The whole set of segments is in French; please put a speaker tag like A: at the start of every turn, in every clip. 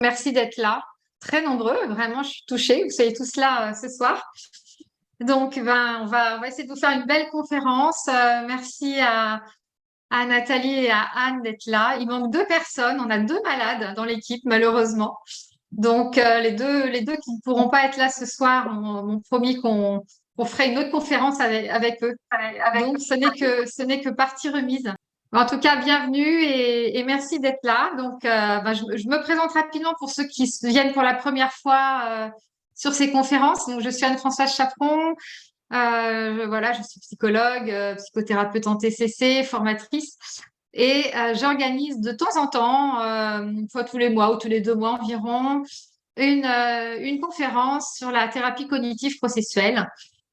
A: Merci d'être là. Très nombreux, vraiment, je suis touchée. Vous soyez tous là ce soir. Donc, on va essayer de vous faire une belle conférence. Merci à Nathalie et à Anne d'être là. Il manque deux personnes. On a deux malades dans l'équipe, malheureusement. Donc, les deux qui ne pourront pas être là ce soir m'ont promis qu'on ferait une autre conférence avec eux. Donc, ce n'est que partie remise. En tout cas, bienvenue et merci d'être là. Donc, je me présente rapidement pour ceux qui viennent pour la première fois sur ces conférences. Donc, je suis Anne-Françoise Chaperon. Voilà, je suis psychologue, psychothérapeute en TCC, formatrice. Et j'organise de temps en temps, une fois tous les mois ou tous les 2 mois environ, une conférence sur la thérapie cognitive processuelle.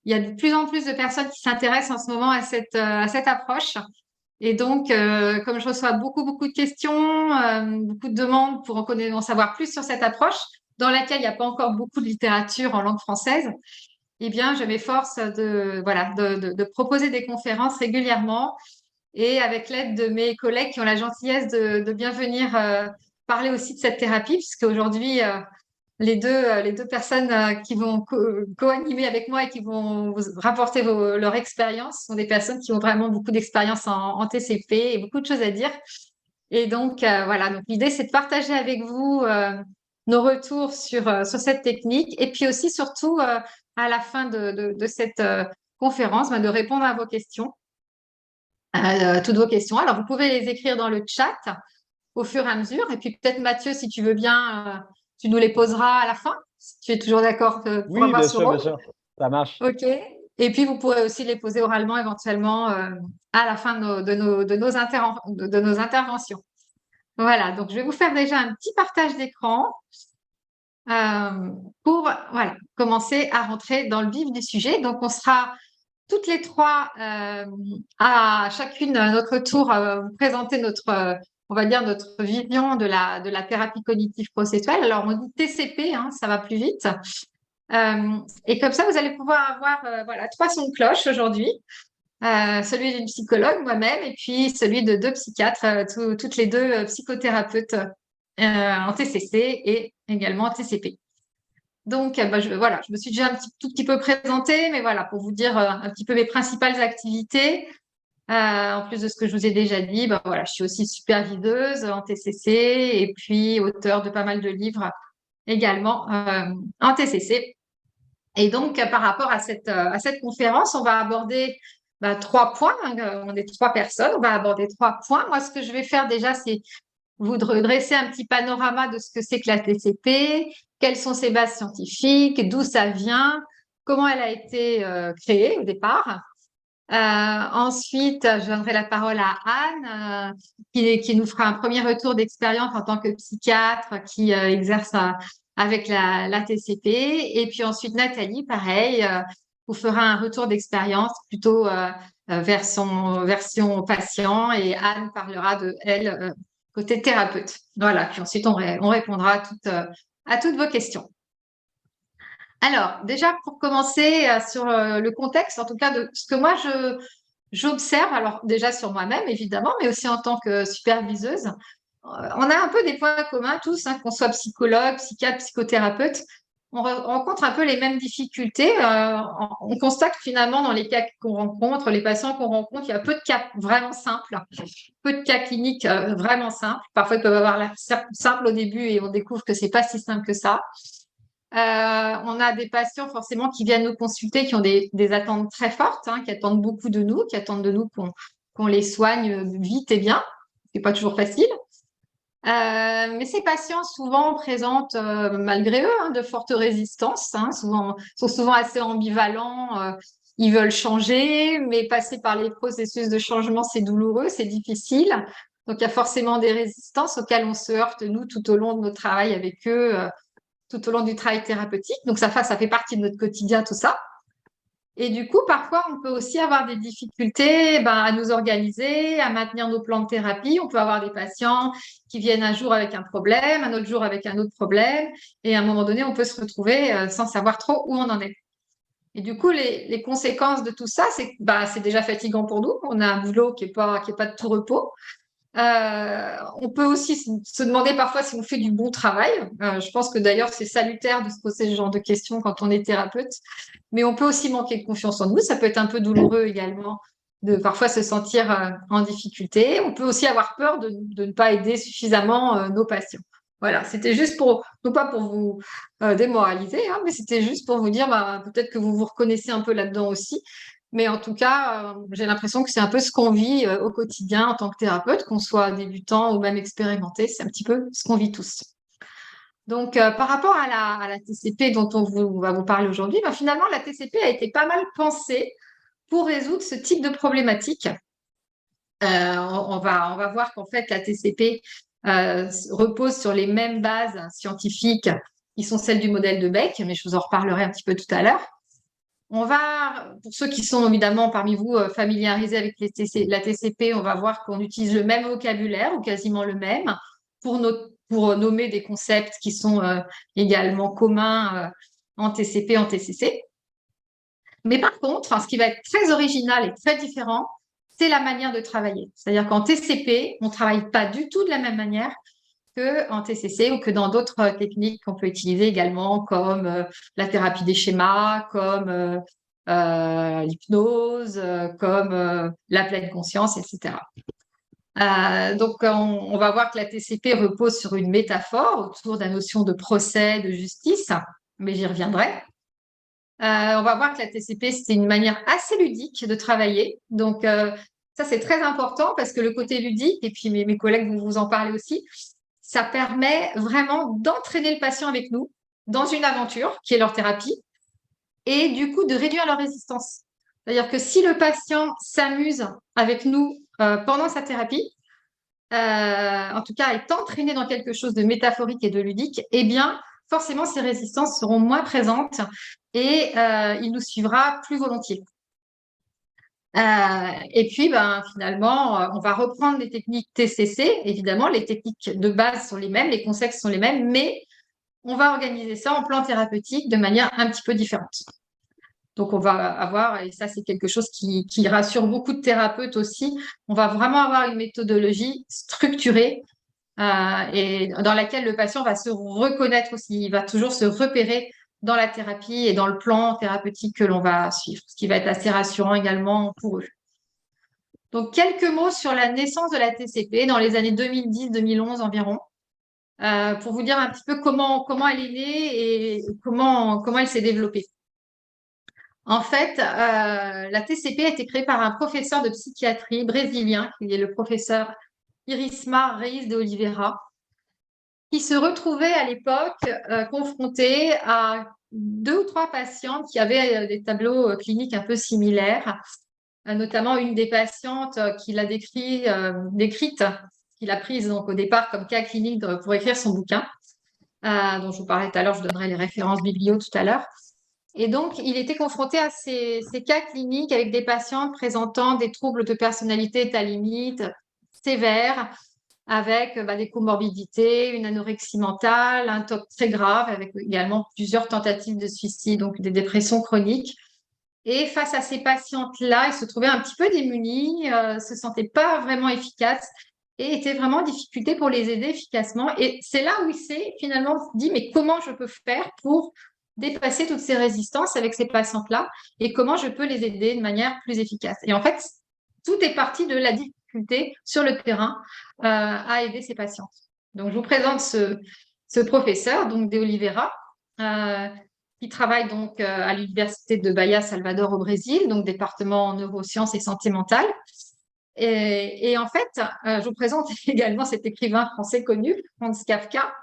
A: Il y a de plus en plus de personnes qui s'intéressent en ce moment à cette approche. Et donc, comme je reçois beaucoup de questions, beaucoup de demandes pour en savoir plus sur cette approche, dans laquelle il n'y a pas encore beaucoup de littérature en langue française, eh bien, je m'efforce de proposer des conférences régulièrement et avec l'aide de mes collègues qui ont la gentillesse de bien venir parler aussi de cette thérapie, puisque aujourd'hui, les deux personnes qui vont co-animer avec moi et qui vont vous rapporter leur expérience sont des personnes qui ont vraiment beaucoup d'expérience en TCP et beaucoup de choses à dire. Et donc, voilà, donc l'idée, c'est de partager avec vous nos retours sur cette technique et puis aussi, surtout, à la fin de cette conférence, de répondre à vos questions, toutes vos questions. Alors, vous pouvez les écrire dans le chat au fur et à mesure. Et puis peut-être Mathieu, si tu veux bien, tu nous les poseras à la fin, si tu es toujours d'accord pour
B: Oui,
A: avoir ce
B: bien
A: rôle.
B: sûr, ça marche.
A: OK. Et puis vous pourrez aussi les poser oralement éventuellement à la fin de nos interventions. Voilà, donc je vais vous faire déjà un petit partage d'écran euh, pour commencer à rentrer dans le vif du sujet. Donc on sera toutes les trois à chacune à notre tour vous présenter on va dire notre vision de la thérapie cognitive processuelle. Alors on dit TCP, hein, ça va plus vite. Et comme ça, vous allez pouvoir avoir trois sons de cloche aujourd'hui. Celui d'une psychologue, moi-même, et puis celui de deux psychiatres, toutes les deux psychothérapeutes en TCC et également en TCP. Donc, je me suis déjà tout petit peu présentée, mais voilà, pour vous dire un petit peu mes principales activités. En plus de ce que je vous ai déjà dit, je suis aussi superviseuse en TCC et puis auteure de pas mal de livres également en TCC. Et donc, par rapport à cette conférence, on va aborder 3 points. On est 3 personnes, on va aborder 3 points. Moi, ce que je vais faire déjà, c'est vous dresser un petit panorama de ce que c'est que la TCP, quelles sont ses bases scientifiques, d'où ça vient, comment elle a été créée au départ. Ensuite, je donnerai la parole à Anne, qui nous fera un premier retour d'expérience en tant que psychiatre qui exerce avec la TCP. Et puis ensuite, Nathalie, pareil, vous fera un retour d'expérience plutôt version patient. Et Anne parlera de elle côté thérapeute. Voilà, puis ensuite, on répondra à toutes vos questions. Alors, déjà, pour commencer sur le contexte, en tout cas, de ce que moi, j'observe, alors déjà sur moi-même, évidemment, mais aussi en tant que superviseuse, on a un peu des points communs tous, hein, qu'on soit psychologue, psychiatre, psychothérapeute. On rencontre un peu les mêmes difficultés. On constate que finalement, dans les cas qu'on rencontre, les patients qu'on rencontre, il y a peu de cas vraiment simples, peu de cas cliniques vraiment simples. Parfois, ils peuvent avoir l'air simple au début et on découvre que c'est pas si simple que ça. On a des patients forcément qui viennent nous consulter, qui ont des attentes très fortes, hein, qui attendent beaucoup de nous, qui attendent de nous qu'on les soigne vite et bien. C'est pas toujours facile. Mais ces patients souvent présentent, malgré eux, hein, de fortes résistances, hein, sont souvent assez ambivalents. Ils veulent changer, mais passer par les processus de changement, c'est douloureux, c'est difficile. Donc, il y a forcément des résistances auxquelles on se heurte, nous, tout au long de notre travail avec eux, tout au long du travail thérapeutique. Donc, ça fait partie de notre quotidien, tout ça. Et du coup, parfois, on peut aussi avoir des difficultés à nous organiser, à maintenir nos plans de thérapie. On peut avoir des patients qui viennent un jour avec un problème, un autre jour avec un autre problème. Et à un moment donné, on peut se retrouver sans savoir trop où on en est. Et du coup, les conséquences de tout ça, c'est que c'est déjà fatigant pour nous. On a un boulot qui est pas de tout repos. On peut aussi se demander parfois si on fait du bon travail. Je pense que d'ailleurs, c'est salutaire de se poser ce genre de questions quand on est thérapeute. Mais on peut aussi manquer de confiance en nous. Ça peut être un peu douloureux également de parfois se sentir en difficulté. On peut aussi avoir peur de ne pas aider suffisamment nos patients. Voilà, c'était juste pour, non pas pour vous démoraliser, hein, mais c'était juste pour vous dire, bah, peut-être que vous vous reconnaissez un peu là-dedans aussi. Mais en tout cas, j'ai l'impression que c'est un peu ce qu'on vit au quotidien en tant que thérapeute, qu'on soit débutant ou même expérimenté, c'est un petit peu ce qu'on vit tous. Donc, par rapport à la TCP dont on va vous parler aujourd'hui, ben, finalement, la TCP a été pas mal pensée pour résoudre ce type de problématique. On va voir qu'en fait, la TCP repose sur les mêmes bases scientifiques qui sont celles du modèle de Beck, mais je vous en reparlerai un petit peu tout à l'heure. On va, pour ceux qui sont évidemment parmi vous familiarisés avec la TCP, on va voir qu'on utilise le même vocabulaire ou quasiment le même pour nommer des concepts qui sont également communs en TCP, en TCC. Mais par contre, ce qui va être très original et très différent, c'est la manière de travailler. C'est-à-dire qu'en TCP, on ne travaille pas du tout de la même manière qu'en TCC ou que dans d'autres techniques qu'on peut utiliser également, comme la thérapie des schémas, comme l'hypnose, comme la pleine conscience, etc. Donc, on va voir que la TCP repose sur une métaphore autour de la notion de procès, de justice, mais j'y reviendrai. On va voir que la TCP, c'est une manière assez ludique de travailler. Donc, ça, c'est très important parce que le côté ludique, et puis mes collègues vont vous en parler aussi, ça permet vraiment d'entraîner le patient avec nous dans une aventure qui est leur thérapie et du coup de réduire leur résistance. C'est-à-dire que si le patient s'amuse avec nous pendant sa thérapie, en tout cas est entraîné dans quelque chose de métaphorique et de ludique, eh bien, forcément, ses résistances seront moins présentes et il nous suivra plus volontiers. Et puis, ben, finalement, on va reprendre les techniques TCC. Évidemment, les techniques de base sont les mêmes, les concepts sont les mêmes, mais on va organiser ça en plan thérapeutique de manière un petit peu différente. Donc, on va avoir, et ça, c'est quelque chose qui rassure beaucoup de thérapeutes aussi, on va vraiment avoir une méthodologie structurée et dans laquelle le patient va se reconnaître aussi, il va toujours se repérer dans la thérapie et dans le plan thérapeutique que l'on va suivre, ce qui va être assez rassurant également pour eux. Donc, quelques mots sur la naissance de la TCP dans les années 2010-2011 environ, pour vous dire un petit peu comment elle est née et comment elle s'est développée. En fait, la TCP a été créée par un professeur de psychiatrie brésilien, qui est le professeur Irismar Reis de Oliveira, qui se retrouvait à l'époque confronté à 2 ou 3 patientes qui avaient des tableaux cliniques un peu similaires, notamment une des patientes qu'il a décrite, qu'il a prise donc, au départ comme cas clinique pour écrire son bouquin, dont je vous parlais tout à l'heure, je donnerai les références biblio tout à l'heure. Et donc, il était confronté à ces cas cliniques avec des patientes présentant des troubles de personnalité état limite sévères, avec des comorbidités, une anorexie mentale, un TOC très grave, avec également plusieurs tentatives de suicide, donc des dépressions chroniques. Et face à ces patientes-là, ils se trouvaient un petit peu démunis, ne se sentaient pas vraiment efficaces et étaient vraiment en difficulté pour les aider efficacement. Et c'est là où il s'est finalement dit, mais comment je peux faire pour dépasser toutes ces résistances avec ces patientes-là et comment je peux les aider de manière plus efficace. Et en fait, tout est parti de la difficulté sur le terrain à aider ces patientes. Donc, je vous présente ce professeur, donc de Oliveira, qui travaille donc à l'université de Bahia Salvador au Brésil, donc département en neurosciences et santé mentale. Et en fait, je vous présente également cet écrivain français connu, Franz Kafka,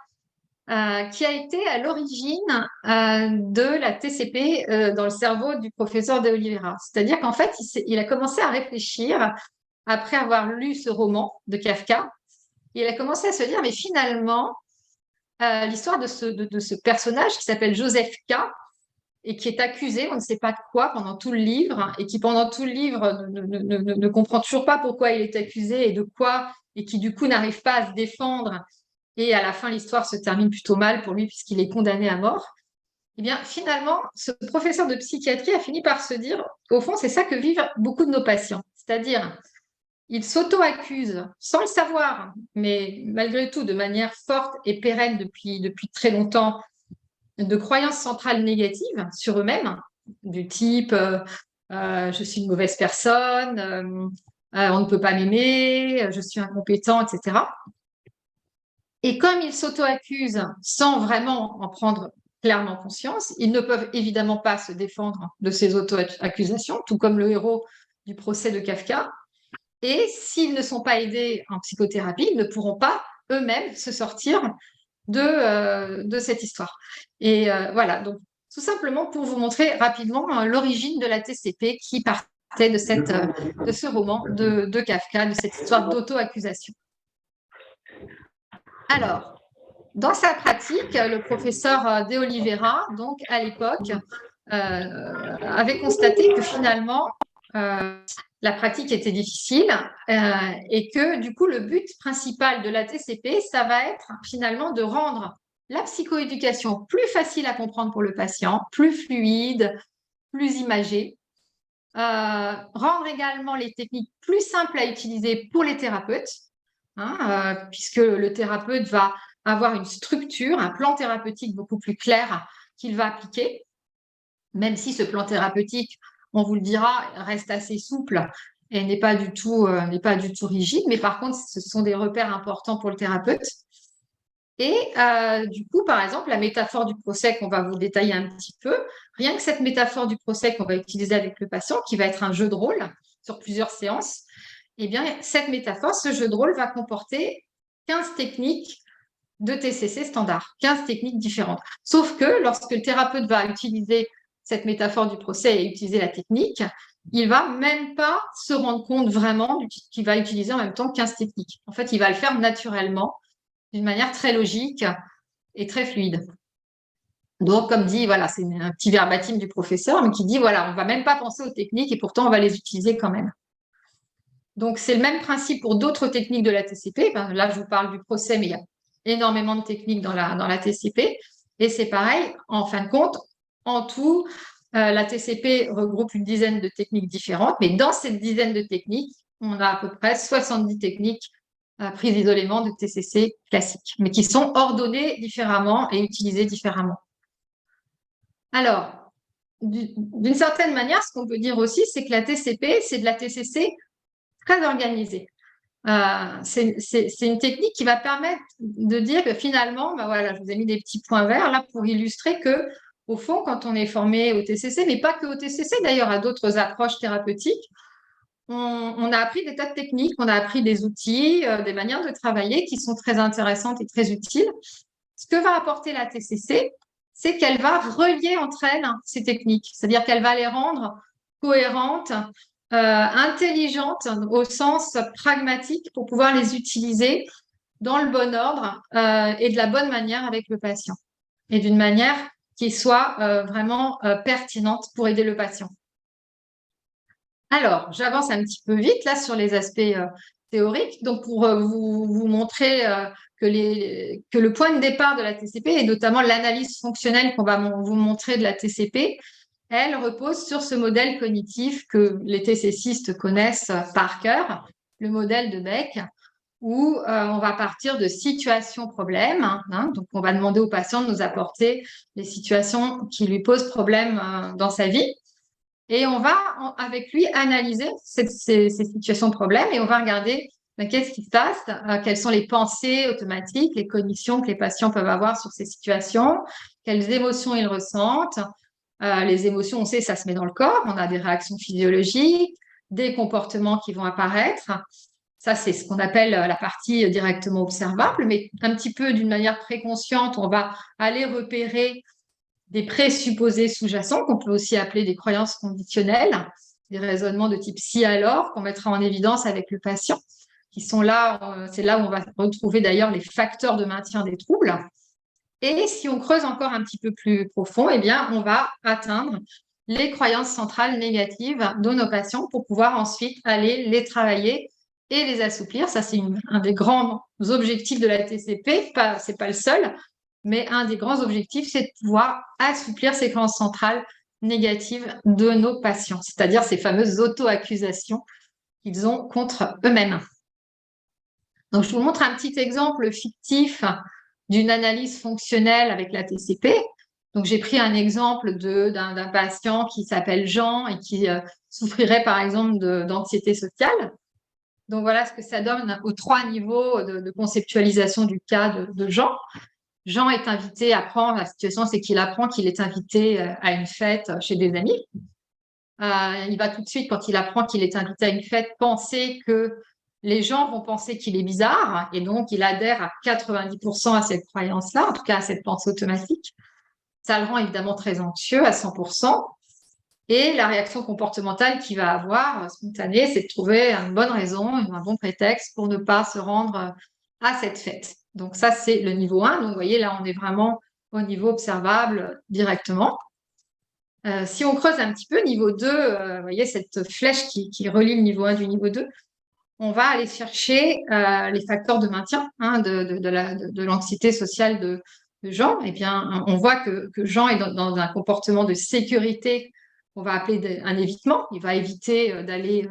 A: qui a été à l'origine de la TCP dans le cerveau du professeur de Oliveira. C'est-à-dire qu'en fait, il a commencé à réfléchir après avoir lu ce roman de Kafka. Il a commencé à se dire, mais finalement, l'histoire de ce personnage qui s'appelle Joseph K., et qui est accusé, on ne sait pas de quoi, pendant tout le livre, et qui pendant tout le livre ne comprend toujours pas pourquoi il est accusé et de quoi, et qui du coup n'arrive pas à se défendre, et à la fin l'histoire se termine plutôt mal pour lui puisqu'il est condamné à mort. Eh bien finalement, ce professeur de psychiatrie a fini par se dire, au fond, c'est ça que vivent beaucoup de nos patients, c'est-à-dire ils s'auto-accusent sans le savoir, mais malgré tout de manière forte et pérenne depuis très longtemps, de croyances centrales négatives sur eux-mêmes, du type je suis une mauvaise personne, on ne peut pas m'aimer, je suis incompétent, etc. Et comme ils s'auto-accusent sans vraiment en prendre clairement conscience, ils ne peuvent évidemment pas se défendre de ces auto-accusations, tout comme le héros du procès de Kafka. Et s'ils ne sont pas aidés en psychothérapie, ils ne pourront pas eux-mêmes se sortir de cette histoire. Et voilà, donc tout simplement pour vous montrer rapidement l'origine de la TCP qui partait de ce roman de Kafka, de cette histoire d'auto-accusation. Alors, dans sa pratique, le professeur De Oliveira, donc à l'époque, avait constaté que finalement, la pratique était difficile et que du coup, le but principal de la TCP, ça va être finalement de rendre la psychoéducation plus facile à comprendre pour le patient, plus fluide, plus imagée, rendre également les techniques plus simples à utiliser pour les thérapeutes, puisque le thérapeute va avoir une structure, un plan thérapeutique beaucoup plus clair qu'il va appliquer, même si ce plan thérapeutique, on vous le dira, reste assez souple et n'est pas du tout rigide, mais par contre, ce sont des repères importants pour le thérapeute. Et du coup, par exemple, la métaphore du procès qu'on va vous détailler un petit peu, rien que cette métaphore du procès qu'on va utiliser avec le patient, qui va être un jeu de rôle sur plusieurs séances, eh bien, cette métaphore, ce jeu de rôle va comporter 15 techniques de TCC standard, 15 techniques différentes. Sauf que lorsque le thérapeute va utiliser cette métaphore du procès et utiliser la technique, il va même pas se rendre compte vraiment qu'il va utiliser en même temps 15 techniques. En fait, il va le faire naturellement, d'une manière très logique et très fluide. Donc, comme dit, voilà, c'est un petit verbatim du professeur, mais qui dit, voilà, on ne va même pas penser aux techniques et pourtant on va les utiliser quand même. Donc, c'est le même principe pour d'autres techniques de la TCP. Ben, là, je vous parle du procès, mais il y a énormément de techniques dans la TCP. Et c'est pareil, en fin de compte, en tout, la TCP regroupe une dizaine de techniques différentes, mais dans cette dizaine de techniques, on a à peu près 70 techniques prises isolément de TCC classiques, mais qui sont ordonnées différemment et utilisées différemment. Alors, d'une certaine manière, ce qu'on peut dire aussi, c'est que la TCP, c'est de la TCC très organisée. C'est une technique qui va permettre de dire que finalement, ben voilà, je vous ai mis des petits points verts là pour illustrer que, au fond, quand on est formé au TCC, mais pas que au TCC, d'ailleurs, à d'autres approches thérapeutiques, on a appris des tas de techniques, on a appris des outils, des manières de travailler qui sont très intéressantes et très utiles. Ce que va apporter la TCC, c'est qu'elle va relier entre elles ces techniques, c'est-à-dire qu'elle va les rendre cohérentes, intelligentes au sens pragmatique pour pouvoir les utiliser dans le bon ordre et de la bonne manière avec le patient et d'une manière qui soit vraiment pertinente pour aider le patient. Alors, j'avance un petit peu vite là sur les aspects théoriques. Donc, pour vous montrer que le point de départ de la TCP, et notamment l'analyse fonctionnelle qu'on va vous montrer de la TCP, elle repose sur ce modèle cognitif que les TCCistes connaissent par cœur, le modèle de Beck, où on va partir de situations-problèmes. Donc, on va demander au patient de nous apporter les situations qui lui posent problème dans sa vie. Et on va, avec lui, analyser ces situations de problème et on va regarder qu'est-ce qui se passe, quelles sont les pensées automatiques, les cognitions que les patients peuvent avoir sur ces situations, quelles émotions ils ressentent. Les émotions, on sait, ça se met dans le corps, on a des réactions physiologiques, des comportements qui vont apparaître. Ça, c'est ce qu'on appelle la partie directement observable, mais un petit peu d'une manière préconsciente, on va aller repérer des présupposés sous-jacents, qu'on peut aussi appeler des croyances conditionnelles, des raisonnements de type si alors, qu'on mettra en évidence avec le patient, qui sont là, c'est là où on va retrouver d'ailleurs les facteurs de maintien des troubles. Et si on creuse encore un petit peu plus profond, eh bien, on va atteindre les croyances centrales négatives de nos patients pour pouvoir ensuite aller les travailler et les assouplir. Ça, c'est un des grands objectifs de la TCP. Ce n'est pas le seul, mais un des grands objectifs, c'est de pouvoir assouplir ces croyances centrales négatives de nos patients, c'est-à-dire ces fameuses auto-accusations qu'ils ont contre eux-mêmes. Donc, je vous montre un petit exemple fictif d'une analyse fonctionnelle avec la TCP. Donc, j'ai pris un exemple d'un patient qui s'appelle Jean et qui souffrirait, par exemple, d'anxiété sociale. Donc, voilà ce que ça donne aux 3 niveaux de conceptualisation du cas de Jean. Jean est invité à prendre, la situation, c'est qu'il apprend qu'il est invité à une fête chez des amis. Il va tout de suite, quand il apprend qu'il est invité à une fête, penser que les gens vont penser qu'il est bizarre, et donc il adhère à 90% à cette croyance-là, en tout cas à cette pensée automatique. Ça le rend évidemment très anxieux à 100%. Et la réaction comportementale qu'il va avoir, spontanée, c'est de trouver une bonne raison, un bon prétexte pour ne pas se rendre à cette fête. Donc ça, c'est le niveau 1. Donc vous voyez, là, on est vraiment au niveau observable directement. Si on creuse un petit peu, niveau 2, vous voyez cette flèche qui relie le niveau 1 du niveau 2, on va aller chercher les facteurs de maintien de l'anxiété sociale de Jean. Eh bien, on voit que Jean est dans un comportement de sécurité qu'on va appeler un évitement. Il va éviter d'aller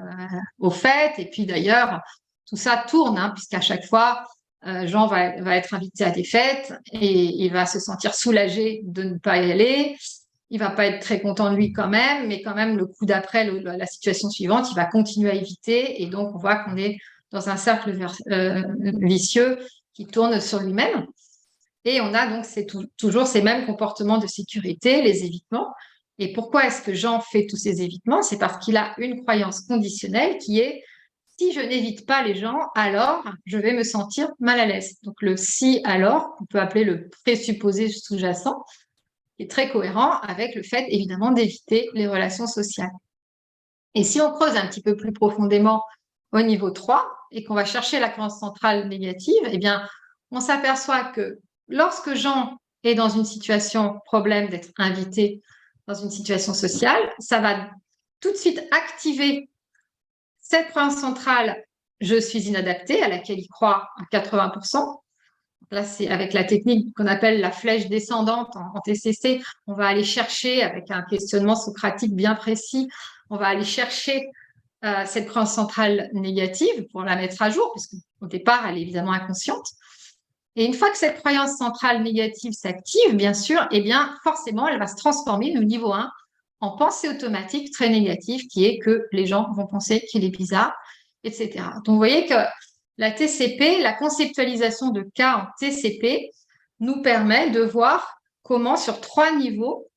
A: aux fêtes. Et puis d'ailleurs, tout ça tourne, puisqu'à chaque fois, Jean va être invité à des fêtes et il va se sentir soulagé de ne pas y aller. Il va pas être très content de lui quand même, mais quand même, le coup d'après, la situation suivante, il va continuer à éviter. Et donc, on voit qu'on est dans un cercle vicieux qui tourne sur lui-même. Et on a donc toujours ces mêmes comportements de sécurité, les évitements. Et pourquoi est-ce que Jean fait tous ces évitements? C'est parce qu'il a une croyance conditionnelle qui est si je n'évite pas les gens, alors je vais me sentir mal à l'aise. Donc le si alors, on peut appeler le présupposé sous-jacent, est très cohérent avec le fait, évidemment, d'éviter les relations sociales. Et si on creuse un petit peu plus profondément au niveau 3 et qu'on va chercher la croyance centrale négative, eh bien, on s'aperçoit que lorsque Jean est dans une situation problème d'être invité dans une situation sociale, ça va tout de suite activer cette croyance centrale « je suis inadapté » à laquelle il croit à 80%. Là, c'est avec la technique qu'on appelle la flèche descendante en TCC. On va aller chercher, avec un questionnement socratique bien précis, on va aller chercher cette croyance centrale négative pour la mettre à jour, parce qu'au départ, elle est évidemment inconsciente. Et une fois que cette croyance centrale négative s'active, bien sûr, eh bien, forcément, elle va se transformer au niveau 1 en pensée automatique très négative, qui est que les gens vont penser qu'il est bizarre, etc. Donc, vous voyez que la TCP, la conceptualisation de cas en TCP, nous permet de voir comment, sur 3 niveaux,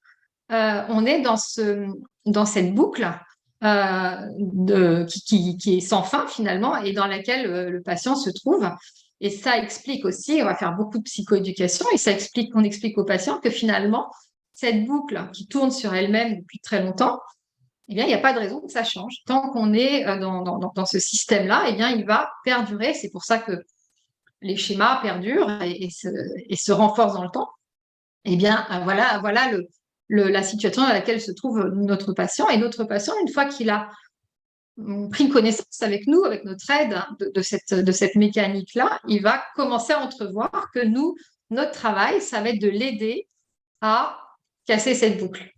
A: on est dans cette boucle qui est sans fin, finalement, et dans laquelle le patient se trouve. Et ça explique aussi, on va faire beaucoup de psychoéducation, et ça explique, on explique aux patients que finalement, cette boucle qui tourne sur elle-même depuis très longtemps, eh bien, il n'y a pas de raison que ça change. Tant qu'on est dans ce système-là, eh bien, il va perdurer. C'est pour ça que les schémas perdurent et se renforcent dans le temps. Eh bien, voilà la situation dans laquelle se trouve notre patient. Et notre patient, une fois qu'il a pris connaissance avec nous, avec notre aide de cette mécanique-là, il va commencer à entrevoir que notre travail, ça va être de l'aider à casser cette boucle.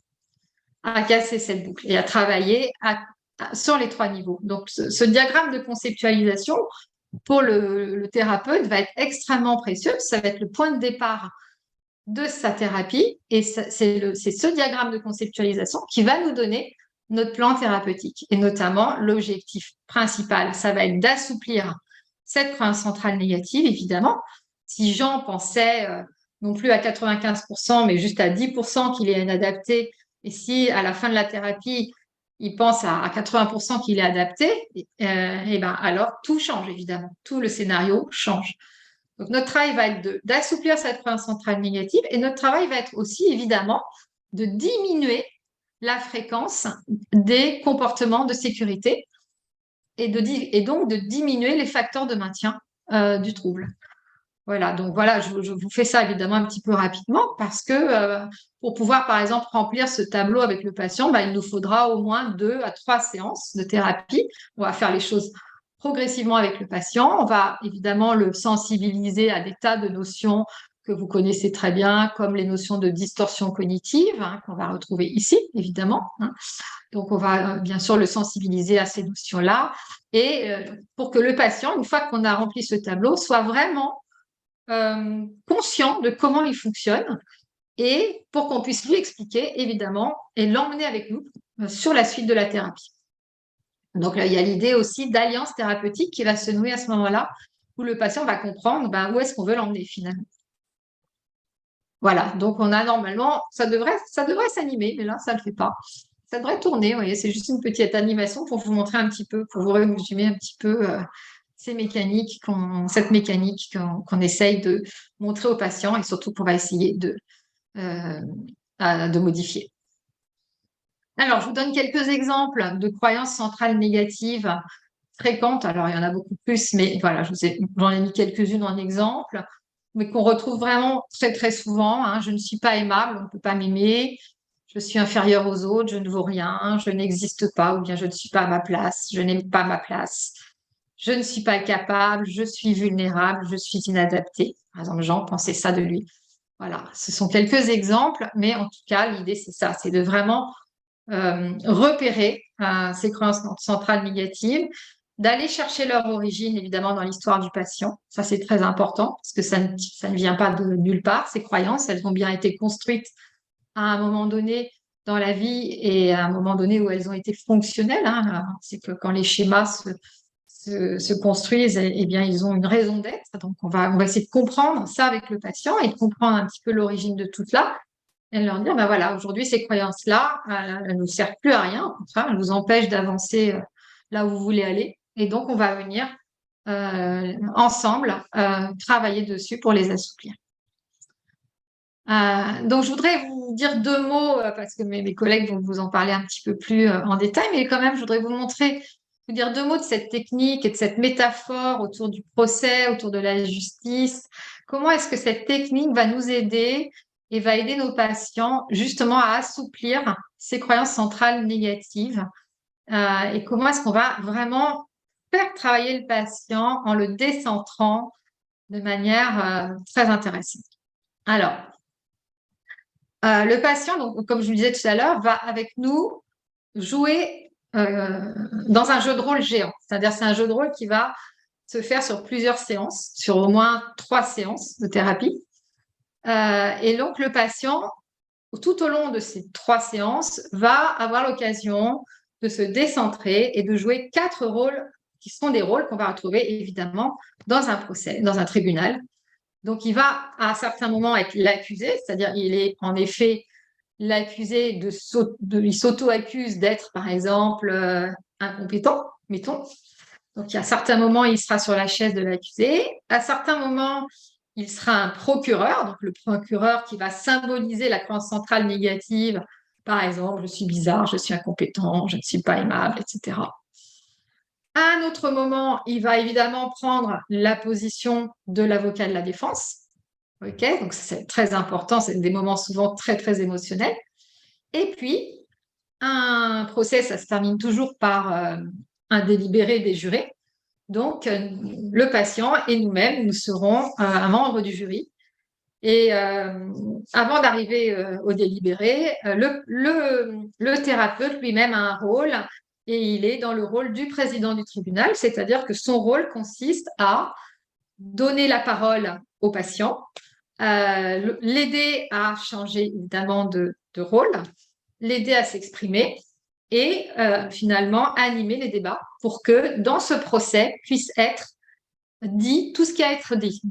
A: Et à travailler sur les 3 niveaux. Donc, ce diagramme de conceptualisation, pour le thérapeute, va être extrêmement précieux. Ça va être le point de départ de sa thérapie. Et c'est ce diagramme de conceptualisation qui va nous donner notre plan thérapeutique. Et notamment, l'objectif principal, ça va être d'assouplir cette croyance centrale négative, évidemment. Si Jean pensait non plus à 95%, mais juste à 10% qu'il est inadapté, et si à la fin de la thérapie, il pense à 80% qu'il est adapté, et ben alors tout change, évidemment. Tout le scénario change. Donc, notre travail va être d'assouplir cette croyance centrale négative, et notre travail va être aussi, évidemment, de diminuer la fréquence des comportements de sécurité et donc de diminuer les facteurs de maintien du trouble. Voilà, donc voilà, je vous fais ça évidemment un petit peu rapidement parce que pour pouvoir, par exemple, remplir ce tableau avec le patient, il nous faudra au moins 2 à 3 séances de thérapie. On va faire les choses progressivement avec le patient. On va évidemment le sensibiliser à des tas de notions que vous connaissez très bien, comme les notions de distorsion cognitive, hein, qu'on va retrouver ici, évidemment, hein. Donc, on va bien sûr le sensibiliser à ces notions-là et pour que le patient, une fois qu'on a rempli ce tableau, soit vraiment conscient de comment il fonctionne et pour qu'on puisse lui expliquer, évidemment, et l'emmener avec nous sur la suite de la thérapie. Donc là, il y a l'idée aussi d'alliance thérapeutique qui va se nouer à ce moment-là, où le patient va comprendre où est-ce qu'on veut l'emmener finalement. Voilà, donc on a normalement, ça devrait s'animer, mais là, ça ne le fait pas. Ça devrait tourner, vous voyez, c'est juste une petite animation pour vous montrer un petit peu, pour vous résumer un petit peu cette mécanique qu'on essaye de montrer aux patients et surtout qu'on va essayer de modifier. Alors, je vous donne quelques exemples de croyances centrales négatives fréquentes. Alors, il y en a beaucoup plus, mais voilà, j'en ai mis quelques-unes en exemple, mais qu'on retrouve vraiment très, très souvent, hein. Je ne suis pas aimable, on ne peut pas m'aimer. Je suis inférieure aux autres, je ne vaux rien, je n'existe pas, ou bien je ne suis pas à ma place, je n'aime pas ma place, je ne suis pas capable, je suis vulnérable, je suis inadaptée. Par exemple, Jean pensait ça de lui. Voilà, ce sont quelques exemples, mais en tout cas, l'idée, c'est ça, c'est de vraiment repérer ces croyances centrales négatives, d'aller chercher leur origine, évidemment, dans l'histoire du patient. Ça, c'est très important, parce que ça ne vient pas de nulle part, ces croyances, elles ont bien été construites à un moment donné dans la vie et à un moment donné où elles ont été fonctionnelles, hein. C'est que quand les schémas se construisent, eh bien, ils ont une raison d'être. Donc, on va essayer de comprendre ça avec le patient et de comprendre un petit peu l'origine de tout cela et leur dire, voilà, aujourd'hui, ces croyances-là, elles ne nous servent plus à rien. Au contraire, elles vous empêchent d'avancer là où vous voulez aller. Et donc, on va venir ensemble travailler dessus pour les assouplir. Donc, je voudrais vous dire deux mots, parce que mes collègues vont vous en parler un petit peu plus en détail, mais quand même, je voudrais vous dire deux mots de cette technique et de cette métaphore autour du procès, autour de la justice. Comment est-ce que cette technique va nous aider et va aider nos patients justement à assouplir ces croyances centrales négatives et comment est-ce qu'on va vraiment faire travailler le patient en le décentrant de manière très intéressante. Alors, le patient, donc, comme je vous le disais tout à l'heure, va avec nous jouer dans un jeu de rôle géant. C'est-à-dire c'est un jeu de rôle qui va se faire sur plusieurs séances, sur au moins 3 séances de thérapie. Et donc le patient, tout au long de ces 3 séances, va avoir l'occasion de se décentrer et de jouer 4 rôles qui seront des rôles qu'on va retrouver évidemment dans un procès, dans un tribunal. Donc, il va à un certain moment être l'accusé, c'est-à-dire il est en effet l'accusé il s'auto-accuse d'être, par exemple, incompétent, mettons. Donc, à certains moments, il sera sur la chaise de l'accusé. À certains moments, il sera un procureur, donc le procureur qui va symboliser la croyance centrale négative. Par exemple, je suis bizarre, je suis incompétent, je ne suis pas aimable, etc. À un autre moment, il va évidemment prendre la position de l'avocat de la défense. Ok, donc c'est très important, c'est des moments souvent très, très émotionnels. Et puis, un procès, ça se termine toujours par un délibéré des jurés. Donc, le patient et nous-mêmes, nous serons un membre du jury. Et avant d'arriver au délibéré, le thérapeute lui-même a un rôle et il est dans le rôle du président du tribunal, c'est-à-dire que son rôle consiste à donner la parole au patient, l'aider à changer évidemment de rôle, l'aider à s'exprimer et finalement animer les débats pour que dans ce procès puisse être dit tout ce qui a à être dit,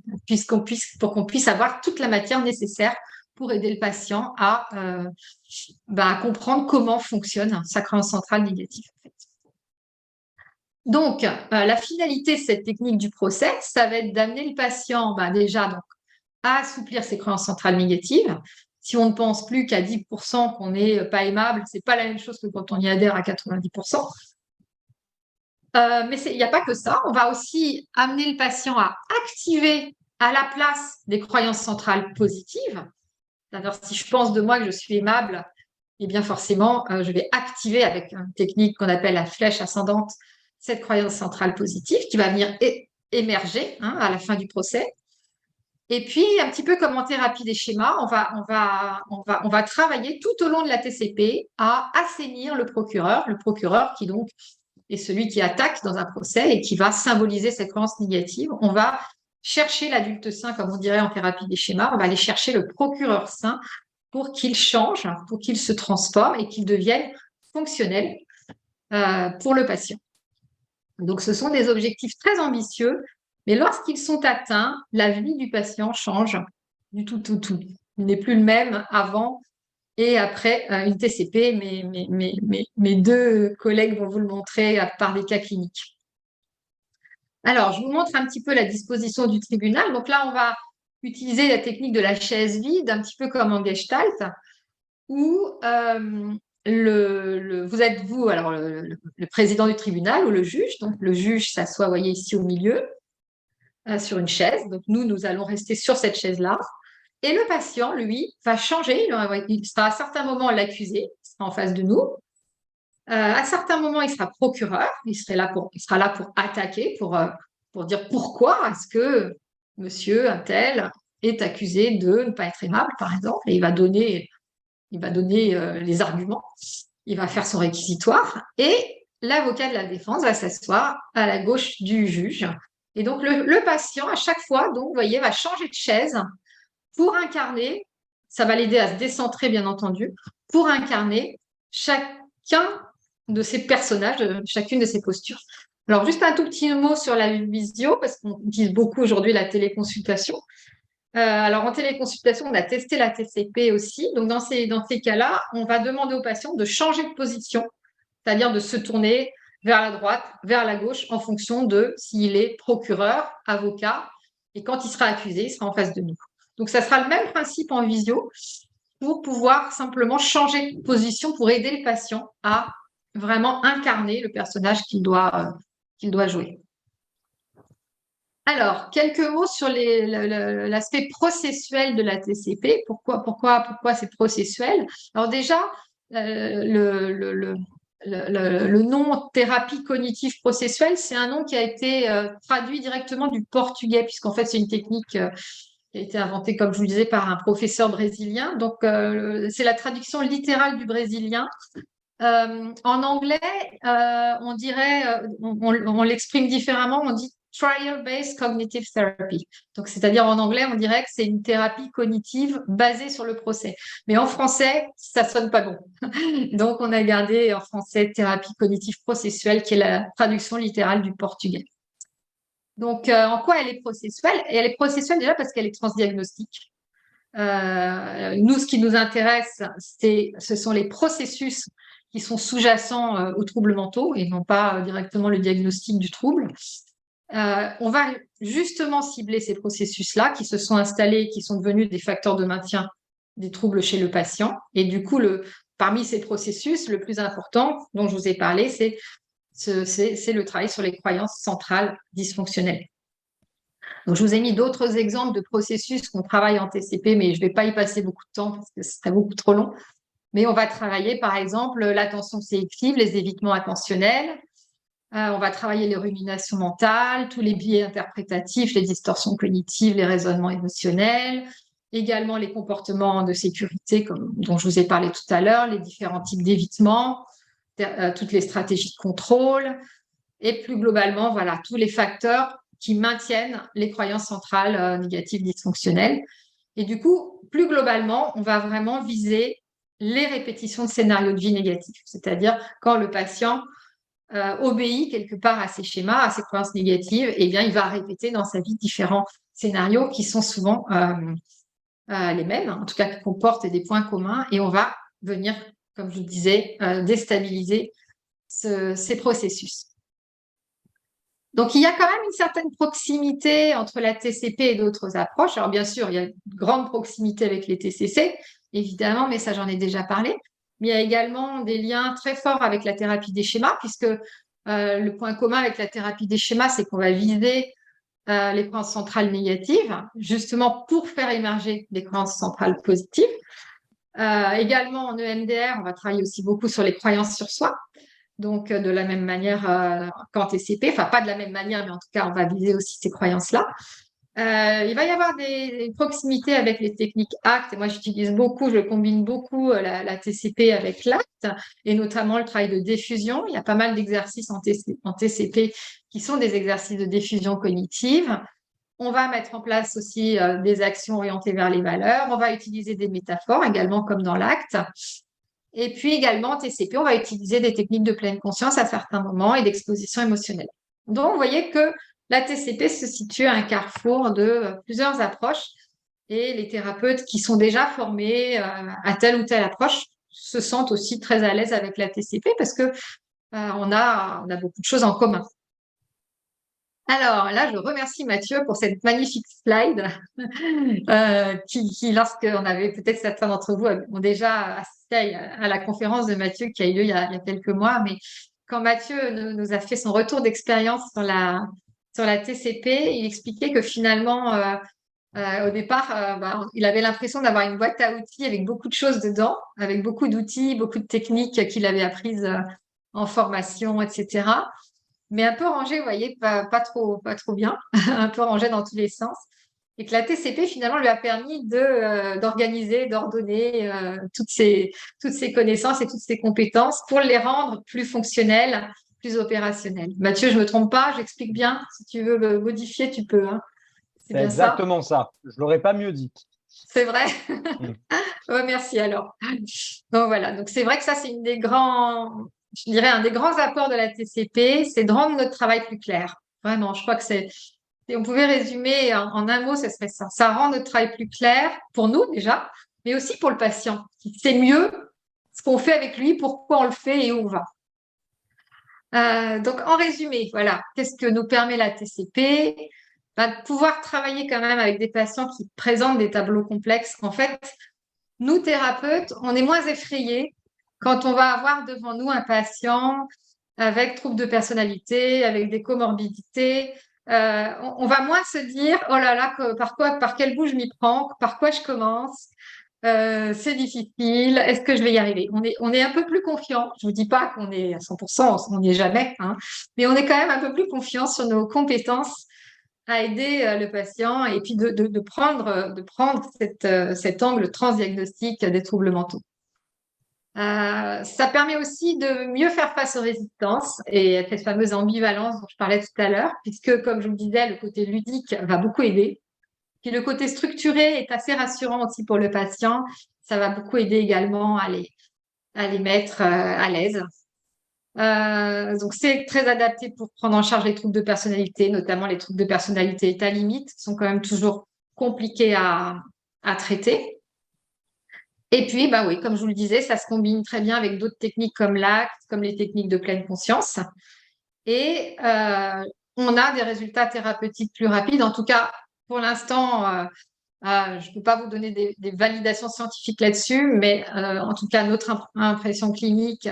A: pour qu'on puisse avoir toute la matière nécessaire pour aider le patient à comprendre comment fonctionne sa croyance centrale négative. En fait. Donc, la finalité de cette technique du procès, ça va être d'amener le patient déjà donc, à assouplir ses croyances centrales négatives. Si on ne pense plus qu'à 10% qu'on n'est pas aimable, ce n'est pas la même chose que quand on y adhère à 90%. Mais il n'y a pas que ça. On va aussi amener le patient à activer à la place des croyances centrales positives. C'est-à-dire, si je pense de moi que je suis aimable, eh bien forcément, je vais activer avec une technique qu'on appelle la flèche ascendante cette croyance centrale positive qui va venir émerger à la fin du procès. Et puis, un petit peu comme en thérapie des schémas, on va travailler tout au long de la TCP à assainir le procureur qui donc est celui qui attaque dans un procès et qui va symboliser cette croyance négative. On va chercher l'adulte sain, comme on dirait en thérapie des schémas, on va aller chercher le procureur sain pour qu'il change, pour qu'il se transforme et qu'il devienne fonctionnel pour le patient. Donc, ce sont des objectifs très ambitieux, mais lorsqu'ils sont atteints, la vie du patient change du tout. Il n'est plus le même avant et après une TCP. Mes deux collègues vont vous le montrer par des cas cliniques. Alors, je vous montre un petit peu la disposition du tribunal. Donc là, on va utiliser la technique de la chaise vide, un petit peu comme en Gestalt, où vous êtes vous, alors le président du tribunal ou le juge. Donc le juge s'assoit, vous voyez ici au milieu, sur une chaise. Donc nous allons rester sur cette chaise-là. Et le patient, lui, va changer. Il sera à certains moments l'accusé, il sera en face de nous. À certains moments, il sera procureur. Il sera là pour attaquer, pour dire pourquoi est-ce que monsieur un tel est accusé de ne pas être aimable, par exemple. Et il va donner les arguments, il va faire son réquisitoire et l'avocat de la défense va s'asseoir à la gauche du juge. Et donc, le patient, à chaque fois, donc, vous voyez, va changer de chaise pour incarner, ça va l'aider à se décentrer, bien entendu, pour incarner chacun de ces personnages, chacune de ces postures. Alors, juste un tout petit mot sur la visio, parce qu'on utilise beaucoup aujourd'hui la téléconsultation. Alors, en téléconsultation, on a testé la TCP aussi. Donc, dans ces cas-là, on va demander au patient de changer de position, c'est-à-dire de se tourner vers la droite, vers la gauche, en fonction de s'il est procureur, avocat, et quand il sera accusé, il sera en face de nous. Donc, ça sera le même principe en visio pour pouvoir simplement changer de position pour aider le patient à vraiment incarner le personnage qu'il doit jouer. Alors, quelques mots sur l'aspect processuel de la TCP. Pourquoi c'est processuel? Alors déjà, le nom thérapie cognitive processuelle, c'est un nom qui a été traduit directement du portugais, puisqu'en fait, c'est une technique qui a été inventée, comme je vous le disais, par un professeur brésilien. Donc, c'est la traduction littérale du brésilien. En anglais, on dirait, on l'exprime différemment, on dit trial-based cognitive therapy. Donc, c'est-à-dire en anglais, on dirait que c'est une thérapie cognitive basée sur le procès. Mais en français, ça sonne pas bon. Donc, on a gardé en français thérapie cognitive processuelle, qui est la traduction littérale du portugais. Donc, en quoi elle est processuelle? Et elle est processuelle déjà parce qu'elle est transdiagnostique. Nous, ce qui nous intéresse, ce sont les processus qui sont sous-jacents aux troubles mentaux et non pas directement le diagnostic du trouble. On va justement cibler ces processus-là qui se sont installés, qui sont devenus des facteurs de maintien des troubles chez le patient. Et du coup, parmi ces processus, le plus important dont je vous ai parlé, c'est le travail sur les croyances centrales dysfonctionnelles. Donc, je vous ai mis d'autres exemples de processus qu'on travaille en TCP, mais je ne vais pas y passer beaucoup de temps parce que ce serait beaucoup trop long. Mais on va travailler, par exemple, l'attention sélective, les évitements attentionnels. On va travailler les ruminations mentales, tous les biais interprétatifs, les distorsions cognitives, les raisonnements émotionnels, également les comportements de sécurité, dont je vous ai parlé tout à l'heure, les différents types d'évitement, toutes les stratégies de contrôle, et plus globalement, voilà, tous les facteurs qui maintiennent les croyances centrales négatives dysfonctionnelles. Et du coup, plus globalement, on va vraiment viser les répétitions de scénarios de vie négatifs, c'est-à-dire quand le patient obéit quelque part à ces schémas, à ces croyances négatives, et bien il va répéter dans sa vie différents scénarios qui sont souvent les mêmes, en tout cas qui comportent des points communs, et on va venir, comme je vous disais, déstabiliser ces processus. Donc, il y a quand même une certaine proximité entre la TCP et d'autres approches. Alors, bien sûr, il y a une grande proximité avec les TCC, évidemment, mais ça, j'en ai déjà parlé. Mais il y a également des liens très forts avec la thérapie des schémas, puisque le point commun avec la thérapie des schémas, c'est qu'on va viser les croyances centrales négatives, justement pour faire émerger des croyances centrales positives. Également, en EMDR, on va travailler aussi beaucoup sur les croyances sur soi. Donc, de la même manière qu'en TCP, enfin pas de la même manière, mais en tout cas, on va viser aussi ces croyances-là. Il va y avoir des proximités avec les techniques ACT. Et moi, je combine beaucoup la TCP avec l'ACT, et notamment le travail de diffusion. Il y a pas mal d'exercices en TCP qui sont des exercices de diffusion cognitive. On va mettre en place aussi des actions orientées vers les valeurs. On va utiliser des métaphores également, comme dans l'ACT. Et puis également, en TCP, on va utiliser des techniques de pleine conscience à certains moments et d'exposition émotionnelle. Donc, vous voyez que la TCP se situe à un carrefour de plusieurs approches, et les thérapeutes qui sont déjà formés à telle ou telle approche se sentent aussi très à l'aise avec la TCP parce que on a beaucoup de choses en commun. Alors là, je remercie Mathieu pour cette magnifique slide qui, lorsqu'on avait, peut-être certains d'entre vous ont déjà assisté à la conférence de Mathieu qui a eu lieu il y a quelques mois, mais quand Mathieu nous a fait son retour d'expérience sur la TCP, il expliquait que finalement, au départ, il avait l'impression d'avoir une boîte à outils avec beaucoup de choses dedans, avec beaucoup d'outils, beaucoup de techniques qu'il avait apprises en formation, etc. Mais un peu rangé, vous voyez, pas trop bien, un peu rangé dans tous les sens. Et que la TCP, finalement, lui a permis d'organiser, d'ordonner toutes ces connaissances et toutes ces compétences pour les rendre plus fonctionnelles, plus opérationnelles. Mathieu, je ne me trompe pas, j'explique bien. Si tu veux le modifier, tu peux, hein. C'est
B: C'est
A: bien ça?
B: exactement ça. Je ne l'aurais pas mieux dit.
A: C'est vrai?
B: Mm.
A: Ouais, merci alors. Donc voilà, donc c'est vrai que ça, c'est je dirais, un des grands apports de la TCP, c'est de rendre notre travail plus clair. Vraiment, je crois que si on pouvait résumer en un mot, ce serait ça. Ça rend notre travail plus clair pour nous déjà, mais aussi pour le patient. C'est mieux ce qu'on fait avec lui, pourquoi on le fait et où on va. Donc en résumé, voilà, qu'est-ce que nous permet la TCP? De pouvoir travailler quand même avec des patients qui présentent des tableaux complexes. En fait, nous, thérapeutes, on est moins effrayés quand on va avoir devant nous un patient avec troubles de personnalité, avec des comorbidités. On va moins se dire, oh là là, par quel bout je m'y prends, par quoi je commence, c'est difficile, est-ce que je vais y arriver? On est un peu plus confiant. Je ne vous dis pas qu'on est à 100%, on n'y est jamais, hein, mais on est quand même un peu plus confiant sur nos compétences à aider le patient, et puis de prendre cet angle transdiagnostique des troubles mentaux. Ça permet aussi de mieux faire face aux résistances et à cette fameuse ambivalence dont je parlais tout à l'heure, puisque, comme je vous le disais, le côté ludique va beaucoup aider. Puis le côté structuré est assez rassurant aussi pour le patient. Ça va beaucoup aider également à les mettre à l'aise. Donc, c'est très adapté pour prendre en charge les troubles de personnalité, notamment les troubles de personnalité état limite, qui sont quand même toujours compliqués à traiter. Et puis, bah oui, comme je vous le disais, ça se combine très bien avec d'autres techniques comme l'ACT, comme les techniques de pleine conscience. Et on a des résultats thérapeutiques plus rapides. En tout cas, pour l'instant, je ne peux pas vous donner des validations scientifiques là-dessus, mais en tout cas, notre impression clinique,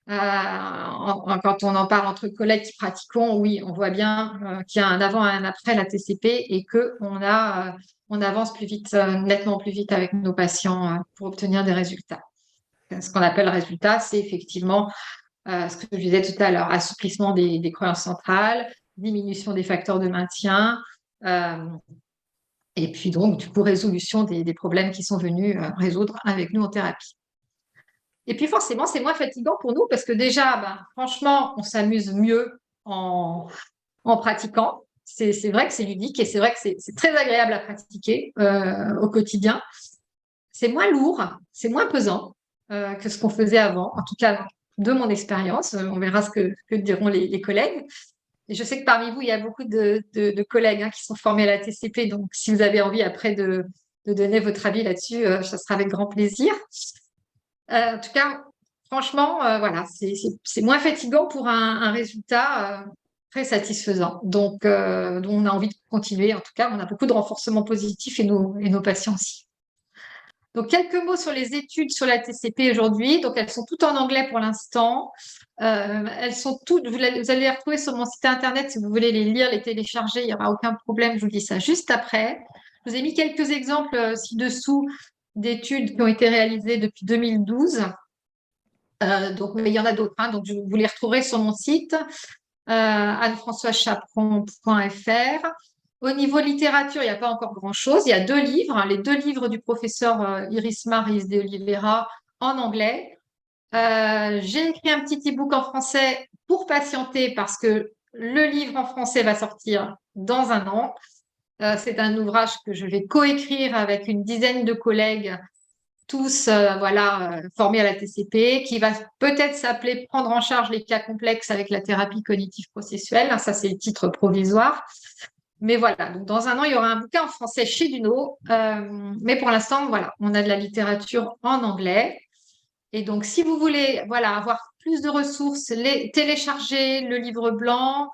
A: quand on en parle entre collègues qui pratiquons, oui, on voit bien qu'il y a un avant et un après la TCP, et on avance plus vite, nettement plus vite avec nos patients pour obtenir des résultats. Ce qu'on appelle résultat, c'est effectivement ce que je disais tout à l'heure, assouplissement des croyances centrales, diminution des facteurs de maintien, et puis donc, du coup, résolution des problèmes qui sont venus résoudre avec nous en thérapie. Et puis forcément, c'est moins fatigant pour nous parce que déjà, franchement, on s'amuse mieux en pratiquant. C'est vrai que c'est ludique et c'est vrai que c'est très agréable à pratiquer au quotidien. C'est moins lourd, c'est moins pesant que ce qu'on faisait avant, en tout cas de mon expérience. On verra ce que diront les collègues. Et je sais que parmi vous, il y a beaucoup de collègues qui sont formés à la TCP. Donc, si vous avez envie après de donner votre avis là-dessus, ça sera avec grand plaisir. En tout cas, franchement, voilà, c'est moins fatigant pour un résultat très satisfaisant. Donc, on a envie de continuer. En tout cas, on a beaucoup de renforcement positif et nos patients aussi. Donc, quelques mots sur les études sur la TCP aujourd'hui. Donc, elles sont toutes en anglais pour l'instant. Elles sont toutes, vous allez les retrouver sur mon site internet si vous voulez les lire, les télécharger, il n'y aura aucun problème. Je vous dis ça juste après. Je vous ai mis quelques exemples ci-dessous d'études qui ont été réalisées depuis 2012. Donc, mais il y en a d'autres. Donc, vous les retrouverez sur mon site, anne-françoischaperon.fr. Au niveau littérature, il n'y a pas encore grand-chose. Il y a 2 livres, hein, les 2 livres du professeur Iris Maris de Oliveira en anglais. J'ai écrit un petit e-book en français pour patienter parce que le livre en français va sortir dans un an. C'est un ouvrage que je vais coécrire avec une dizaine de collègues, tous formés à la TCP, qui va peut-être s'appeler Prendre en charge les cas complexes avec la thérapie cognitive processuelle. Ça, c'est le titre provisoire. Mais voilà, donc dans un an, il y aura un bouquin en français chez Duno. Mais pour l'instant, voilà, on a de la littérature en anglais. Et donc, si vous voulez avoir plus de ressources, télécharger le livre blanc,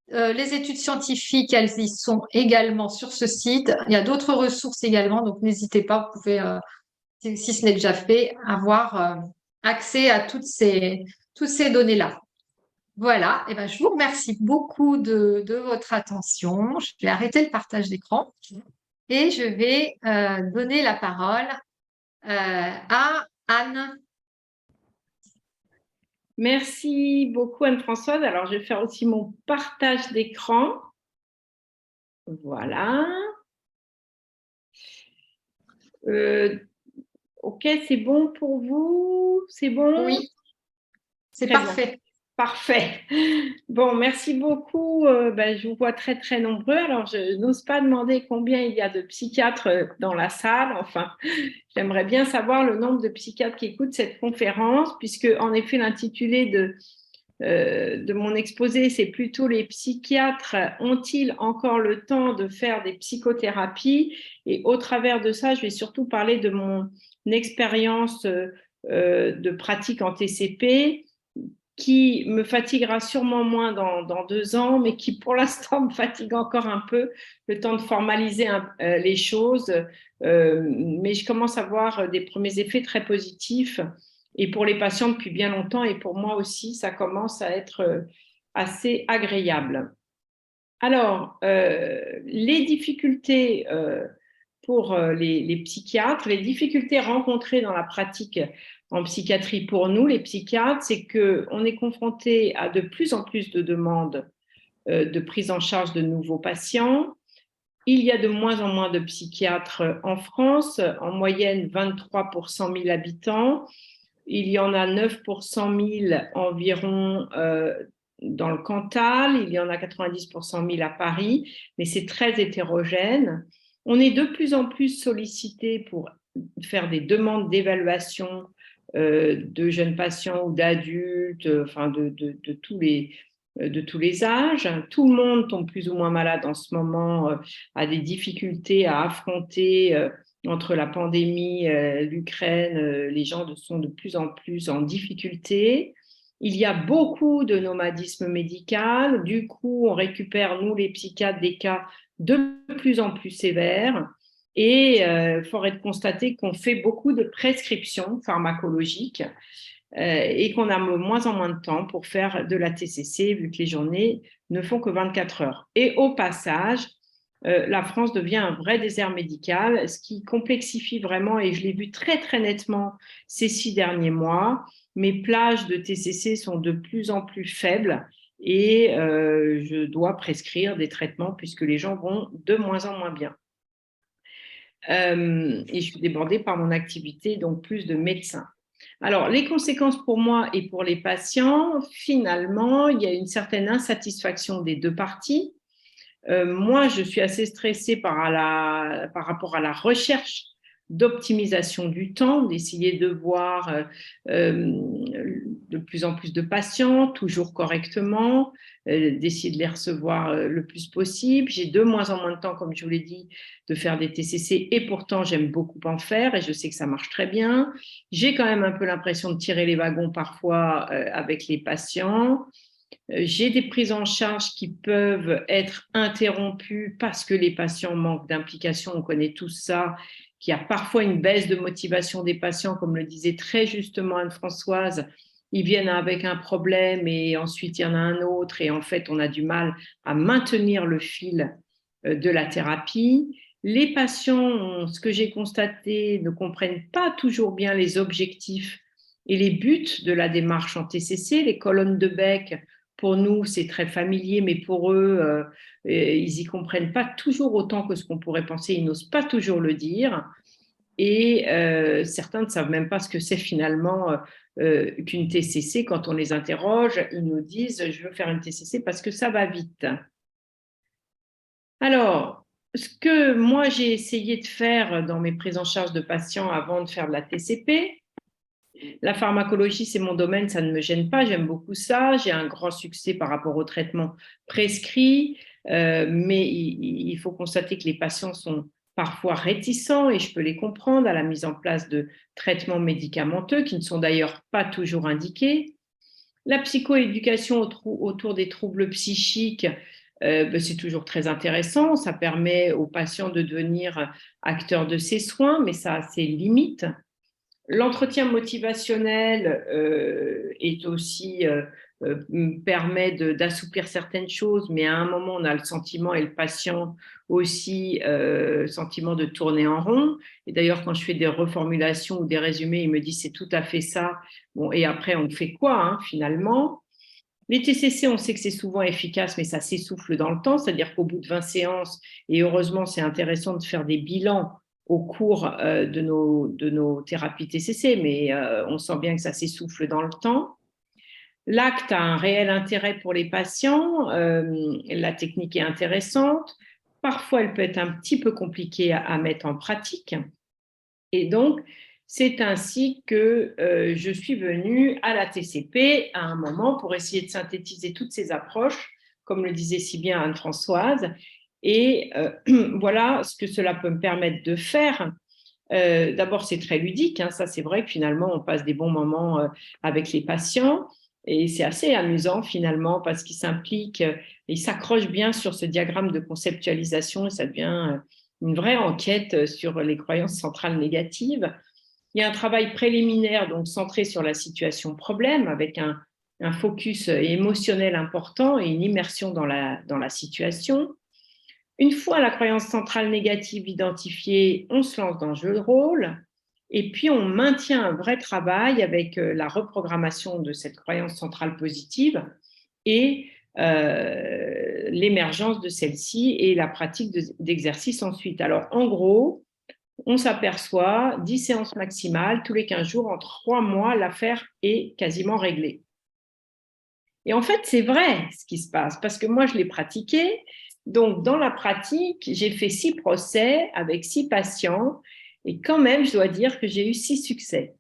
A: les études scientifiques, elles y sont également sur ce site. Il y a d'autres ressources également, donc n'hésitez pas, vous pouvez, si ce n'est déjà fait, avoir accès à toutes ces données-là. Voilà, et ben, je vous remercie beaucoup de votre attention. Je vais arrêter le partage d'écran et je vais donner la parole à Anne.
C: Merci beaucoup Anne-Françoise. Alors, je vais faire aussi mon partage d'écran. Voilà. Ok, c'est bon pour vous? C'est bon?
A: Oui, c'est
C: Très bien.
A: parfait.
C: Parfait. Bon, merci beaucoup. Je vous vois très, très nombreux. Alors, je n'ose pas demander combien il y a de psychiatres dans la salle. Enfin, j'aimerais bien savoir le nombre de psychiatres qui écoutent cette conférence, puisque, en effet, l'intitulé de mon exposé, c'est plutôt les psychiatres ont-ils encore le temps de faire des psychothérapies? Et au travers de ça, je vais surtout parler de mon expérience de pratique en TCP, qui me fatiguera sûrement moins dans 2 ans, mais qui pour l'instant me fatigue encore un peu, le temps de formaliser les choses. Mais je commence à voir des premiers effets très positifs, et pour les patients depuis bien longtemps, et pour moi aussi, ça commence à être assez agréable. Alors, les difficultés pour les psychiatres, les difficultés rencontrées dans la pratique en psychiatrie pour nous, les psychiatres, c'est qu'on est confronté à de plus en plus de demandes de prise en charge de nouveaux patients. Il y a de moins en moins de psychiatres en France, en moyenne 23 pour 100 000 habitants. Il y en a 9 pour 100 000 environ dans le Cantal, il y en a 90 pour 100 000 à Paris, mais c'est très hétérogène. On est de plus en plus sollicité pour faire des demandes d'évaluation de jeunes patients ou d'adultes, enfin de tous les âges. Tout le monde tombe plus ou moins malade en ce moment, a des difficultés à affronter entre la pandémie, l'Ukraine, les gens sont de plus en plus en difficulté. Il y a beaucoup de nomadisme médical. Du coup, on récupère, nous les psychiatres, des cas de plus en plus sévères. Et il faudrait constater qu'on fait beaucoup de prescriptions pharmacologiques et qu'on a de moins en moins de temps pour faire de la TCC, vu que les journées ne font que 24 heures. Et au passage, la France devient un vrai désert médical, ce qui complexifie vraiment, et je l'ai vu très très nettement ces 6 derniers mois. Mes plages de TCC sont de plus en plus faibles et je dois prescrire des traitements puisque les gens vont de moins en moins bien. Et je suis débordée par mon activité, donc plus de médecins. Alors, les conséquences pour moi et pour les patients, finalement, il y a une certaine insatisfaction des 2 parties. Moi, je suis assez stressée par rapport à la recherche d'optimisation du temps, d'essayer de voir de plus en plus de patients, toujours correctement, d'essayer de les recevoir le plus possible. J'ai de moins en moins de temps, comme je vous l'ai dit, de faire des TCC, et pourtant j'aime beaucoup en faire et je sais que ça marche très bien. J'ai quand même un peu l'impression de tirer les wagons parfois avec les patients. J'ai des prises en charge qui peuvent être interrompues parce que les patients manquent d'implication. On connaît tous ça, qu'il y a parfois une baisse de motivation des patients, comme le disait très justement Anne-Françoise. Ils viennent avec un problème et ensuite il y en a un autre, et en fait on a du mal à maintenir le fil de la thérapie. Les patients, ce que j'ai constaté, ne comprennent pas toujours bien les objectifs et les buts de la démarche en TCC. Les colonnes de Beck pour nous, c'est très familier, mais pour eux, ils n'y comprennent pas toujours autant que ce qu'on pourrait penser. Ils n'osent pas toujours le dire. Et certains ne savent même pas ce que c'est finalement qu'une TCC. Quand on les interroge, ils nous disent « je veux faire une TCC parce que ça va vite ». Alors, ce que moi j'ai essayé de faire dans mes prises en charge de patients avant de faire de la TCP, la pharmacologie, c'est mon domaine, ça ne me gêne pas, j'aime beaucoup ça. J'ai un grand succès par rapport aux traitements prescrits, mais il faut constater que les patients sont parfois réticents, et je peux les comprendre, à la mise en place de traitements médicamenteux qui ne sont d'ailleurs pas toujours indiqués. La psychoéducation autour des troubles psychiques, c'est toujours très intéressant. Ça permet aux patients de devenir acteurs de ses soins, mais ça a ses limites. L'entretien motivationnel est aussi permet d'assouplir certaines choses, mais à un moment, on a le sentiment, et le patient aussi, sentiment de tourner en rond. Et d'ailleurs, quand je fais des reformulations ou des résumés, il me dit c'est tout à fait ça. Bon, et après, on fait quoi finalement? Les TCC, on sait que c'est souvent efficace, mais ça s'essouffle dans le temps, c'est-à-dire qu'au bout de 20 séances, et heureusement, c'est intéressant de faire des bilans au cours de nos thérapies TCC, mais on sent bien que ça s'essouffle dans le temps. L'acte a un réel intérêt pour les patients, la technique est intéressante, parfois elle peut être un petit peu compliquée à mettre en pratique, et donc c'est ainsi que je suis venue à la TCP à un moment pour essayer de synthétiser toutes ces approches, comme le disait si bien Anne-Françoise, et voilà ce que cela peut me permettre de faire. D'abord, c'est très ludique, ça c'est vrai que finalement, on passe des bons moments avec les patients, et c'est assez amusant finalement parce qu'ils s'impliquent, ils s'accrochent bien sur ce diagramme de conceptualisation, et ça devient une vraie enquête sur les croyances centrales négatives. Il y a un travail préliminaire donc centré sur la situation problème, avec un focus émotionnel important et une immersion dans la situation. Une fois la croyance centrale négative identifiée, on se lance dans le jeu de rôle, et puis on maintient un vrai travail avec la reprogrammation de cette croyance centrale positive et l'émergence de celle-ci et la pratique d'exercice ensuite. Alors en gros, on s'aperçoit 10 séances maximales tous les 15 jours, en 3 mois, l'affaire est quasiment réglée. Et en fait, c'est vrai ce qui se passe, parce que moi, je l'ai pratiqué. Donc, dans la pratique, j'ai fait 6 procès avec 6 patients, et quand même, je dois dire que j'ai eu 6 succès.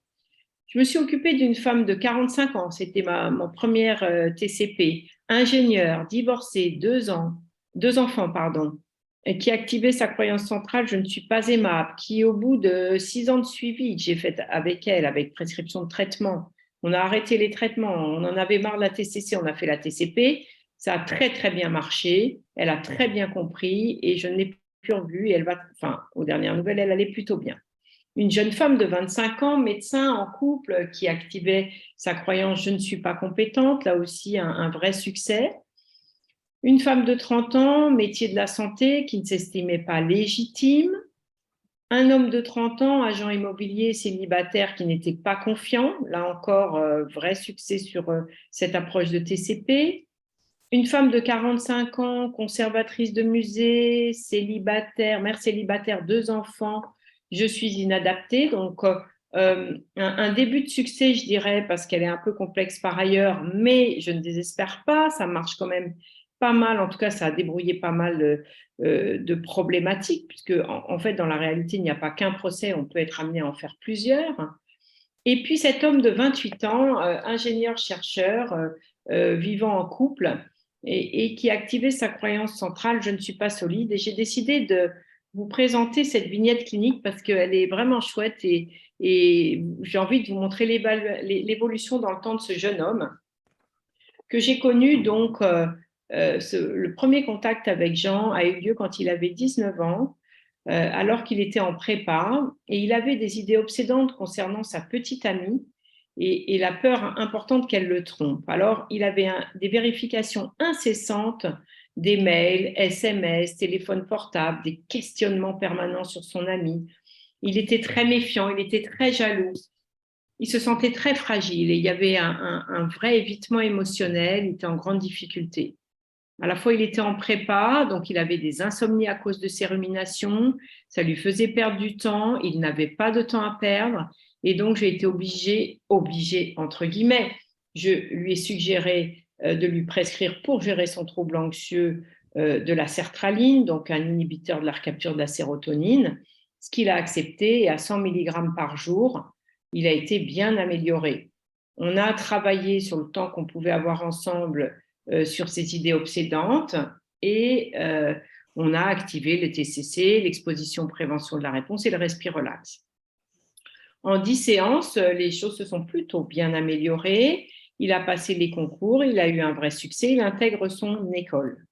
C: Je me suis occupée d'une femme de 45 ans, c'était mon première TCP, ingénieure, divorcée, 2 enfants, pardon, et qui activait sa croyance centrale « je ne suis pas aimable », qui au bout de 6 ans de suivi que j'ai fait avec elle, avec prescription de traitement, on a arrêté les traitements, on en avait marre de la TCC, on a fait la TCP, ça a très très bien marché, elle a très bien compris et je ne l'ai plus revue, et elle va, enfin, aux dernières nouvelles, elle allait plutôt bien. Une jeune femme de 25 ans, médecin en couple, qui activait sa croyance « je ne suis pas compétente », là aussi un vrai succès. Une femme de 30 ans, métier de la santé, qui ne s'estimait pas légitime. Un homme de 30 ans, agent immobilier célibataire, qui n'était pas confiant. Là encore, vrai succès sur cette approche de TCP. Une femme de 45 ans, conservatrice de musée, célibataire, mère célibataire, 2 enfants. Je suis inadaptée. Donc, un début de succès, je dirais, parce qu'elle est un peu complexe par ailleurs, mais je ne désespère pas. Ça marche quand même pas mal. En tout cas, ça a débrouillé pas mal de problématiques, puisque en fait, dans la réalité, il n'y a pas qu'un procès, on peut être amené à en faire plusieurs. Et puis cet homme de 28 ans, ingénieur-chercheur, vivant en couple, et qui activait sa croyance centrale « je ne suis pas solide ». Et j'ai décidé de vous présenter cette vignette clinique parce qu'elle est vraiment chouette, et j'ai envie de vous montrer l'évolution dans le temps de ce jeune homme que j'ai connu. Donc, le premier contact avec Jean a eu lieu quand il avait 19 ans, alors qu'il était en prépa, et il avait des idées obsédantes concernant sa petite amie et la peur importante qu'elle le trompe. Alors, il avait des vérifications incessantes des mails, SMS, téléphone portable, des questionnements permanents sur son amie. Il était très méfiant, il était très jaloux. il se sentait très fragile et il y avait un vrai évitement émotionnel, il était en grande difficulté. À la fois, il était en prépa, donc il avait des insomnies à cause de ses ruminations, ça lui faisait perdre du temps, il n'avait pas de temps à perdre, et donc j'ai été obligée, entre guillemets, je lui ai suggéré de lui prescrire pour gérer son trouble anxieux de la sertraline, donc un inhibiteur de la recapture de la sérotonine, ce qu'il a accepté, et à 100 mg par jour, il a été bien amélioré. On a travaillé sur le temps qu'on pouvait avoir ensemble sur ces idées obsédantes et on a activé le TCC, l'exposition prévention de la réponse et le respirelax. En 10 séances, les choses se sont plutôt bien améliorées. Il a passé les concours, il a eu un vrai succès, il intègre son école.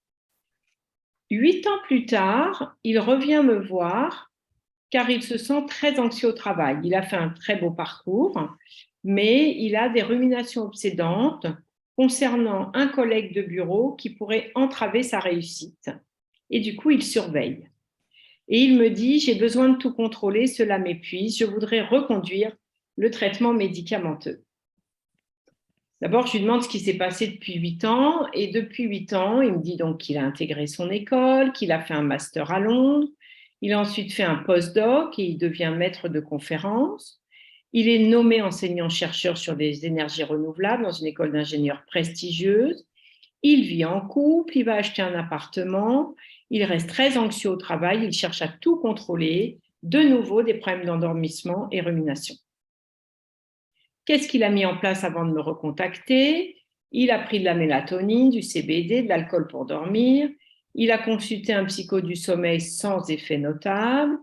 C: 8 ans plus tard, il revient me voir car il se sent très anxieux au travail. Il a fait un très beau parcours, mais il a des ruminations obsédantes concernant un collègue de bureau qui pourrait entraver sa réussite. Et du coup, il surveille. Et il me dit, j'ai besoin de tout contrôler, cela m'épuise, je voudrais reconduire le traitement médicamenteux. D'abord, je lui demande ce qui s'est passé depuis 8 ans. Et depuis 8 ans, il me dit donc qu'il a intégré son école, qu'il a fait un master à Londres. Il a ensuite fait un post-doc et il devient maître de conférence. Il est nommé enseignant-chercheur sur les énergies renouvelables dans une école d'ingénieurs prestigieuse. Il vit en couple, il va acheter un appartement. Il reste très anxieux au travail, il cherche à tout contrôler. De nouveau, des problèmes d'endormissement et rumination. Qu'est-ce qu'il a mis en place avant de me recontacter? Il a pris de la mélatonine, du CBD, de l'alcool pour dormir. Il a consulté un psycho du sommeil sans effet notable.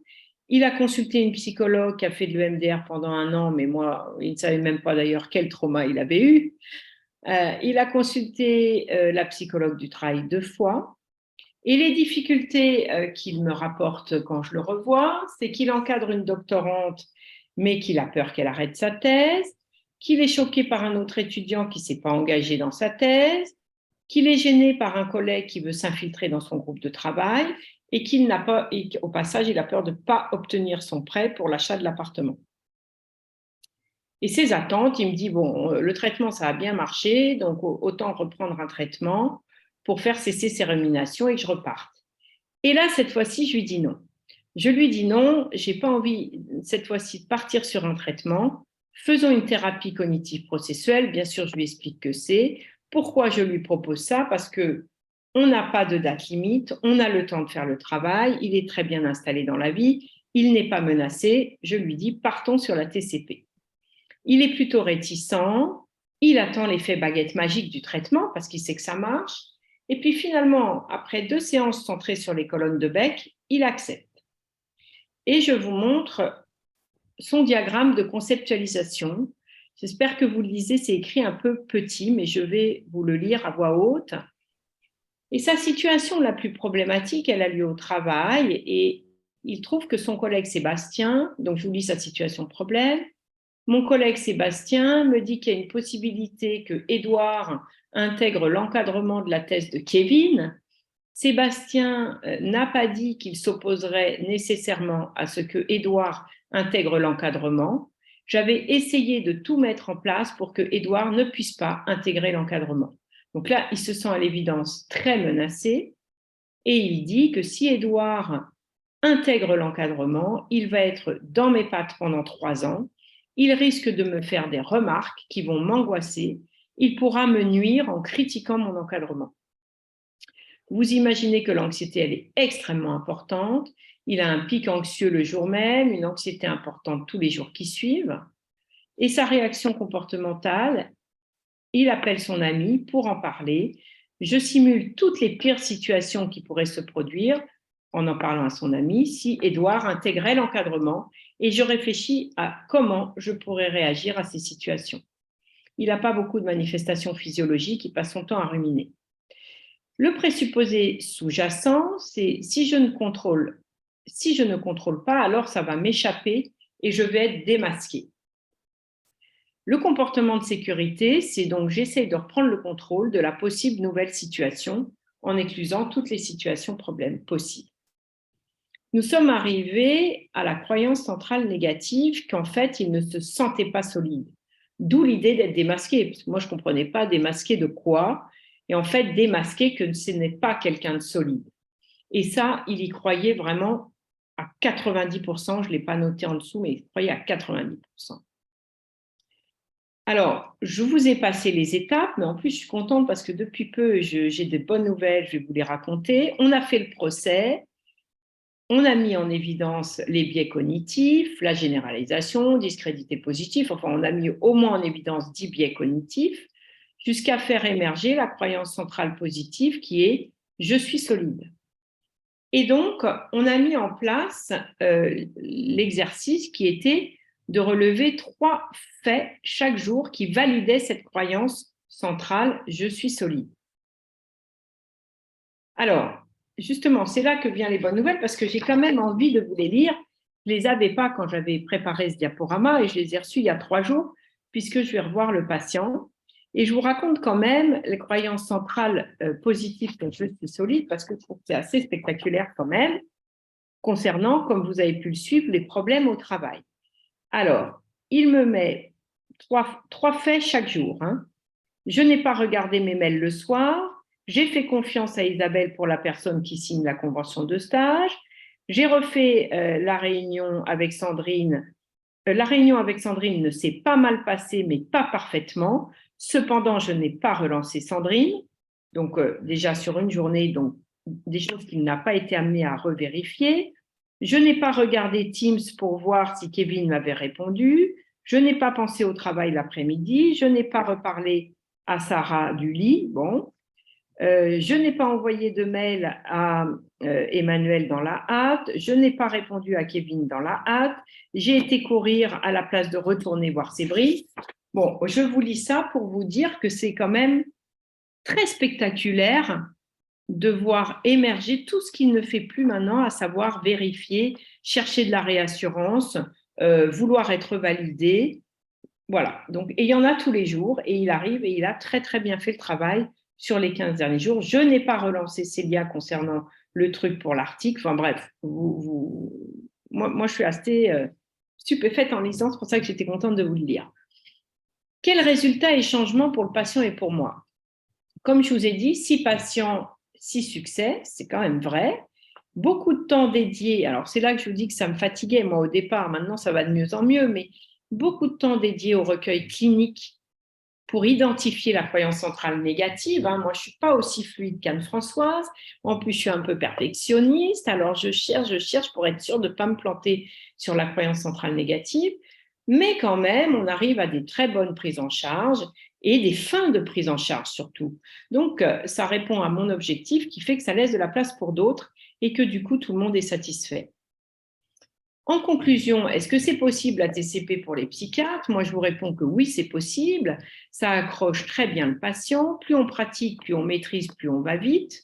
C: Il a consulté une psychologue qui a fait de l'EMDR pendant 1 an, mais moi, il ne savait même pas d'ailleurs quel trauma il avait eu. Il a consulté la psychologue du travail 2 fois. Et les difficultés qu'il me rapporte quand je le revois, c'est qu'il encadre une doctorante, mais qu'il a peur qu'elle arrête sa thèse, qu'il est choqué par un autre étudiant qui ne s'est pas engagé dans sa thèse, qu'il est gêné par un collègue qui veut s'infiltrer dans son groupe de travail et qu'il n'a pas, et au passage, il a peur de ne pas obtenir son prêt pour l'achat de l'appartement. Et ses attentes, il me dit, bon, le traitement, ça a bien marché, donc autant reprendre un traitement pour faire cesser ses ruminations et que je reparte. Et là, cette fois-ci, je lui dis non. Je lui dis non, je n'ai pas envie, cette fois-ci, de partir sur un traitement. Faisons une thérapie cognitive processuelle. Bien sûr, je lui explique que c'est. Pourquoi je lui propose ça? Parce qu'on n'a pas de date limite, on a le temps de faire le travail, il est très bien installé dans la vie, il n'est pas menacé. Je lui dis, partons sur la TCP. Il est plutôt réticent, il attend l'effet baguette magique du traitement parce qu'il sait que ça marche. Et puis finalement, après 2 séances centrées sur les colonnes de bec, il accepte. Et je vous montre son diagramme de conceptualisation. J'espère que vous le lisez, c'est écrit un peu petit, mais je vais vous le lire à voix haute. Et sa situation la plus problématique, elle a lieu au travail et il trouve que son collègue Sébastien, donc je vous lis sa situation problème, mon collègue Sébastien me dit qu'il y a une possibilité que Édouard intègre l'encadrement de la thèse de Kevin. Sébastien n'a pas dit qu'il s'opposerait nécessairement à ce que Édouard intègre l'encadrement. J'avais essayé de tout mettre en place pour que Édouard ne puisse pas intégrer l'encadrement. Donc là, il se sent à l'évidence très menacé et il dit que si Édouard intègre l'encadrement, il va être dans mes pattes pendant 3 ans. Il risque de me faire des remarques qui vont m'angoisser. Il pourra me nuire en critiquant mon encadrement. Vous imaginez que l'anxiété, elle est extrêmement importante. Il a un pic anxieux le jour même, une anxiété importante tous les jours qui suivent. Et sa réaction comportementale, il appelle son ami pour en parler. Je simule toutes les pires situations qui pourraient se produire en parlant à son ami si Édouard intégrait l'encadrement et je réfléchis à comment je pourrais réagir à ces situations. Il n'a pas beaucoup de manifestations physiologiques, il passe son temps à ruminer. Le présupposé sous-jacent, c'est si je ne contrôle pas, alors ça va m'échapper et je vais être démasqué. Le comportement de sécurité, c'est donc j'essaie de reprendre le contrôle de la possible nouvelle situation en exclusant toutes les situations problèmes possibles. Nous sommes arrivés à la croyance centrale négative qu'en fait, il ne se sentait pas solide. D'où l'idée d'être démasqué, parce que moi, je ne comprenais pas démasqué de quoi. Et en fait, démasqué que ce n'est pas quelqu'un de solide. Et ça, il y croyait vraiment à 90%. Je ne l'ai pas noté en dessous, mais il croyait à 90%. Alors, je vous ai passé les étapes, mais en plus, je suis contente parce que depuis peu, j'ai de bonnes nouvelles, je vais vous les raconter. On a fait le procès, on a mis en évidence les biais cognitifs, la généralisation, discrédité positif, enfin, on a mis au moins en évidence 10 biais cognitifs, jusqu'à faire émerger la croyance centrale positive qui est « je suis solide ». Et donc, on a mis en place l'exercice qui était de relever 3 faits chaque jour qui validaient cette croyance centrale « je suis solide ». Alors, justement, c'est là que viennent les bonnes nouvelles parce que j'ai quand même envie de vous les lire. Je ne les avais pas quand j'avais préparé ce diaporama et je les ai reçus il y a 3 jours puisque je vais revoir le patient. Et je vous raconte quand même les croyances centrales positives que je suis solide parce que je trouve que c'est assez spectaculaire quand même concernant, comme vous avez pu le suivre, les problèmes au travail. Alors, il me met 3 faits chaque jour. Je n'ai pas regardé mes mails le soir. J'ai fait confiance à Isabelle pour la personne qui signe la convention de stage. J'ai refait la réunion avec Sandrine. La réunion avec Sandrine ne s'est pas mal passée, mais pas parfaitement. Cependant, je n'ai pas relancé Sandrine. Donc, déjà sur une journée, donc des choses qu'il n'a pas été amené à revérifier. Je n'ai pas regardé Teams pour voir si Kevin m'avait répondu. Je n'ai pas pensé au travail l'après-midi. Je n'ai pas reparlé à Sarah du lit. Bon. Je n'ai pas envoyé de mail à Emmanuel dans la hâte. Je n'ai pas répondu à Kevin dans la hâte. J'ai été courir à la place de retourner voir Séverine. Bon, je vous lis ça pour vous dire que c'est quand même très spectaculaire de voir émerger tout ce qu'il ne fait plus maintenant, à savoir vérifier, chercher de la réassurance, vouloir être validé. Voilà, donc, et il y en a tous les jours, et il arrive et il a très très bien fait le travail sur les 15 derniers jours. Je n'ai pas relancé Célia concernant le truc pour l'article. Enfin bref, moi je suis assez stupéfaite en lisant, c'est pour ça que j'étais contente de vous le lire. Quels résultats et changements pour le patient et pour moi? Comme je vous ai dit, 6 patients, 6 succès, c'est quand même vrai. Beaucoup de temps dédié, alors c'est là que je vous dis que ça me fatiguait moi au départ, maintenant ça va de mieux en mieux, mais beaucoup de temps dédié au recueil clinique pour identifier la croyance centrale négative. Moi, je ne suis pas aussi fluide qu'Anne-Françoise. En plus, je suis un peu perfectionniste. Alors, je cherche pour être sûre de ne pas me planter sur la croyance centrale négative. Mais quand même, on arrive à des très bonnes prises en charge et des fins de prise en charge surtout. Donc, ça répond à mon objectif qui fait que ça laisse de la place pour d'autres et que du coup, tout le monde est satisfait. En conclusion, est-ce que c'est possible la TCP pour les psychiatres? Moi, je vous réponds que oui, c'est possible. Ça accroche très bien le patient. Plus on pratique, plus on maîtrise, plus on va vite.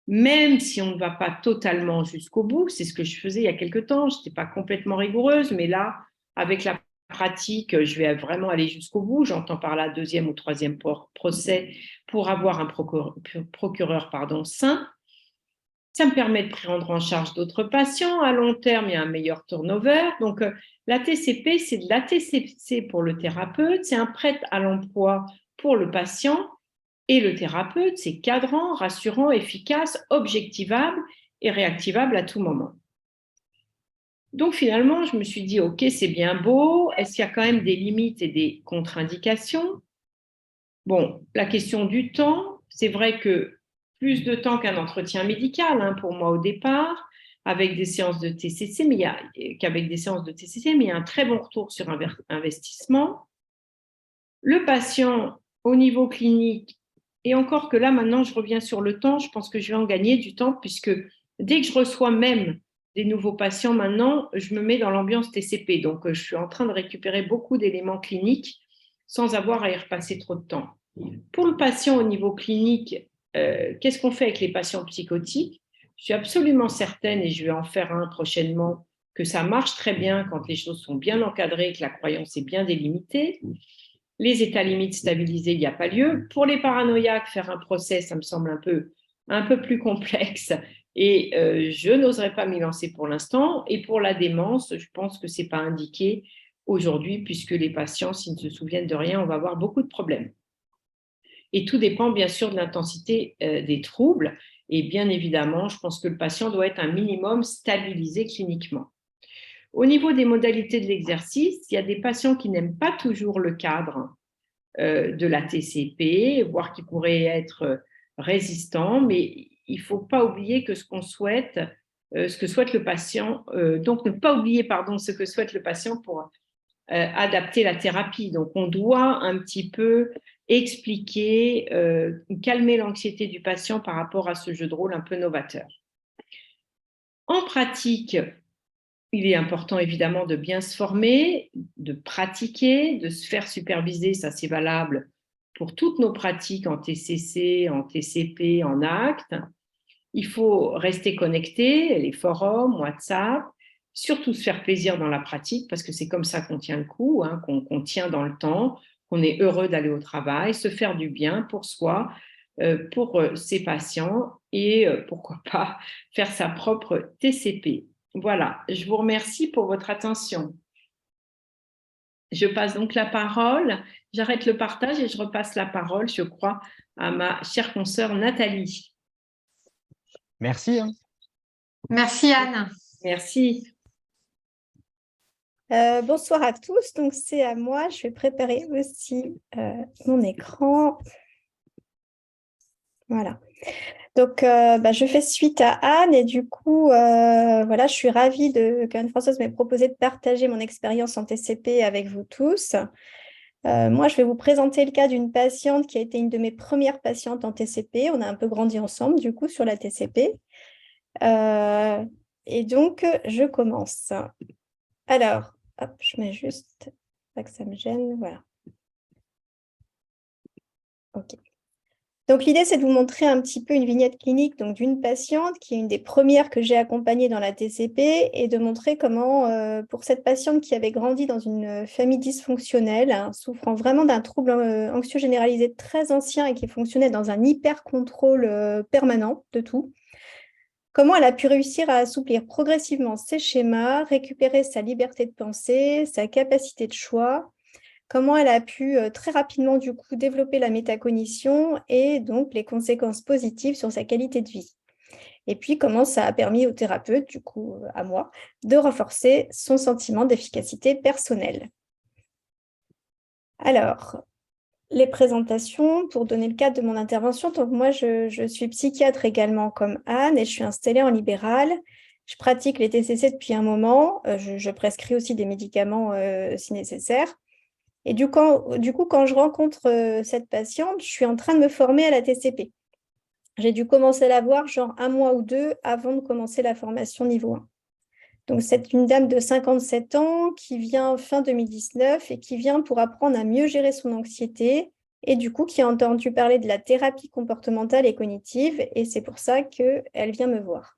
C: Même si on ne va pas totalement jusqu'au bout, c'est ce que je faisais il y a quelque temps. Je n'étais pas complètement rigoureuse, mais là, avec la pratique, je vais vraiment aller jusqu'au bout. J'entends par là 2e ou 3e procès pour avoir un procureur sain. Ça me permet de prendre en charge d'autres patients. À long terme, il y a un meilleur turnover. Donc, la TCP, c'est de la TCC pour le thérapeute, c'est un prêt à l'emploi pour le patient. Et le thérapeute, c'est cadrant, rassurant, efficace, objectivable et réactivable à tout moment. Donc, finalement, je me suis dit, OK, c'est bien beau. Est-ce qu'il y a quand même des limites et des contre-indications? Bon, la question du temps, c'est vrai que plus de temps qu'un entretien médical pour moi au départ, avec des séances de TCC, mais qu'avec des séances de TCC, mais il y a un très bon retour sur investissement. Le patient, au niveau clinique, et encore que là, maintenant, je reviens sur le temps, je pense que je vais en gagner du temps, puisque dès que je reçois même des nouveaux patients maintenant, je me mets dans l'ambiance TCP. Donc, je suis en train de récupérer beaucoup d'éléments cliniques sans avoir à y repasser trop de temps. Pour le patient au niveau clinique, qu'est-ce qu'on fait avec les patients psychotiques? Je suis absolument certaine, et je vais en faire un prochainement, que ça marche très bien quand les choses sont bien encadrées, que la croyance est bien délimitée. Les états limites stabilisés, il n'y a pas lieu. Pour les paranoïaques, faire un procès, ça me semble un peu plus complexe et je n'oserais pas m'y lancer pour l'instant. Et pour la démence, je pense que ce n'est pas indiqué aujourd'hui, puisque les patients, s'ils ne se souviennent de rien, on va avoir beaucoup de problèmes. Et tout dépend bien sûr de l'intensité des troubles. Et bien évidemment, je pense que le patient doit être un minimum stabilisé cliniquement. Au niveau des modalités de l'exercice, il y a des patients qui n'aiment pas toujours le cadre de la TCP, voire qui pourraient être résistants, mais il ne faut pas oublier que ce que souhaite le patient, donc ne pas oublier, pardon, ce que souhaite le patient pour adapter la thérapie. Donc, on doit un petit peu expliquer, calmer l'anxiété du patient par rapport à ce jeu de rôle un peu novateur. En pratique, il est important évidemment de bien se former, de pratiquer, de se faire superviser, ça c'est valable pour toutes nos pratiques en TCC, en TCP, en acte. Il faut rester connecté, les forums, WhatsApp, surtout se faire plaisir dans la pratique parce que c'est comme ça qu'on tient le coup, hein, qu'on tient dans le temps, qu'on est heureux d'aller au travail, se faire du bien pour soi, pour ses patients et pourquoi pas faire sa propre TCP. Voilà, je vous remercie pour votre attention. Je passe donc la parole, j'arrête le partage et je repasse la parole, je crois, à ma chère consoeur Nathalie.
B: Merci.
A: Merci Anne.
C: Merci.
D: Bonsoir à tous, donc c'est à moi, je vais préparer aussi mon écran. Voilà. Donc, je fais suite à Anne et du coup, voilà, je suis ravie qu'Anne-Françoise m'ait proposé de partager mon expérience en TCP avec vous tous. Moi, je vais vous présenter le cas d'une patiente qui a été une de mes premières patientes en TCP. On a un peu grandi ensemble, du coup, sur la TCP. Et donc, je commence. Alors, hop, je mets juste, pas que ça me gêne, voilà. OK. Donc, l'idée, c'est de vous montrer un petit peu une vignette clinique d'une patiente qui est une des premières que j'ai accompagnée dans la TCP et de montrer comment, pour cette patiente qui avait grandi dans une famille dysfonctionnelle, hein, souffrant vraiment d'un trouble anxieux généralisé très ancien et qui fonctionnait dans un hyper-contrôle permanent de tout, comment elle a pu réussir à assouplir progressivement ses schémas, récupérer sa liberté de penser, sa capacité de choix, comment elle a pu très rapidement du coup développer la métacognition et donc les conséquences positives sur sa qualité de vie. Et puis comment ça a permis au thérapeute, du coup à moi, de renforcer son sentiment d'efficacité personnelle. Alors, les présentations, pour donner le cadre de mon intervention. Donc moi, je suis psychiatre également comme Anne et je suis installée en libéral. Je pratique les TCC depuis un moment. Je prescris aussi des médicaments si nécessaire. Et du coup, quand je rencontre cette patiente, je suis en train de me former à la TCP. J'ai dû commencer à la voir genre 1 mois ou 2 avant de commencer la formation niveau 1. Donc, c'est une dame de 57 ans qui vient fin 2019 et qui vient pour apprendre à mieux gérer son anxiété et du coup, qui a entendu parler de la thérapie comportementale et cognitive et c'est pour ça qu'elle vient me voir.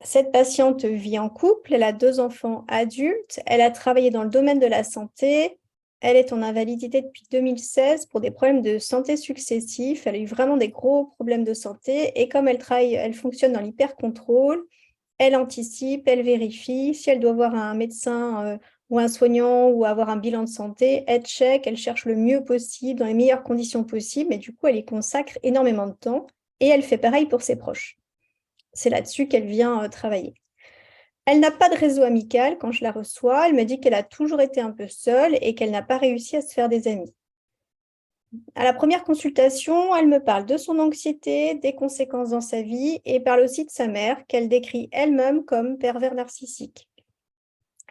D: Cette patiente vit en couple, elle a 2 enfants adultes, elle a travaillé dans le domaine de la santé, elle est en invalidité depuis 2016 pour des problèmes de santé successifs, elle a eu vraiment des gros problèmes de santé et comme elle fonctionne dans l'hyper-contrôle, elle anticipe, elle vérifie, si elle doit voir un médecin ou un soignant ou avoir un bilan de santé, elle check, elle cherche le mieux possible, dans les meilleures conditions possibles, mais du coup, elle y consacre énormément de temps et elle fait pareil pour ses proches. C'est là-dessus qu'elle vient travailler. Elle n'a pas de réseau amical quand je la reçois. Elle me dit qu'elle a toujours été un peu seule et qu'elle n'a pas réussi à se faire des amis. À la première consultation, elle me parle de son anxiété, des conséquences dans sa vie et parle aussi de sa mère qu'elle décrit elle-même comme pervers narcissique.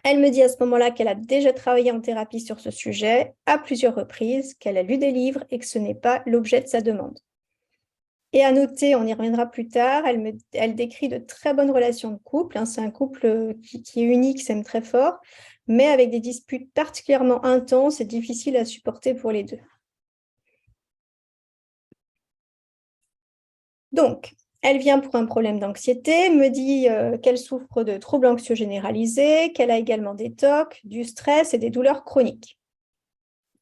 D: Elle me dit à ce moment-là qu'elle a déjà travaillé en thérapie sur ce sujet à plusieurs reprises, qu'elle a lu des livres et que ce n'est pas l'objet de sa demande. Et à noter, on y reviendra plus tard, elle décrit de très bonnes relations de couple. Hein, c'est un couple qui est unique, qui s'aime très fort, mais avec des disputes particulièrement intenses et difficiles à supporter pour les deux. Donc, elle vient pour un problème d'anxiété, me dit qu'elle souffre de troubles anxieux généralisés, qu'elle a également des TOC, du stress et des douleurs chroniques.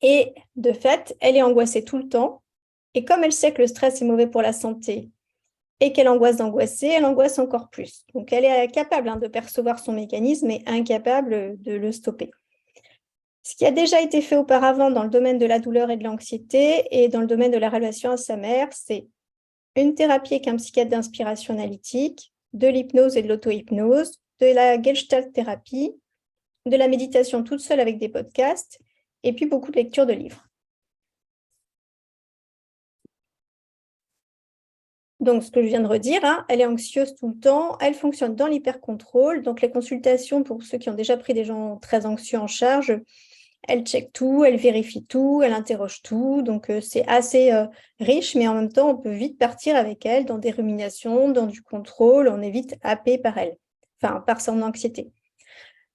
D: Et de fait, elle est angoissée tout le temps. Et comme elle sait que le stress est mauvais pour la santé et qu'elle angoisse d'angoisser, elle angoisse encore plus. Donc, elle est capable de percevoir son mécanisme, mais incapable de le stopper. Ce qui a déjà été fait auparavant dans le domaine de la douleur et de l'anxiété et dans le domaine de la relation à sa mère, c'est une thérapie avec un psychiatre d'inspiration analytique, de l'hypnose et de l'auto-hypnose, de la gestalt thérapie, de la méditation toute seule avec des podcasts, et puis beaucoup de lecture de livres. Donc, ce que je viens de redire, elle est anxieuse tout le temps, elle fonctionne dans l'hypercontrôle. Donc, les consultations, pour ceux qui ont déjà pris des gens très anxieux en charge, elle check tout, elle vérifie tout, elle interroge tout. Donc, c'est assez riche, mais en même temps, on peut vite partir avec elle dans des ruminations, dans du contrôle. On est vite happé par elle, enfin, par son anxiété.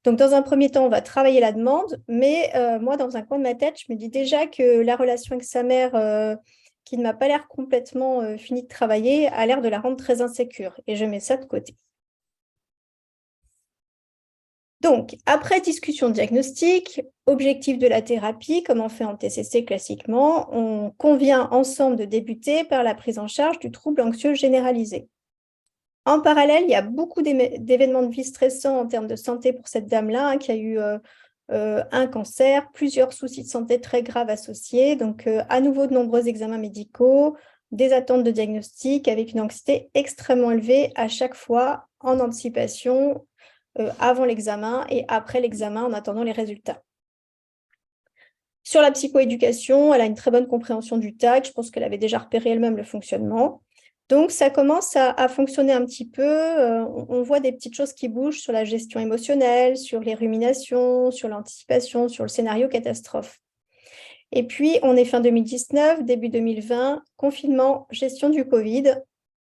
D: Donc, dans un premier temps, on va travailler la demande, mais moi, dans un coin de ma tête, je me dis déjà que la relation avec sa mère, qui ne m'a pas l'air complètement finie de travailler, a l'air de la rendre très insécure, et je mets ça de côté. Donc, après discussion diagnostique, objectif de la thérapie, comme on fait en TCC classiquement, on convient ensemble de débuter par la prise en charge du trouble anxieux généralisé. En parallèle, il y a beaucoup d'événements de vie stressants en termes de santé pour cette dame-là, qui a eu un cancer, plusieurs soucis de santé très graves associés, donc à nouveau de nombreux examens médicaux, des attentes de diagnostic avec une anxiété extrêmement élevée à chaque fois en anticipation, avant l'examen et après l'examen en attendant les résultats. Sur la psychoéducation, elle a une très bonne compréhension du TAC, je pense qu'elle avait déjà repéré elle-même le fonctionnement. Donc, ça commence à fonctionner un petit peu. On voit des petites choses qui bougent sur la gestion émotionnelle, sur les ruminations, sur l'anticipation, sur le scénario catastrophe. Et puis, on est fin 2019, début 2020, confinement, gestion du Covid.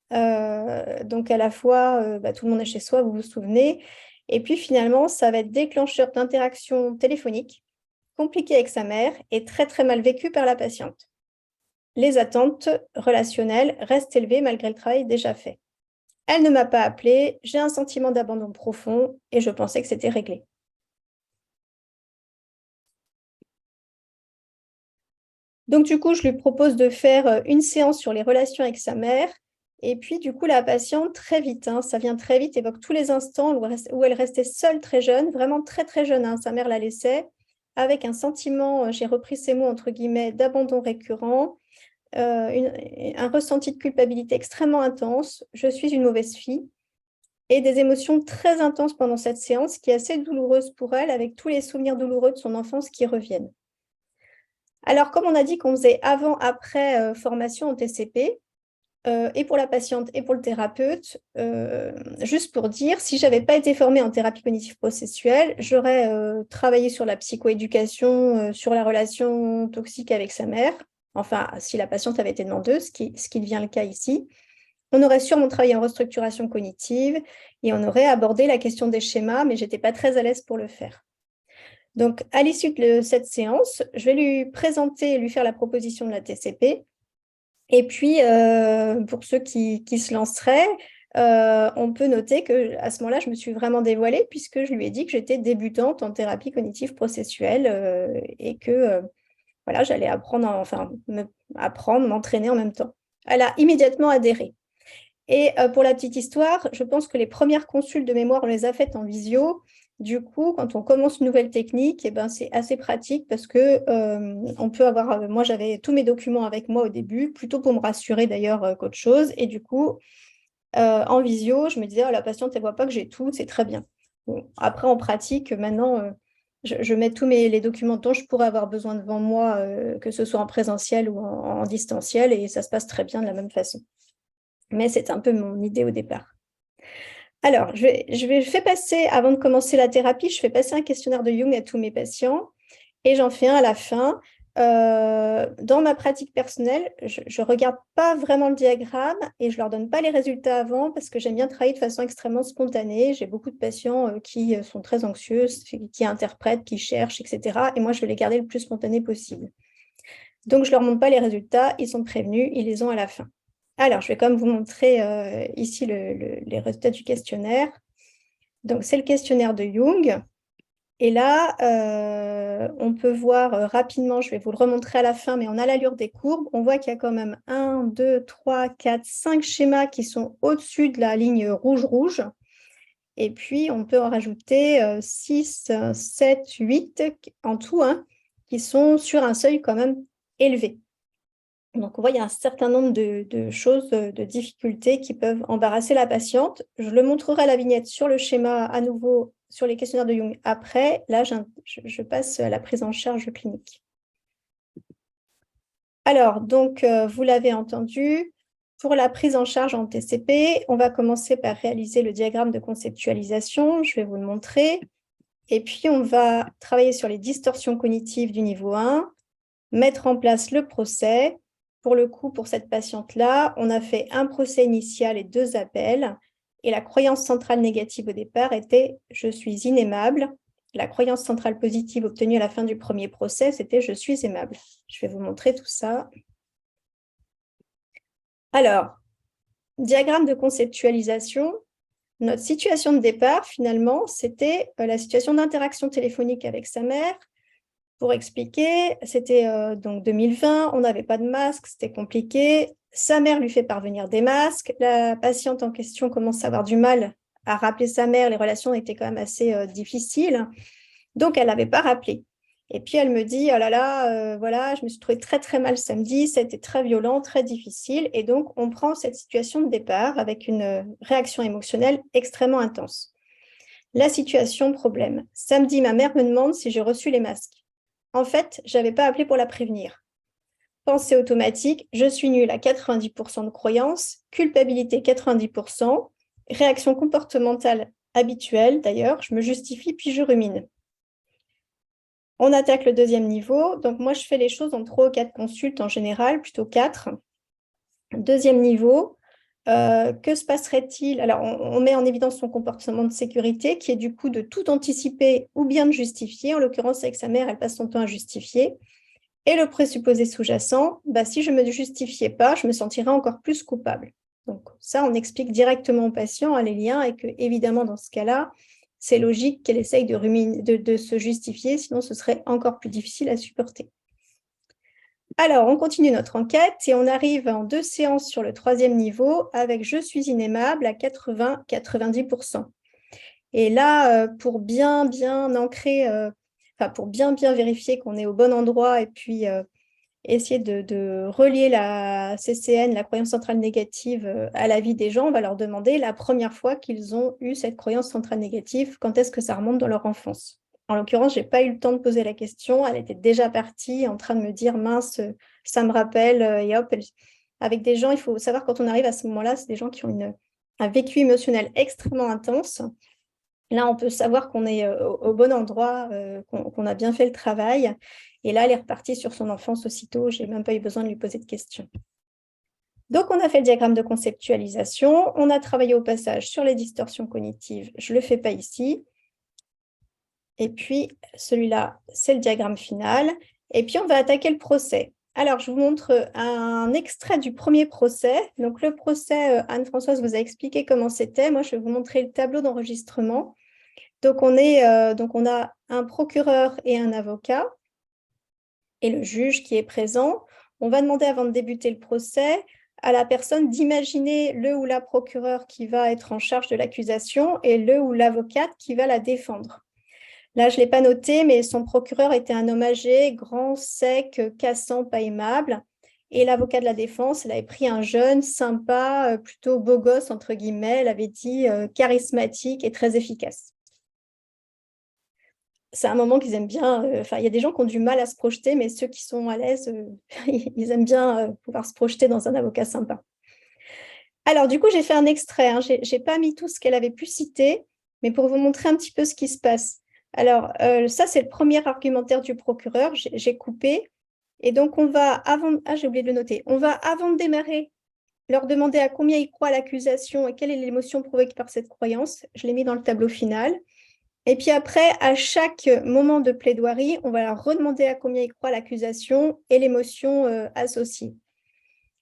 D: Donc, à la fois, tout le monde est chez soi, vous vous souvenez. Et puis, finalement, ça va être déclencheur d'interactions téléphoniques, compliquées avec sa mère et très, très mal vécues par la patiente. Les attentes relationnelles restent élevées malgré le travail déjà fait. Elle ne m'a pas appelée, j'ai un sentiment d'abandon profond et je pensais que c'était réglé. Donc, du coup, je lui propose de faire une séance sur les relations avec sa mère. Et puis, du coup, la patiente, très vite, ça vient très vite, évoque tous les instants où elle restait seule très jeune, vraiment très, très jeune. Sa mère la laissait, avec un sentiment, j'ai repris ces mots entre guillemets, d'abandon récurrent, un ressenti de culpabilité extrêmement intense, je suis une mauvaise fille, et des émotions très intenses pendant cette séance qui est assez douloureuse pour elle, avec tous les souvenirs douloureux de son enfance qui reviennent. Alors, comme on a dit qu'on faisait avant-après formation en TCP, et pour la patiente et pour le thérapeute, juste pour dire, si je n'avais pas été formée en thérapie cognitive processuelle, j'aurais travaillé sur la psychoéducation, sur la relation toxique avec sa mère. Enfin, si la patiente avait été demandeuse, ce qui devient le cas ici, on aurait sûrement travaillé en restructuration cognitive et on aurait abordé la question des schémas, mais je n'étais pas très à l'aise pour le faire. Donc, à l'issue de cette séance, je vais lui présenter et lui faire la proposition de la TCP. Et puis, pour ceux qui se lanceraient, on peut noter qu'à ce moment-là, je me suis vraiment dévoilée puisque je lui ai dit que j'étais débutante en thérapie cognitive processuelle et que voilà, j'allais apprendre, m'entraîner en même temps. Elle a immédiatement adhéré. Et pour la petite histoire, je pense que les premières consultes de mémoire, on les a faites en visio. Du coup, quand on commence une nouvelle technique, c'est assez pratique parce que on peut avoir. Moi, j'avais tous mes documents avec moi au début, plutôt pour me rassurer d'ailleurs qu'autre chose. Et du coup, en visio, je me disais, la patiente, elle ne voit pas que j'ai tout, c'est très bien. Bon, après, en pratique, maintenant, je mets tous les documents dont je pourrais avoir besoin devant moi, que ce soit en présentiel ou en distanciel, et ça se passe très bien de la même façon. Mais c'est un peu mon idée au départ. Alors, je fais passer, avant de commencer la thérapie, je fais passer un questionnaire de Jung à tous mes patients et j'en fais un à la fin. Dans ma pratique personnelle, je ne regarde pas vraiment le diagramme et je ne leur donne pas les résultats avant parce que j'aime bien travailler de façon extrêmement spontanée. J'ai beaucoup de patients qui sont très anxieux, qui interprètent, qui cherchent, etc. Et moi, je veux les garder le plus spontané possible. Donc, je ne leur montre pas les résultats, ils sont prévenus, ils les ont à la fin. Alors, je vais quand même vous montrer ici les résultats du questionnaire. Donc, c'est le questionnaire de Jung. Et là, on peut voir rapidement, je vais vous le remontrer à la fin, mais on a l'allure des courbes. On voit qu'il y a quand même 1, 2, 3, 4, 5 schémas qui sont au-dessus de la ligne rouge-rouge. Et puis, on peut en rajouter 6, 7, 8 en tout, hein, qui sont sur un seuil quand même élevé. Donc, on voit qu'il y a un certain nombre de choses, de difficultés qui peuvent embarrasser la patiente. Je le montrerai à la vignette sur le schéma à nouveau sur les questionnaires de Jung après. Là, je passe à la prise en charge clinique. Alors, donc, vous l'avez entendu, pour la prise en charge en TCP, on va commencer par réaliser le diagramme de conceptualisation. Je vais vous le montrer. Et puis, on va travailler sur les distorsions cognitives du niveau 1, mettre en place le procès. Pour le coup, pour cette patiente-là, on a fait un procès initial et 2 appels. Et la croyance centrale négative au départ était « je suis inaimable ». La croyance centrale positive obtenue à la fin du premier procès, c'était « je suis aimable ». Je vais vous montrer tout ça. Alors, diagramme de conceptualisation. Notre situation de départ, finalement, c'était la situation d'interaction téléphonique avec sa mère. Pour expliquer, c'était donc 2020, on n'avait pas de masque, c'était compliqué. Sa mère lui fait parvenir des masques. La patiente en question commence à avoir du mal à rappeler sa mère. Les relations étaient quand même assez difficiles. Donc, elle n'avait pas rappelé. Et puis, elle me dit, oh là là, voilà, je me suis trouvée très, très mal samedi. Ça a été très violent, très difficile. Et donc, on prend cette situation de départ avec une réaction émotionnelle extrêmement intense. La situation, problème. Samedi, ma mère me demande si j'ai reçu les masques. En fait, je n'avais pas appelé pour la prévenir. Pensée automatique, je suis nulle à 90% de croyances, culpabilité 90%, réaction comportementale habituelle d'ailleurs, je me justifie puis je rumine. On attaque le deuxième niveau, donc moi je fais les choses en 3 ou 4 consultes en général, plutôt 4. Deuxième niveau, que se passerait-il? Alors, on met en évidence son comportement de sécurité, qui est du coup de tout anticiper ou bien de justifier. En l'occurrence, avec sa mère, elle passe son temps à justifier. Et le présupposé sous-jacent, si je ne me justifiais pas, je me sentirais encore plus coupable. Donc ça, on explique directement au patient les liens et que, évidemment, dans ce cas-là, c'est logique qu'elle essaye de se justifier, sinon ce serait encore plus difficile à supporter. Alors, on continue notre enquête et on arrive en 2 séances sur le 3e niveau avec « je suis inaimable » à 80-90%. Et là, pour bien ancrer, pour bien vérifier qu'on est au bon endroit et puis essayer de relier la CCN, la croyance centrale négative, à la vie des gens, on va leur demander la première fois qu'ils ont eu cette croyance centrale négative, quand est-ce que ça remonte dans leur enfance. En l'occurrence, je n'ai pas eu le temps de poser la question. Elle était déjà partie en train de me dire « mince, ça me rappelle » et hop. Avec des gens, il faut savoir quand on arrive à ce moment-là, c'est des gens qui ont un vécu émotionnel extrêmement intense. Là, on peut savoir qu'on est au bon endroit, qu'on a bien fait le travail. Et là, elle est repartie sur son enfance aussitôt. Je n'ai même pas eu besoin de lui poser de questions. Donc, on a fait le diagramme de conceptualisation. On a travaillé au passage sur les distorsions cognitives. Je ne le fais pas ici. Et puis, celui-là, c'est le diagramme final. Et puis, on va attaquer le procès. Alors, je vous montre un extrait du premier procès. Donc, le procès, Anne-Françoise vous a expliqué comment c'était. Moi, je vais vous montrer le tableau d'enregistrement. Donc, on a un procureur et un avocat et le juge qui est présent. On va demander, avant de débuter le procès, à la personne d'imaginer le ou la procureure qui va être en charge de l'accusation et le ou l'avocate qui va la défendre. Là, je ne l'ai pas noté, mais son procureur était un homme âgé, grand, sec, cassant, pas aimable. Et l'avocat de la défense, elle avait pris un jeune, sympa, plutôt beau gosse, entre guillemets. Elle avait dit charismatique et très efficace. C'est un moment qu'ils aiment bien. Il y a des gens qui ont du mal à se projeter, mais ceux qui sont à l'aise, ils aiment bien pouvoir se projeter dans un avocat sympa. Alors, du coup, j'ai fait un extrait. Hein. Je n'ai pas mis tout ce qu'elle avait pu citer, mais pour vous montrer un petit peu ce qui se passe. Alors, ça, c'est le premier argumentaire du procureur. J'ai coupé. Et donc, on va, j'ai oublié de le noter. On va, avant de démarrer, leur demander à combien ils croient à l'accusation et quelle est l'émotion provoquée par cette croyance. Je l'ai mis dans le tableau final. Et puis après, à chaque moment de plaidoirie, on va leur redemander à combien ils croient à l'accusation et l'émotion associée.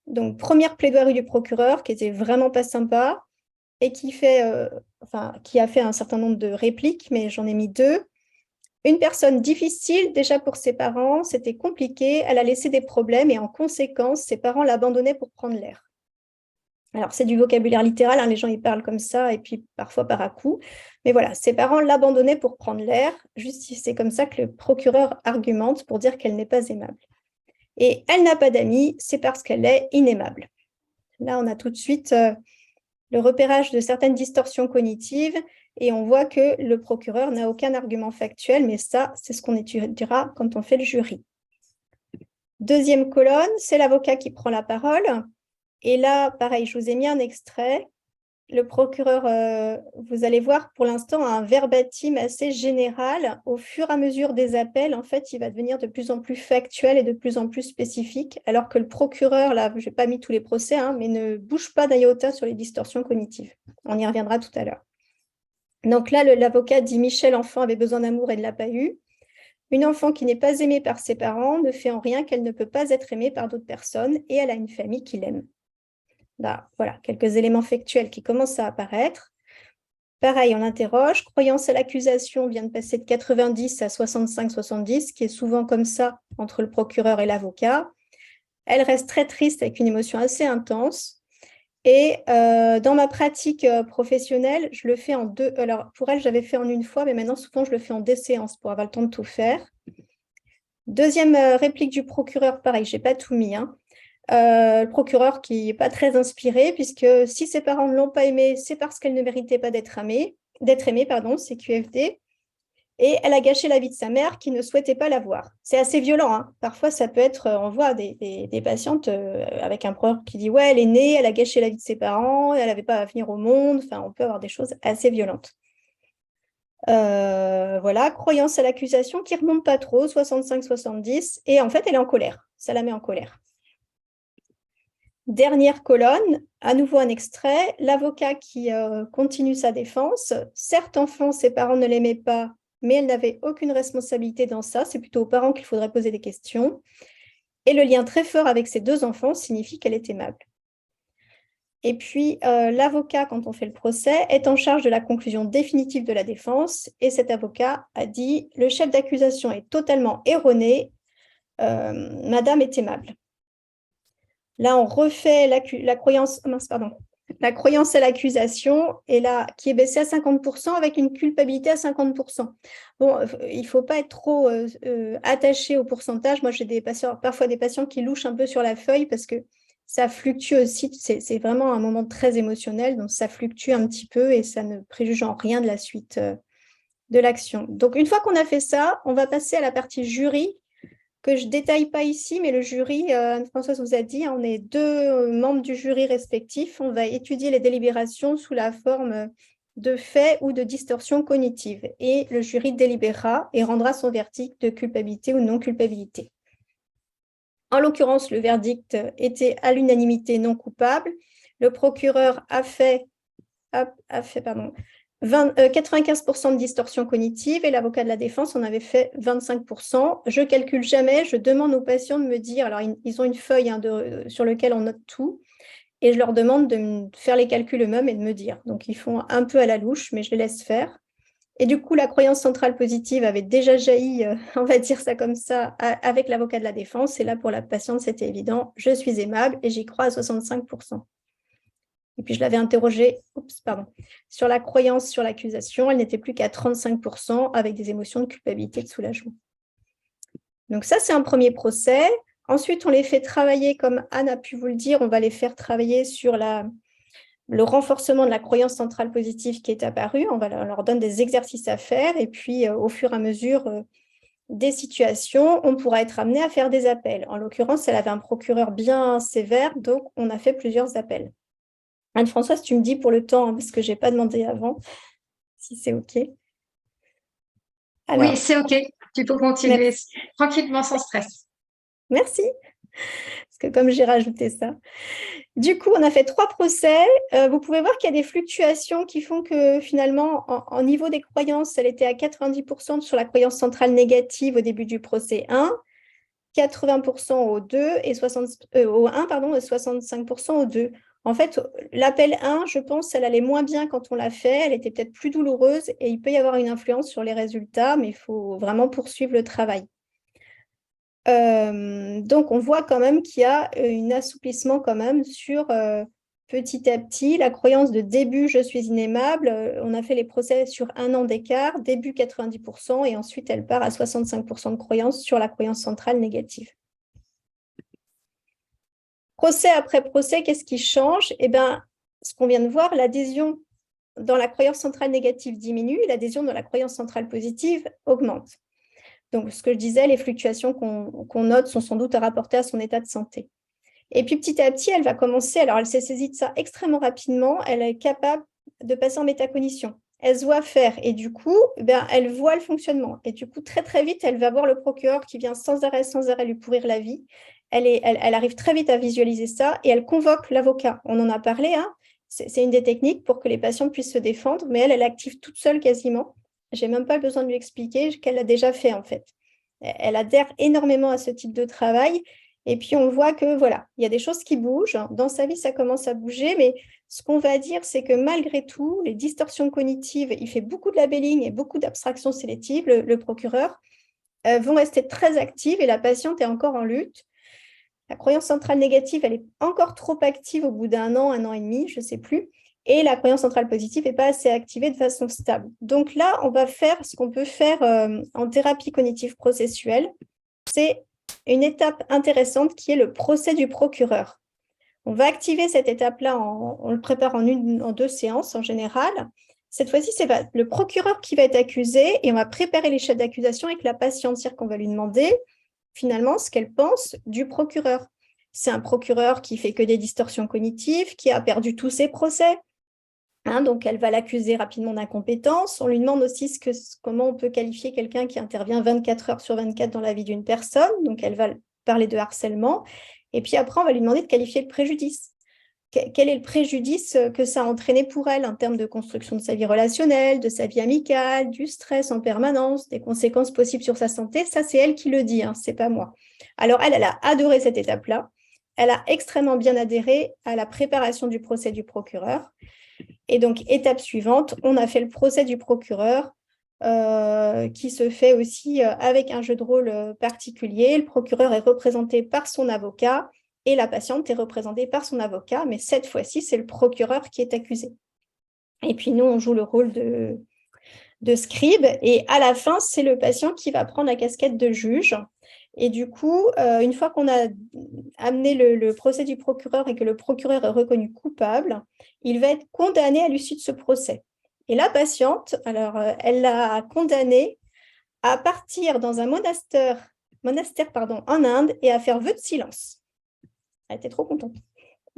D: Donc, première plaidoirie du procureur, qui était vraiment pas sympa et qui a fait un certain nombre de répliques, mais j'en ai mis 2. Une personne difficile, déjà pour ses parents, c'était compliqué, elle a laissé des problèmes et en conséquence, ses parents l'abandonnaient pour prendre l'air. Alors, c'est du vocabulaire littéral, hein, les gens y parlent comme ça et puis parfois par à-coup. Mais voilà, ses parents l'abandonnaient pour prendre l'air. Juste, c'est comme ça que le procureur argumente pour dire qu'elle n'est pas aimable. Et elle n'a pas d'amis, c'est parce qu'elle est inaimable. Là, on a tout de suite le repérage de certaines distorsions cognitives et on voit que le procureur n'a aucun argument factuel, mais ça, c'est ce qu'on étudiera quand on fait le jury. Deuxième colonne, c'est l'avocat qui prend la parole. Et là, pareil, je vous ai mis un extrait. Le procureur, vous allez voir pour l'instant un verbatim assez général. Au fur et à mesure des appels, en fait, il va devenir de plus en plus factuel et de plus en plus spécifique, alors que le procureur, là, je n'ai pas mis tous les procès, hein, mais ne bouge pas d'un iota sur les distorsions cognitives. On y reviendra tout à l'heure. Donc là, l'avocat dit « Michel, enfant, avait besoin d'amour et ne l'a pas eu. Une enfant qui n'est pas aimée par ses parents ne fait en rien qu'elle ne peut pas être aimée par d'autres personnes et elle a une famille qui l'aime. » Là, voilà, quelques éléments factuels qui commencent à apparaître. Pareil, on interroge. Croyance à l'accusation vient de passer de 90 à 65-70, qui est souvent comme ça entre le procureur et l'avocat. Elle reste très triste avec une émotion assez intense. Et dans ma pratique professionnelle, je le fais en deux. Alors, pour elle, j'avais fait en une fois, mais maintenant, souvent, je le fais en deux séances pour avoir le temps de tout faire. Deuxième réplique du procureur, pareil, je n'ai pas tout mis. Le procureur qui n'est pas très inspiré, puisque si ses parents ne l'ont pas aimée, c'est parce qu'elle ne méritait pas d'être aimée, c'est QFD. Et elle a gâché la vie de sa mère qui ne souhaitait pas la voir. C'est assez violent, hein. Parfois, ça peut être, on voit des patientes avec un procureur qui dit « ouais, elle est née, elle a gâché la vie de ses parents, elle n'avait pas à venir au monde ». Enfin, on peut avoir des choses assez violentes. Voilà, croyance à l'accusation qui ne remonte pas trop, 65-70, et en fait, elle est en colère. Ça la met en colère. Dernière colonne, à nouveau un extrait, l'avocat qui continue sa défense. Certes, enfant, ses parents ne l'aimaient pas, mais elle n'avait aucune responsabilité dans ça. C'est plutôt aux parents qu'il faudrait poser des questions. Et le lien très fort avec ses deux enfants signifie qu'elle est aimable. Et puis, l'avocat, quand on fait le procès, est en charge de la conclusion définitive de la défense. Et cet avocat a dit « Le chef d'accusation est totalement erroné. Madame est aimable. » Là, on refait la croyance à l'accusation, et là, qui est baissée à 50% avec une culpabilité à 50%. Bon, il ne faut pas être trop attaché au pourcentage. Moi, j'ai parfois des patients qui louchent un peu sur la feuille parce que ça fluctue aussi. C'est vraiment un moment très émotionnel, donc ça fluctue un petit peu et ça ne préjuge en rien de la suite de l'action. Donc, une fois qu'on a fait ça, on va passer à la partie jury, que je ne détaille pas ici, mais le jury, Anne-Françoise vous a dit, on est deux membres du jury respectif. On va étudier les délibérations sous la forme de faits ou de distorsions cognitives. Et le jury délibérera et rendra son verdict de culpabilité ou non-culpabilité. En l'occurrence, le verdict était à l'unanimité non coupable. Le procureur a fait 95% de distorsion cognitive et l'avocat de la défense en avait fait 25%. Je ne calcule jamais, je demande aux patients de me dire, alors ils ont une feuille sur laquelle on note tout, et je leur demande de me faire les calculs eux-mêmes et de me dire. Donc ils font un peu à la louche, mais je les laisse faire. Et du coup, la croyance centrale positive avait déjà jailli, on va dire ça comme ça, avec l'avocat de la défense. Et là, pour la patiente, c'était évident, je suis aimable et j'y crois à 65%. Et puis, je l'avais interrogée sur la croyance sur l'accusation. Elle n'était plus qu'à 35% avec des émotions de culpabilité et de soulagement. Donc ça, c'est un premier procès. Ensuite, on les fait travailler, comme Anne a pu vous le dire, on va les faire travailler sur le renforcement de la croyance centrale positive qui est apparue. On leur donne des exercices à faire. Et puis, au fur et à mesure des situations, on pourra être amené à faire des appels. En l'occurrence, elle avait un procureur bien sévère, donc on a fait plusieurs appels. Anne-Françoise, tu me dis pour le temps, hein, parce que je n'ai pas demandé avant, si c'est OK.
A: Alors, oui, c'est OK. Tu peux continuer tranquillement, sans stress.
D: Merci. Parce que comme j'ai rajouté ça. Du coup, on a fait 3 procès. Vous pouvez voir qu'il y a des fluctuations qui font que finalement, en niveau des croyances, elle était à 90% sur la croyance centrale négative au début du procès 1, 80% au 2 et au 1, et 65% au 2. En fait, l'appel 1, je pense, elle allait moins bien quand on l'a fait. Elle était peut-être plus douloureuse et il peut y avoir une influence sur les résultats, mais il faut vraiment poursuivre le travail. Donc, on voit quand même qu'il y a un assouplissement quand même sur petit à petit la croyance de début je suis inaimable. On a fait les procès sur 1 an d'écart, début 90% et ensuite elle part à 65% de croyance sur la croyance centrale négative. Procès après procès, qu'est-ce qui change? Eh bien, ce qu'on vient de voir, l'adhésion dans la croyance centrale négative diminue, l'adhésion dans la croyance centrale positive augmente. Donc, ce que je disais, les fluctuations qu'on note sont sans doute rapportées à son état de santé. Et puis, petit à petit, elle va commencer, alors elle s'est saisie de ça extrêmement rapidement, elle est capable de passer en métacognition. Elle se voit faire et du coup, elle voit le fonctionnement. Et du coup, très, très vite, elle va voir le procureur qui vient sans arrêt lui pourrir la vie. Elle arrive très vite à visualiser ça et elle convoque l'avocat. On en a parlé, hein. C'est une des techniques pour que les patients puissent se défendre, mais elle active toute seule quasiment. Je n'ai même pas besoin de lui expliquer qu'elle l'a déjà fait en fait. Elle adhère énormément à ce type de travail et puis on voit que voilà, il y a des choses qui bougent. Dans sa vie, ça commence à bouger, mais ce qu'on va dire, c'est que malgré tout, les distorsions cognitives, il fait beaucoup de labelling et beaucoup d'abstractions sélectives, le procureur, vont rester très actives et la patiente est encore en lutte. La croyance centrale négative, elle est encore trop active au bout d'1 an, 1 an et demi, je ne sais plus. Et la croyance centrale positive n'est pas assez activée de façon stable. Donc là, on va faire ce qu'on peut faire en thérapie cognitive processuelle. C'est une étape intéressante qui est le procès du procureur. On va activer cette étape-là, on le prépare en 2 séances en général. Cette fois-ci, c'est le procureur qui va être accusé et on va préparer les chefs d'accusation avec la patiente, c'est-à-dire qu'on va lui demander finalement ce qu'elle pense du procureur. C'est un procureur qui fait que des distorsions cognitives, qui a perdu tous ses procès. Donc, elle va l'accuser rapidement d'incompétence. On lui demande aussi comment on peut qualifier quelqu'un qui intervient 24 heures sur 24 dans la vie d'une personne. Donc, elle va parler de harcèlement. Et puis après, on va lui demander de qualifier le préjudice. Quel est le préjudice que ça a entraîné pour elle en termes de construction de sa vie relationnelle, de sa vie amicale, du stress en permanence, des conséquences possibles sur sa santé? Ça, c'est elle qui le dit, hein, c'est pas moi. Alors, elle a adoré cette étape-là. Elle a extrêmement bien adhéré à la préparation du procès du procureur. Et donc, étape suivante, on a fait le procès du procureur qui se fait aussi avec un jeu de rôle particulier. Le procureur est représenté par son avocat et la patiente est représentée par son avocat, mais cette fois-ci, c'est le procureur qui est accusé. Et puis, nous, on joue le rôle de scribe et à la fin, c'est le patient qui va prendre la casquette de juge. Et du coup, une fois qu'on a amené le procès du procureur et que le procureur est reconnu coupable, il va être condamné à l'issue de ce procès. Et la patiente, alors, elle l'a condamné à partir dans un monastère en Inde et à faire vœu de silence. Elle était trop contente.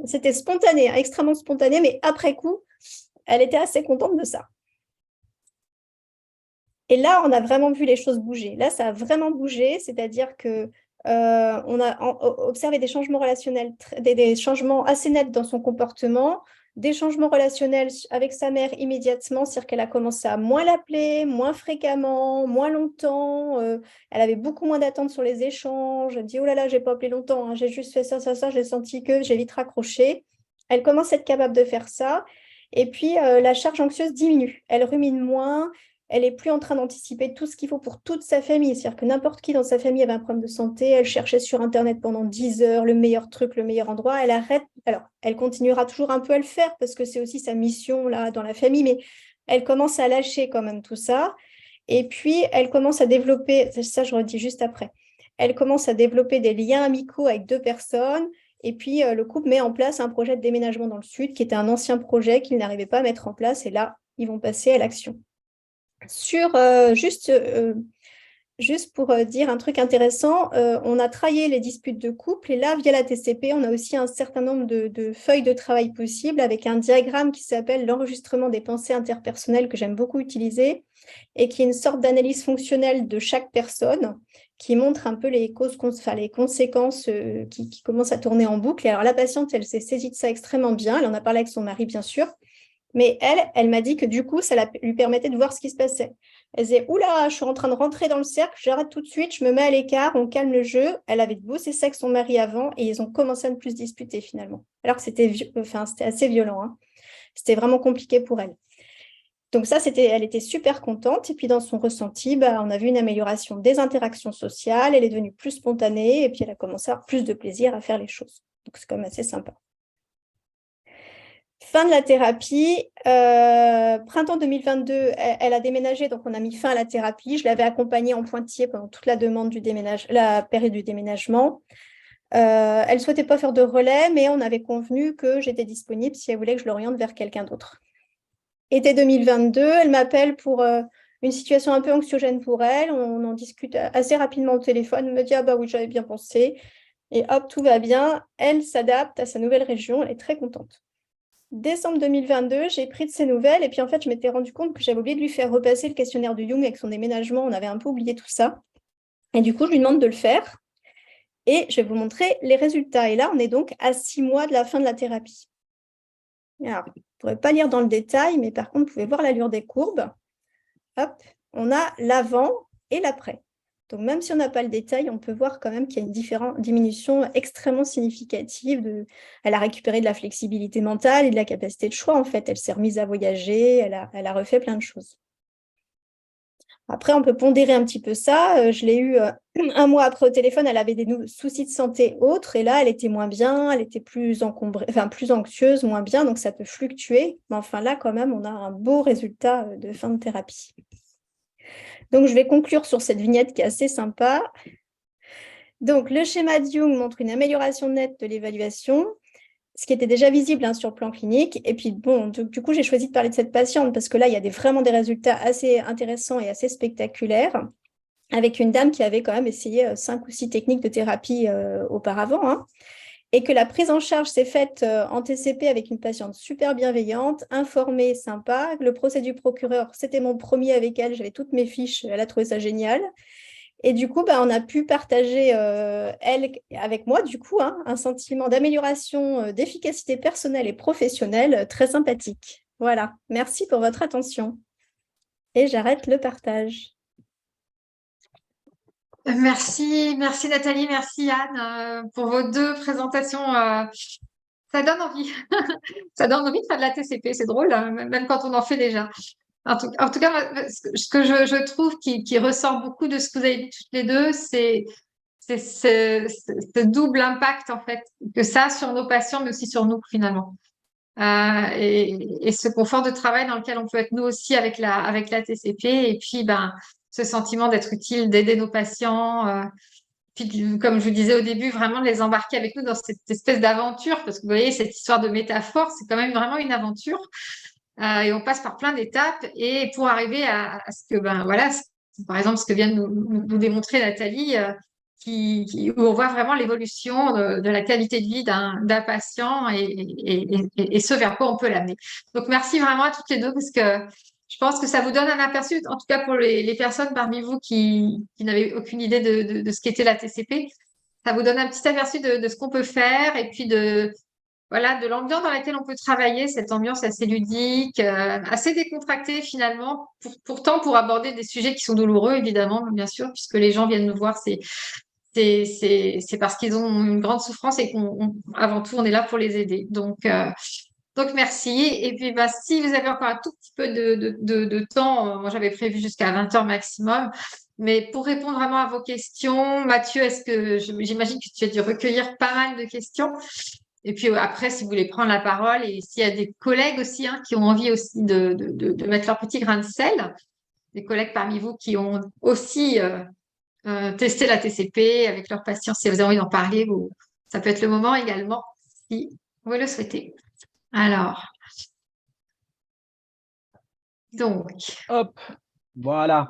D: C'était spontané, hein, extrêmement spontané, mais après coup, elle était assez contente de ça. Et là, on a vraiment vu les choses bouger. Là, ça a vraiment bougé, c'est-à-dire que on a observé des changements relationnels, des changements assez nets dans son comportement, des changements relationnels avec sa mère immédiatement, c'est-à-dire qu'elle a commencé à moins l'appeler, moins fréquemment, moins longtemps. Elle avait beaucoup moins d'attentes sur les échanges. Elle dit « Oh là là, je n'ai pas appelé longtemps, hein, j'ai juste fait ça, j'ai senti que j'ai vite raccroché. » Elle commence à être capable de faire ça. Et puis, la charge anxieuse diminue. Elle rumine moins. Elle n'est plus en train d'anticiper tout ce qu'il faut pour toute sa famille. C'est-à-dire que n'importe qui dans sa famille avait un problème de santé, elle cherchait sur Internet pendant 10 heures le meilleur truc, le meilleur endroit. Elle arrête. Alors, elle continuera toujours un peu à le faire parce que c'est aussi sa mission là dans la famille, mais elle commence à lâcher quand même tout ça. Et puis, elle commence à développer, ça je redis juste après, elle commence à développer des liens amicaux avec 2 personnes. Et puis, le couple met en place un projet de déménagement dans le sud qui était un ancien projet qu'ils n'arrivaient pas à mettre en place. Et là, ils vont passer à l'action. Juste pour dire un truc intéressant, on a travaillé les disputes de couple et là, via la TCP, on a aussi un certain nombre de feuilles de travail possibles avec un diagramme qui s'appelle l'enregistrement des pensées interpersonnelles que j'aime beaucoup utiliser et qui est une sorte d'analyse fonctionnelle de chaque personne qui montre un peu les conséquences qui commencent à tourner en boucle. Et alors, la patiente, elle s'est saisie de ça extrêmement bien. Elle en a parlé avec son mari, bien sûr. Mais elle m'a dit que du coup, ça lui permettait de voir ce qui se passait. Elle disait, oula, je suis en train de rentrer dans le cercle, j'arrête tout de suite, je me mets à l'écart, on calme le jeu. Elle avait bossé ça avec son mari avant et ils ont commencé à ne plus se disputer finalement. Alors que c'était assez violent, hein. C'était vraiment compliqué pour elle. Donc ça, elle était super contente. Et puis dans son ressenti, on a vu une amélioration des interactions sociales. Elle est devenue plus spontanée et puis elle a commencé à avoir plus de plaisir à faire les choses. Donc c'est quand même assez sympa. Fin de la thérapie. Printemps 2022, elle a déménagé, donc on a mis fin à la thérapie. Je l'avais accompagnée en pointillé pendant toute la période du déménagement. Elle ne souhaitait pas faire de relais, mais on avait convenu que j'étais disponible si elle voulait que je l'oriente vers quelqu'un d'autre. Été 2022, elle m'appelle pour une situation un peu anxiogène pour elle. On en discute assez rapidement au téléphone. Elle me dit « Ah bah oui, j'avais bien pensé. » Et hop, tout va bien. Elle s'adapte à sa nouvelle région. Elle est très contente. Décembre 2022, j'ai pris de ses nouvelles. Et puis en fait, je m'étais rendu compte que j'avais oublié de lui faire repasser le questionnaire de Jung avec son déménagement. On avait un peu oublié tout ça. Et du coup, je lui demande de le faire. Et je vais vous montrer les résultats. Et là, on est donc à 6 mois de la fin de la thérapie. Alors, vous ne pourrez pas lire dans le détail, mais par contre, vous pouvez voir l'allure des courbes. Hop, on a l'avant et l'après. Donc, même si on n'a pas le détail, on peut voir quand même qu'il y a une diminution extrêmement significative. Elle a récupéré de la flexibilité mentale et de la capacité de choix, en fait. Elle s'est remise à voyager, elle a refait plein de choses. Après, on peut pondérer un petit peu ça. Je l'ai eu un mois après au téléphone, elle avait des soucis de santé autres, et là, elle était moins bien, elle était plus encombrée, enfin plus anxieuse, moins bien, donc ça peut fluctuer. Mais enfin là, quand même, on a un beau résultat de fin de thérapie. Donc, je vais conclure sur cette vignette qui est assez sympa. Donc, le schéma de Jung montre une amélioration nette de l'évaluation, ce qui était déjà visible sur le plan clinique. Et puis, bon, du coup, j'ai choisi de parler de cette patiente parce que là, il y a vraiment des résultats assez intéressants et assez spectaculaires, avec une dame qui avait quand même essayé 5 ou 6 techniques de thérapie auparavant, hein, et que la prise en charge s'est faite en TCP avec une patiente super bienveillante, informée, sympa. Le procès du procureur, c'était mon premier avec elle, j'avais toutes mes fiches, elle a trouvé ça génial. Et du coup, on a pu partager, elle avec moi, du coup, hein, un sentiment d'amélioration, d'efficacité personnelle et professionnelle très sympathique. Voilà, merci pour votre attention. Et j'arrête le partage.
A: Merci Nathalie, merci Anne pour vos 2 présentations. Ça donne envie. Ça donne envie de faire de la TCP, c'est drôle, hein, même quand on en fait déjà. En tout cas, moi, ce que je trouve qui ressort beaucoup de ce que vous avez dit toutes les deux, c'est ce double impact en fait que ça a sur nos patients, mais aussi sur nous finalement. Et ce confort de travail dans lequel on peut être nous aussi avec la TCP, et puis ce sentiment d'être utile, d'aider nos patients. Puis, comme je vous disais au début, vraiment de les embarquer avec nous dans cette espèce d'aventure, parce que vous voyez, cette histoire de métaphore, c'est quand même vraiment une aventure. Et on passe par plein d'étapes, et pour arriver à ce que, voilà, par exemple, ce que vient de nous démontrer Nathalie, où on voit vraiment l'évolution de la qualité de vie d'un patient et ce vers quoi on peut l'amener. Donc, merci vraiment à toutes les deux, parce que je pense que ça vous donne un aperçu, en tout cas pour les personnes parmi vous qui n'avaient aucune idée de ce qu'était la TCP. Ça vous donne un petit aperçu de ce qu'on peut faire, et puis voilà, de l'ambiance dans laquelle on peut travailler, cette ambiance assez ludique, assez décontractée finalement, pourtant pour aborder des sujets qui sont douloureux, évidemment, bien sûr, puisque les gens viennent nous voir, c'est parce qu'ils ont une grande souffrance et qu'avant tout, on est là pour les aider. Donc merci. Et puis, si vous avez encore un tout petit peu de temps, moi j'avais prévu jusqu'à 20 heures maximum, mais pour répondre vraiment à vos questions, Mathieu, j'imagine que tu as dû recueillir pas mal de questions. Et puis après, si vous voulez prendre la parole, et s'il y a des collègues aussi qui ont envie aussi de mettre leur petit grain de sel, des collègues parmi vous qui ont aussi testé la TCP avec leurs patients, si vous avez envie d'en parler, ça peut être le moment également, si vous le souhaitez. Alors, donc.
B: Hop, voilà.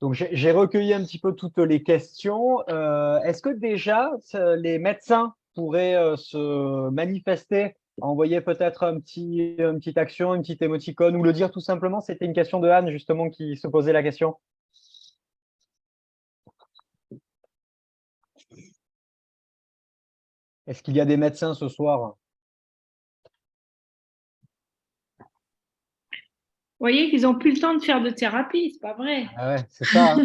B: Donc, j'ai recueilli un petit peu toutes les questions. Est-ce que déjà, les médecins pourraient se manifester, envoyer peut-être une petite action, une petite émoticône, ou le dire tout simplement? C'était une question de Anne, justement, qui se posait la question. Est-ce qu'il y a des médecins ce soir?
C: voyez qu'ils n'ont plus le temps de faire de thérapie, c'est pas vrai.
B: Ah ouais, c'est ça, hein.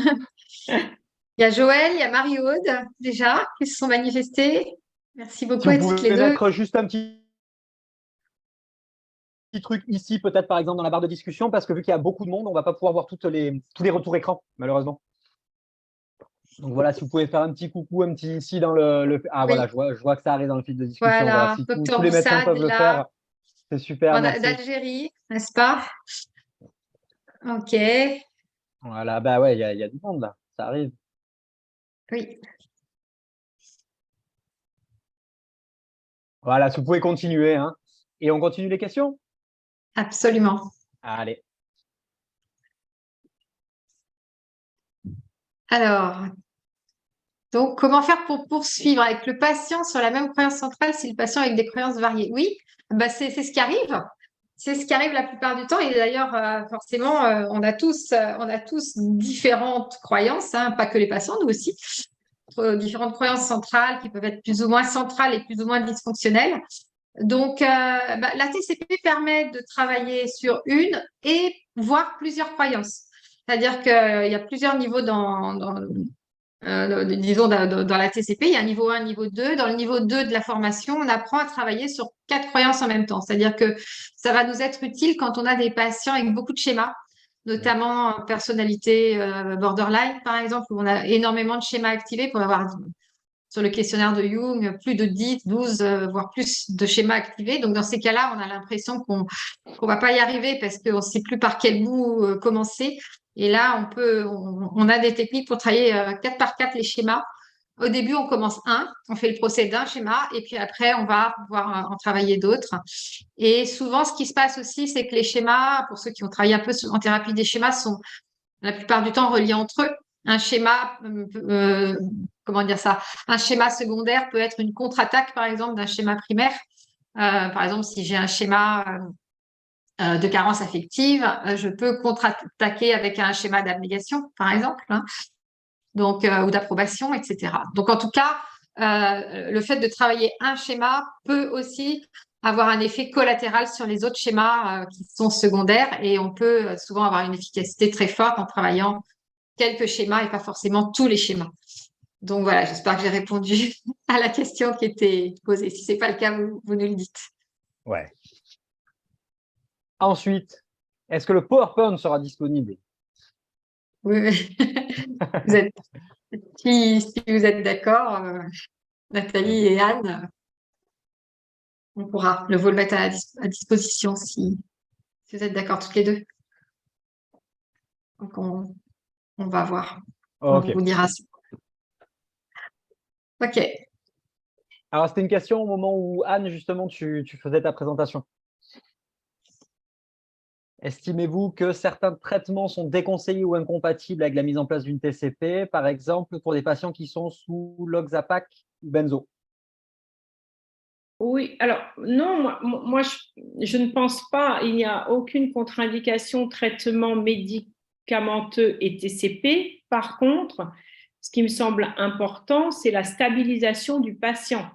A: Il y a Joël, il y a Marie-Aude, déjà, qui se sont manifestés. Merci
B: Si
A: beaucoup
B: vous
A: à toutes les
B: pouvez
A: deux.
B: mettre juste un petit truc ici, peut-être par exemple dans la barre de discussion, parce que vu qu'il y a beaucoup de monde, on ne va pas pouvoir voir tous les retours écran, malheureusement. Donc voilà, si vous pouvez faire un petit coucou, un petit ici dans Ah
A: Oui,
B: voilà, je vois que ça arrive dans le fil de discussion. Voilà,
A: voilà.
B: si tous
A: Docteur
B: les médecins
A: Boussade
B: peuvent
A: est
B: le
A: là,
B: faire, c'est super, merci.
A: d'Algérie, n'est-ce pas? Ok,
B: Voilà, bah ouais, il y a du monde là, ça arrive.
A: oui,
B: Voilà, si vous pouvez continuer, hein. Et on continue les questions?
A: absolument.
B: Allez.
A: Alors, donc, comment faire pour poursuivre avec le patient sur la même croyance centrale si le patient a avec des croyances variées? Oui, bah c'est ce qui arrive. C'est ce qui arrive la plupart du temps. Et d'ailleurs, forcément, on a tous différentes croyances, hein, pas que les patients, nous aussi. Différentes croyances centrales qui peuvent être plus ou moins centrales et plus ou moins dysfonctionnelles. Donc, la TCP permet de travailler sur une et voire plusieurs croyances. C'est-à-dire qu'il y a plusieurs niveaux disons, dans la TCP. Il y a un niveau 1, niveau 2. Dans le niveau 2 de la formation, on apprend à travailler sur 4 croyances en même temps. C'est-à-dire que ça va nous être utile quand on a des patients avec beaucoup de schémas, notamment personnalité borderline, par exemple, où on a énormément de schémas activés pour avoir sur le questionnaire de Jung, plus de 10, 12, voire plus de schémas activés. Donc, dans ces cas-là, on a l'impression qu'on ne va pas y arriver parce qu'on ne sait plus par quel bout commencer. Et là, on a des techniques pour travailler 4 par 4 les schémas. Au début, on commence on fait le procès d'un schéma et puis après, on va pouvoir en travailler d'autres. Et souvent, ce qui se passe aussi, c'est que les schémas, pour ceux qui ont travaillé un peu en thérapie des schémas, sont la plupart du temps reliés entre eux. Un schéma, comment dire ça? Un schéma secondaire peut être une contre-attaque, par exemple, d'un schéma primaire. Par exemple, si j'ai un schéma de carence affective, je peux contre-attaquer avec un schéma d'abnégation, par exemple, hein, donc, ou d'approbation, etc. Donc, en tout cas, le fait de travailler un schéma peut aussi avoir un effet collatéral sur les autres schémas qui sont secondaires et on peut souvent avoir une efficacité très forte en travaillant quelques schémas et pas forcément tous les schémas. Donc voilà, j'espère que j'ai répondu à la question qui était posée. Si ce n'est pas le cas, vous nous le dites.
B: Ouais. Ensuite, est-ce que le PowerPoint sera disponible?
A: Oui, vous êtes, si vous êtes d'accord, Nathalie et Anne, on pourra vous le mettre à disposition si vous êtes d'accord toutes les deux. Donc on va voir. On
B: Ok.
A: vous dira ça. Ok.
B: Alors, c'était une question au moment où, Anne, justement, tu faisais ta présentation. Estimez-vous que certains traitements sont déconseillés ou incompatibles avec la mise en place d'une TCP, par exemple pour des patients qui sont sous Loxapac ou benzo?
C: Oui, alors non, moi je ne pense pas, il n'y a aucune contre-indication traitement médicamenteux et TCP. Par contre, ce qui me semble important, c'est la stabilisation du patient.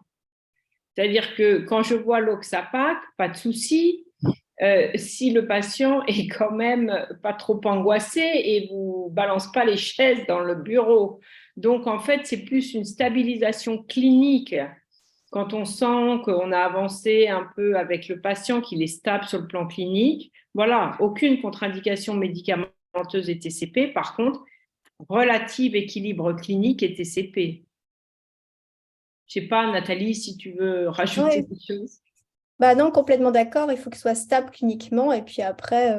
C: C'est-à-dire que quand je vois l'Oxapac, pas de souci. Si le patient est quand même pas trop angoissé et vous balance pas les chaises dans le bureau. Donc, en fait, c'est plus une stabilisation clinique. Quand on sent qu'on a avancé un peu avec le patient, qu'il est stable sur le plan clinique, voilà, aucune contre-indication médicamenteuse et TCP. Par contre, relative équilibre clinique et TCP. Je ne sais pas, Nathalie, si tu veux rajouter
D: Ouais.
C: des choses.
D: Bah non, complètement d'accord. Il faut qu'il soit stable cliniquement et puis après,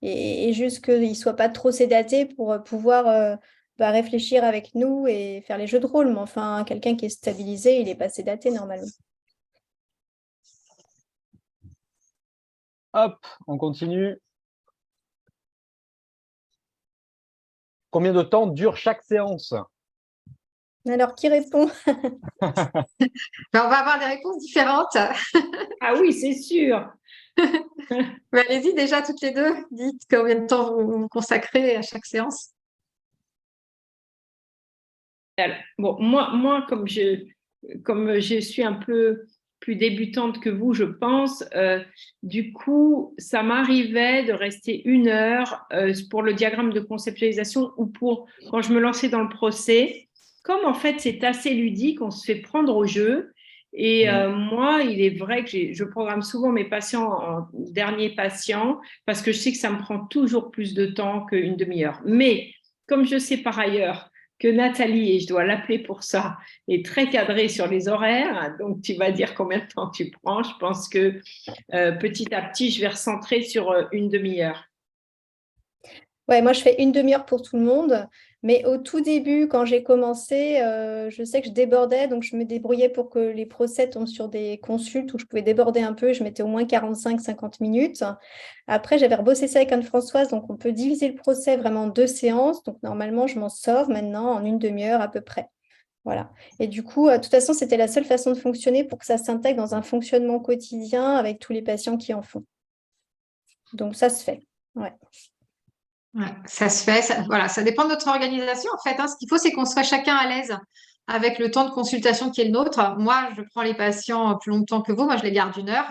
D: et juste qu'il ne soit pas trop sédaté pour pouvoir réfléchir avec nous et faire les jeux de rôle. Mais enfin, quelqu'un qui est stabilisé, il n'est pas sédaté normalement.
B: Hop, on continue. Combien de temps dure chaque séance?
D: Alors, qui répond?
A: Ben, on va avoir des réponses différentes.
C: Ah oui, c'est sûr.
A: Mais allez-y déjà toutes les deux. Dites combien de temps vous consacrez à chaque séance.
C: Alors, bon, moi comme je suis un peu plus débutante que vous, je pense. Du coup, ça m'arrivait de rester 1 heure pour le diagramme de conceptualisation ou pour quand je me lançais dans le procès. Comme en fait, c'est assez ludique, on se fait prendre au jeu. Et moi, il est vrai que je programme souvent mes patients en dernier patient parce que je sais que ça me prend toujours plus de temps qu'une demi-heure. Mais comme je sais par ailleurs que Nathalie, et je dois l'appeler pour ça, est très cadrée sur les horaires, donc tu vas dire combien de temps tu prends. Je pense que petit à petit, je vais recentrer sur une demi-heure.
D: Ouais, moi, je fais une demi-heure pour tout le monde. Mais au tout début, quand j'ai commencé, je sais que je débordais. Donc, je me débrouillais pour que les procès tombent sur des consultes où je pouvais déborder un peu. Je mettais au moins 45-50 minutes. Après, j'avais rebossé ça avec Anne-Françoise. Donc, on peut diviser le procès vraiment en 2 séances. Donc, normalement, je m'en sors maintenant en une demi-heure à peu près. Voilà. Et du coup, de toute façon, c'était la seule façon de fonctionner pour que ça s'intègre dans un fonctionnement quotidien avec tous les patients qui en font. Donc, ça se fait. Ouais.
A: Ouais, ça se fait, voilà, ça dépend de notre organisation en fait. Hein. Ce qu'il faut, c'est qu'on soit chacun à l'aise avec le temps de consultation qui est le nôtre. Moi, je prends les patients plus longtemps que vous, moi je les garde 1 heure,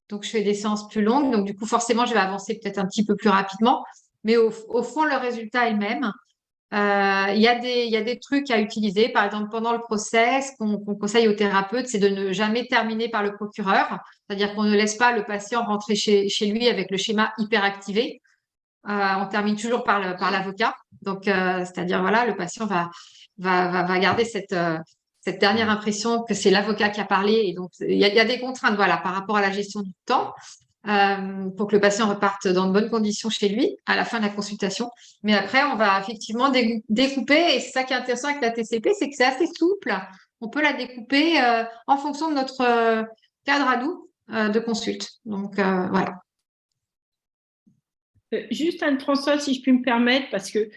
A: donc je fais des séances plus longues, donc du coup forcément je vais avancer peut-être un petit peu plus rapidement, mais au fond le résultat est le même. Il y a des trucs à utiliser, par exemple pendant le procès, ce qu'on conseille aux thérapeutes, c'est de ne jamais terminer par le procureur, c'est-à-dire qu'on ne laisse pas le patient rentrer chez lui avec le schéma hyperactivé. On termine toujours par l'avocat. Donc, c'est-à-dire, voilà, le patient va garder cette dernière impression que c'est l'avocat qui a parlé. Et donc, il y a des contraintes, voilà, par rapport à la gestion du temps, pour que le patient reparte dans de bonnes conditions chez lui à la fin de la consultation. Mais après, on va effectivement découper. Et c'est ça qui est intéressant avec la TCP, c'est que c'est assez souple. On peut la découper en fonction de notre cadre à nous de consulte. Donc, voilà.
C: Juste Anne-Françoise, si je puis me permettre, parce que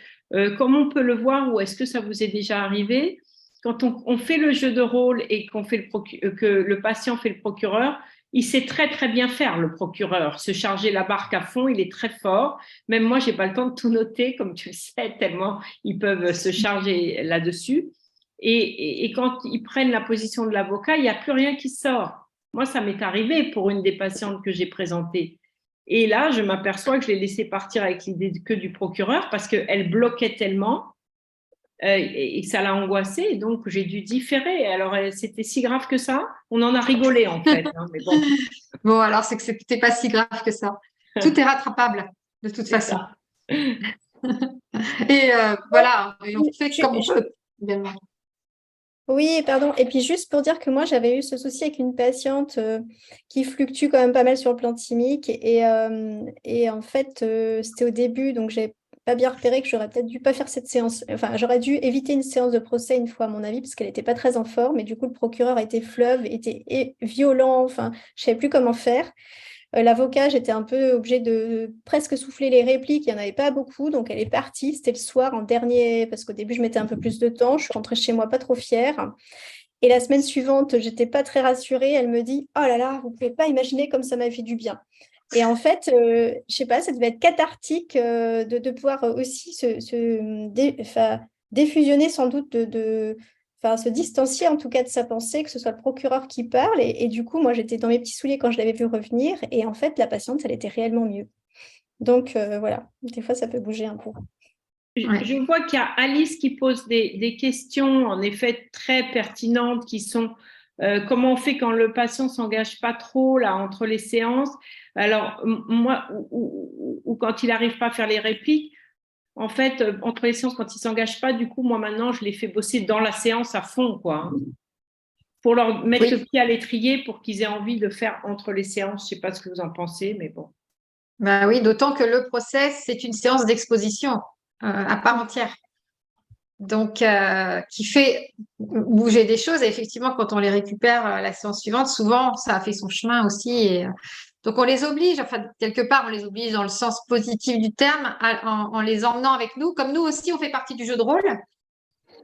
C: comme on peut le voir, ou est-ce que ça vous est déjà arrivé, quand on fait le jeu de rôle et que le patient fait le procureur, il sait très très bien faire le procureur, se charger la barque à fond, il est très fort. Même moi, j'ai pas le temps de tout noter, comme tu le sais, tellement ils peuvent se charger là-dessus. Et quand ils prennent la position de l'avocat, il n'y a plus rien qui sort. Moi, ça m'est arrivé pour une des patientes que j'ai présentées. Et là, je m'aperçois que je l'ai laissé partir avec l'idée que du procureur parce qu'elle bloquait tellement et ça l'a angoissée. Et donc, j'ai dû différer. Alors, c'était si grave que ça. On en a rigolé, en fait. Hein, mais bon.
A: Bon, alors, c'est que c'était pas si grave que ça. Tout est rattrapable, de toute façon. Et voilà, et on fait comme on peut, également.
D: Oui, pardon. Et puis juste pour dire que moi, j'avais eu ce souci avec une patiente qui fluctue quand même pas mal sur le plan thymique. Et en fait, c'était au début, donc j'ai pas bien repéré que j'aurais peut-être dû pas faire cette séance. Enfin, j'aurais dû éviter une séance de procès une fois, à mon avis, parce qu'elle n'était pas très en forme. Et du coup, le procureur était fleuve, était violent. Enfin, je savais plus comment faire. L'avocat, j'étais un peu obligée de presque souffler les répliques. Il n'y en avait pas beaucoup, donc elle est partie. C'était le soir en dernier, parce qu'au début, je mettais un peu plus de temps. Je suis rentrée chez moi pas trop fière. Et la semaine suivante, j'étais pas très rassurée. Elle me dit, oh là là, vous ne pouvez pas imaginer comme ça m'a fait du bien. Et en fait, je sais pas, ça devait être cathartique de pouvoir aussi défusionner sans doute se distancier en tout cas de sa pensée, que ce soit le procureur qui parle. Et du coup, moi, j'étais dans mes petits souliers quand je l'avais vu revenir. Et en fait, la patiente, elle était réellement mieux. Donc, voilà, des fois, ça peut bouger un peu.
C: Je vois qu'il y a Alice qui pose des questions, en effet, très pertinentes, qui sont comment on fait quand le patient ne s'engage pas trop là, entre les séances. Alors, moi, ou quand il n'arrive pas à faire les répliques, en fait, entre les séances, quand ils ne s'engagent pas, du coup, moi, maintenant, je les fais bosser dans la séance à fond, quoi. Hein, pour leur mettre le pied à l'étrier pour qu'ils aient envie de faire entre les séances. Je ne sais pas ce que vous en pensez, mais bon.
A: Ben oui, d'autant que le procès, c'est une séance d'exposition à part entière. Donc, qui fait bouger des choses. Et effectivement, quand on les récupère la séance suivante, souvent, ça a fait son chemin aussi. Et, donc, on les oblige, enfin, quelque part, on les oblige dans le sens positif du terme, en les emmenant avec nous. Comme nous aussi, on fait partie du jeu de rôle.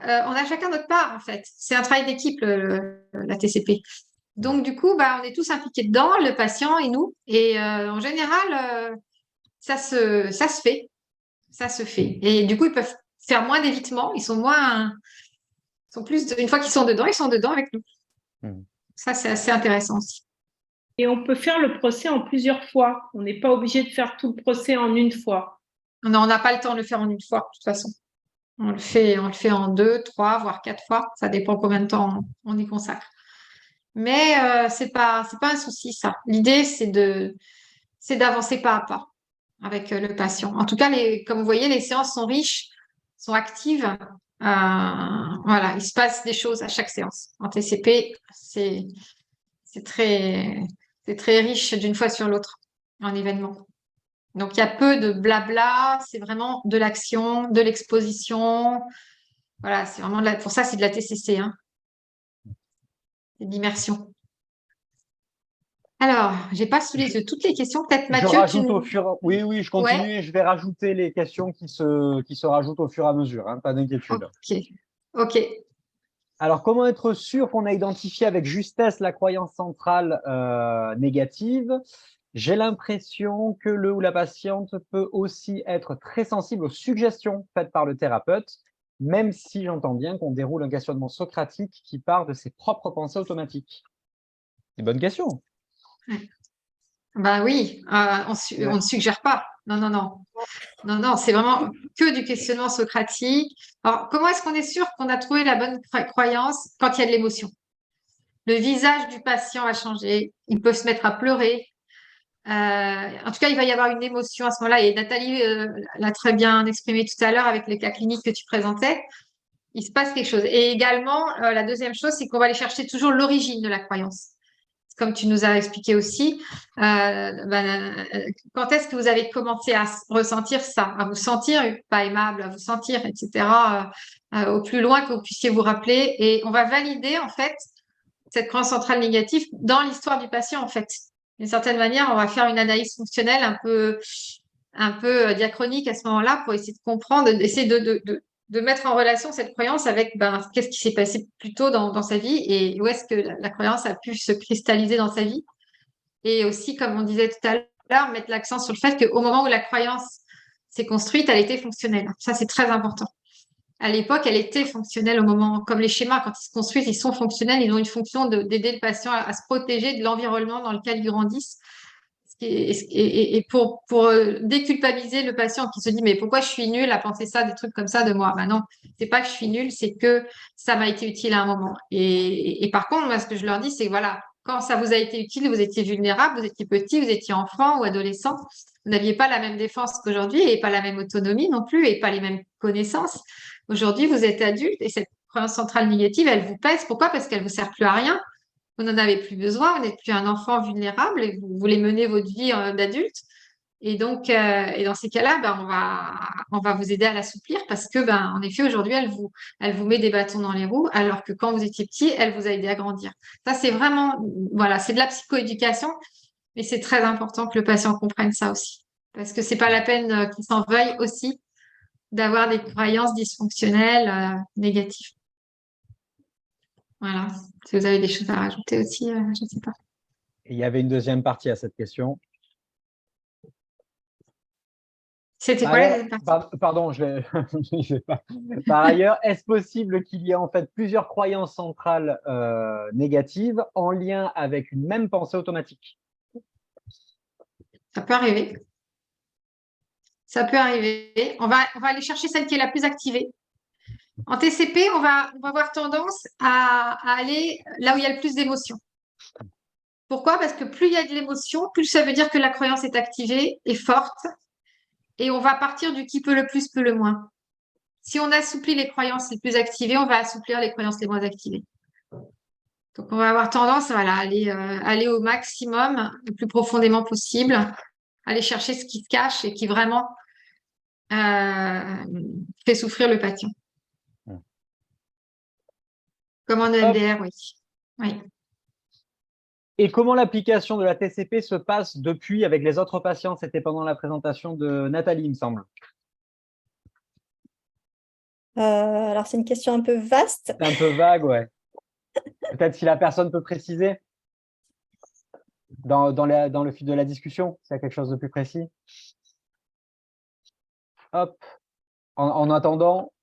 A: On a chacun notre part, en fait. C'est un travail d'équipe, la TCP. Donc, du coup, on est tous impliqués dedans, le patient et nous. Et en général, ça se fait. Ça se fait. Et du coup, ils peuvent faire moins d'évitement. Ils sont plus, une fois qu'ils sont dedans avec nous. Ça, c'est assez intéressant aussi.
C: Et on peut faire le procès en plusieurs fois. On n'est pas obligé de faire tout le procès en une fois.
A: Non, on n'a pas le temps de le faire en une fois, de toute façon. On le fait en 2, 3, voire 4 fois. Ça dépend combien de temps on y consacre. Mais c'est pas un souci, ça. L'idée, c'est d'avancer pas à pas avec le patient. En tout cas, comme vous voyez, les séances sont riches, sont actives. Voilà, il se passe des choses à chaque séance. En TCP, c'est très, c'est très riche d'une fois sur l'autre en événement. Donc, il y a peu de blabla, c'est vraiment de l'action, de l'exposition. Voilà, c'est vraiment pour ça, c'est de la TCC, hein. C'est de l'immersion. Alors, j'ai pas sous les yeux toutes les questions. Peut-être
B: Je
A: Mathieu,
B: rajoute au fur. Oui, oui, je continue
A: Ouais,
B: et je vais rajouter les questions qui se rajoutent au fur et à mesure, hein, pas d'inquiétude.
A: ok. Ok.
B: Alors, comment être sûr qu'on a identifié avec justesse la croyance centrale négative? J'ai l'impression que le ou la patiente peut aussi être très sensible aux suggestions faites par le thérapeute, même si j'entends bien qu'on déroule un questionnement socratique qui part de ses propres pensées automatiques. C'est une bonne question.
A: Bah oui, on ne suggère pas. Non, non, non. Non, non, c'est vraiment que du questionnement socratique. Alors, comment est-ce qu'on est sûr qu'on a trouvé la bonne croyance quand il y a de l'émotion? Le visage du patient va changer. Il peut se mettre à pleurer. En tout cas, il va y avoir une émotion à ce moment-là. Et Nathalie l'a très bien exprimé tout à l'heure avec les cas cliniques que tu présentais. Il se passe quelque chose. Et également, la deuxième chose, c'est qu'on va aller chercher toujours l'origine de la croyance. Comme tu nous as expliqué aussi, quand est-ce que vous avez commencé à ressentir ça, à vous sentir pas aimable, à vous sentir, etc., au plus loin que vous puissiez vous rappeler. Et on va valider, en fait, cette croyance centrale négative dans l'histoire du patient, en fait. D'une certaine manière, on va faire une analyse fonctionnelle un peu diachronique à ce moment-là pour essayer de comprendre, essayer de mettre en relation cette croyance avec qu'est-ce qui s'est passé plus tôt dans sa vie et où est-ce que la croyance a pu se cristalliser dans sa vie. Et aussi, comme on disait tout à l'heure, mettre l'accent sur le fait qu'au moment où la croyance s'est construite, elle était fonctionnelle. Ça, c'est très important. À l'époque, elle était fonctionnelle au moment, comme les schémas, quand ils se construisent, ils sont fonctionnels, ils ont une fonction d'aider le patient à se protéger de l'environnement dans lequel ils grandissent. Et pour déculpabiliser le patient qui se dit mais pourquoi je suis nul à penser ça, des trucs comme ça de moi? Ben non, c'est pas que je suis nul, c'est que ça m'a été utile à un moment. Et par contre, moi, ce que je leur dis, c'est voilà, quand ça vous a été utile, vous étiez vulnérable, vous étiez petit, vous étiez enfant ou adolescent, vous n'aviez pas la même défense qu'aujourd'hui et pas la même autonomie non plus et pas les mêmes connaissances. Aujourd'hui, vous êtes adulte et cette croyance centrale négative, elle vous pèse. Pourquoi? Parce qu'elle vous sert plus à rien. Vous n'en avez plus besoin, vous n'êtes plus un enfant vulnérable et vous voulez mener votre vie d'adulte. Et donc, et dans ces cas-là, on va vous aider à l'assouplir parce que, en effet, aujourd'hui, elle vous met des bâtons dans les roues, alors que quand vous étiez petit, elle vous a aidé à grandir. Ça, c'est vraiment, voilà, c'est de la psychoéducation, mais c'est très important que le patient comprenne ça aussi. Parce que c'est pas la peine qu'il s'en veuille aussi d'avoir des croyances dysfonctionnelles, négatives. Voilà. Si vous avez des choses à rajouter aussi, je ne sais pas.
B: Et il y avait une deuxième partie à cette question.
A: C'était quoi la deuxième partie?
B: Pardon, je vais pas. Par ailleurs, est-ce possible qu'il y ait en fait plusieurs croyances centrales négatives en lien avec une même pensée automatique?
A: Ça peut arriver. Ça peut arriver. On va aller chercher celle qui est la plus activée. En TCP, on va avoir tendance à aller là où il y a le plus d'émotions. Pourquoi? Parce que plus il y a de l'émotion, plus ça veut dire que la croyance est activée et forte. Et on va partir du qui peut le plus, peut le moins. Si on assouplit les croyances les plus activées, on va assouplir les croyances les moins activées. Donc, on va avoir tendance à aller au maximum, le plus profondément possible, aller chercher ce qui se cache et qui vraiment fait souffrir le patient. Comme en EMDR, oui. Oui.
B: Et comment l'application de la TCP se passe depuis avec les autres patients? C'était pendant la présentation de Nathalie, il me semble.
D: Alors, c'est une question un peu vaste.
B: C'est un peu vague, ouais. Peut-être si la personne peut préciser dans le fil de la discussion, s'il y a quelque chose de plus précis. Hop. En attendant,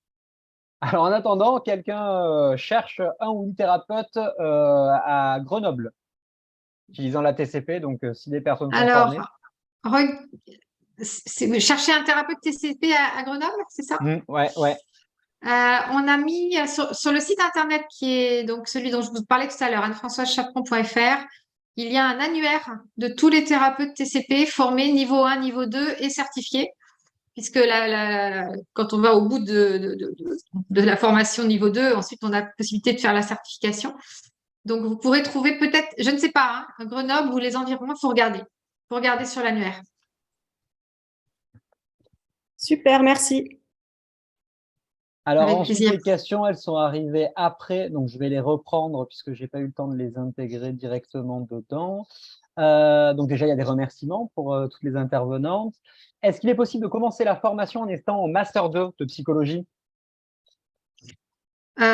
B: Alors, en attendant, quelqu'un cherche un ou une thérapeute à Grenoble, utilisant la TCP. Donc, si des personnes sont formées.
A: Alors, chercher un thérapeute TCP à Grenoble, c'est ça?
B: Ouais, ouais.
A: On a mis sur le site internet qui est donc celui dont je vous parlais tout à l'heure, anne-françoise-chaperon.fr, il y a un annuaire de tous les thérapeutes TCP formés niveau 1, niveau 2 et certifiés, puisque quand on va au bout de la formation niveau 2, ensuite on a la possibilité de faire la certification. Donc vous pourrez trouver peut-être, je ne sais pas, hein, Grenoble ou les environs, il faut regarder. Il faut regarder sur l'annuaire.
D: Super, merci.
B: Alors
A: Avec
B: ensuite,
A: plaisir.
B: les questions, elles sont arrivées après, donc je vais les reprendre puisque j'ai pas eu le temps de les intégrer directement dedans. Donc déjà, il y a des remerciements pour toutes les intervenantes. Est-ce qu'il est possible de commencer la formation en étant en Master 2 de psychologie?
A: Je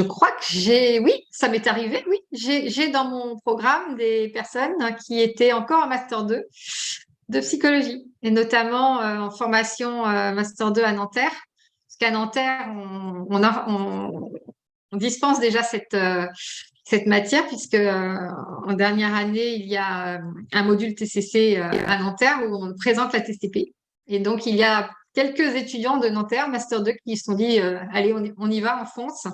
A: crois que oui, ça m'est arrivé, oui. J'ai dans mon programme des personnes qui étaient encore en Master 2 de psychologie, et notamment en formation Master 2 à Nanterre. Parce qu'à Nanterre, on dispense déjà cette matière, puisque en dernière année, il y a un module TCC à Nanterre où on présente la TCP. Et donc, il y a quelques étudiants de Nanterre, Master 2, qui se sont dit allez, on y va, on fonce,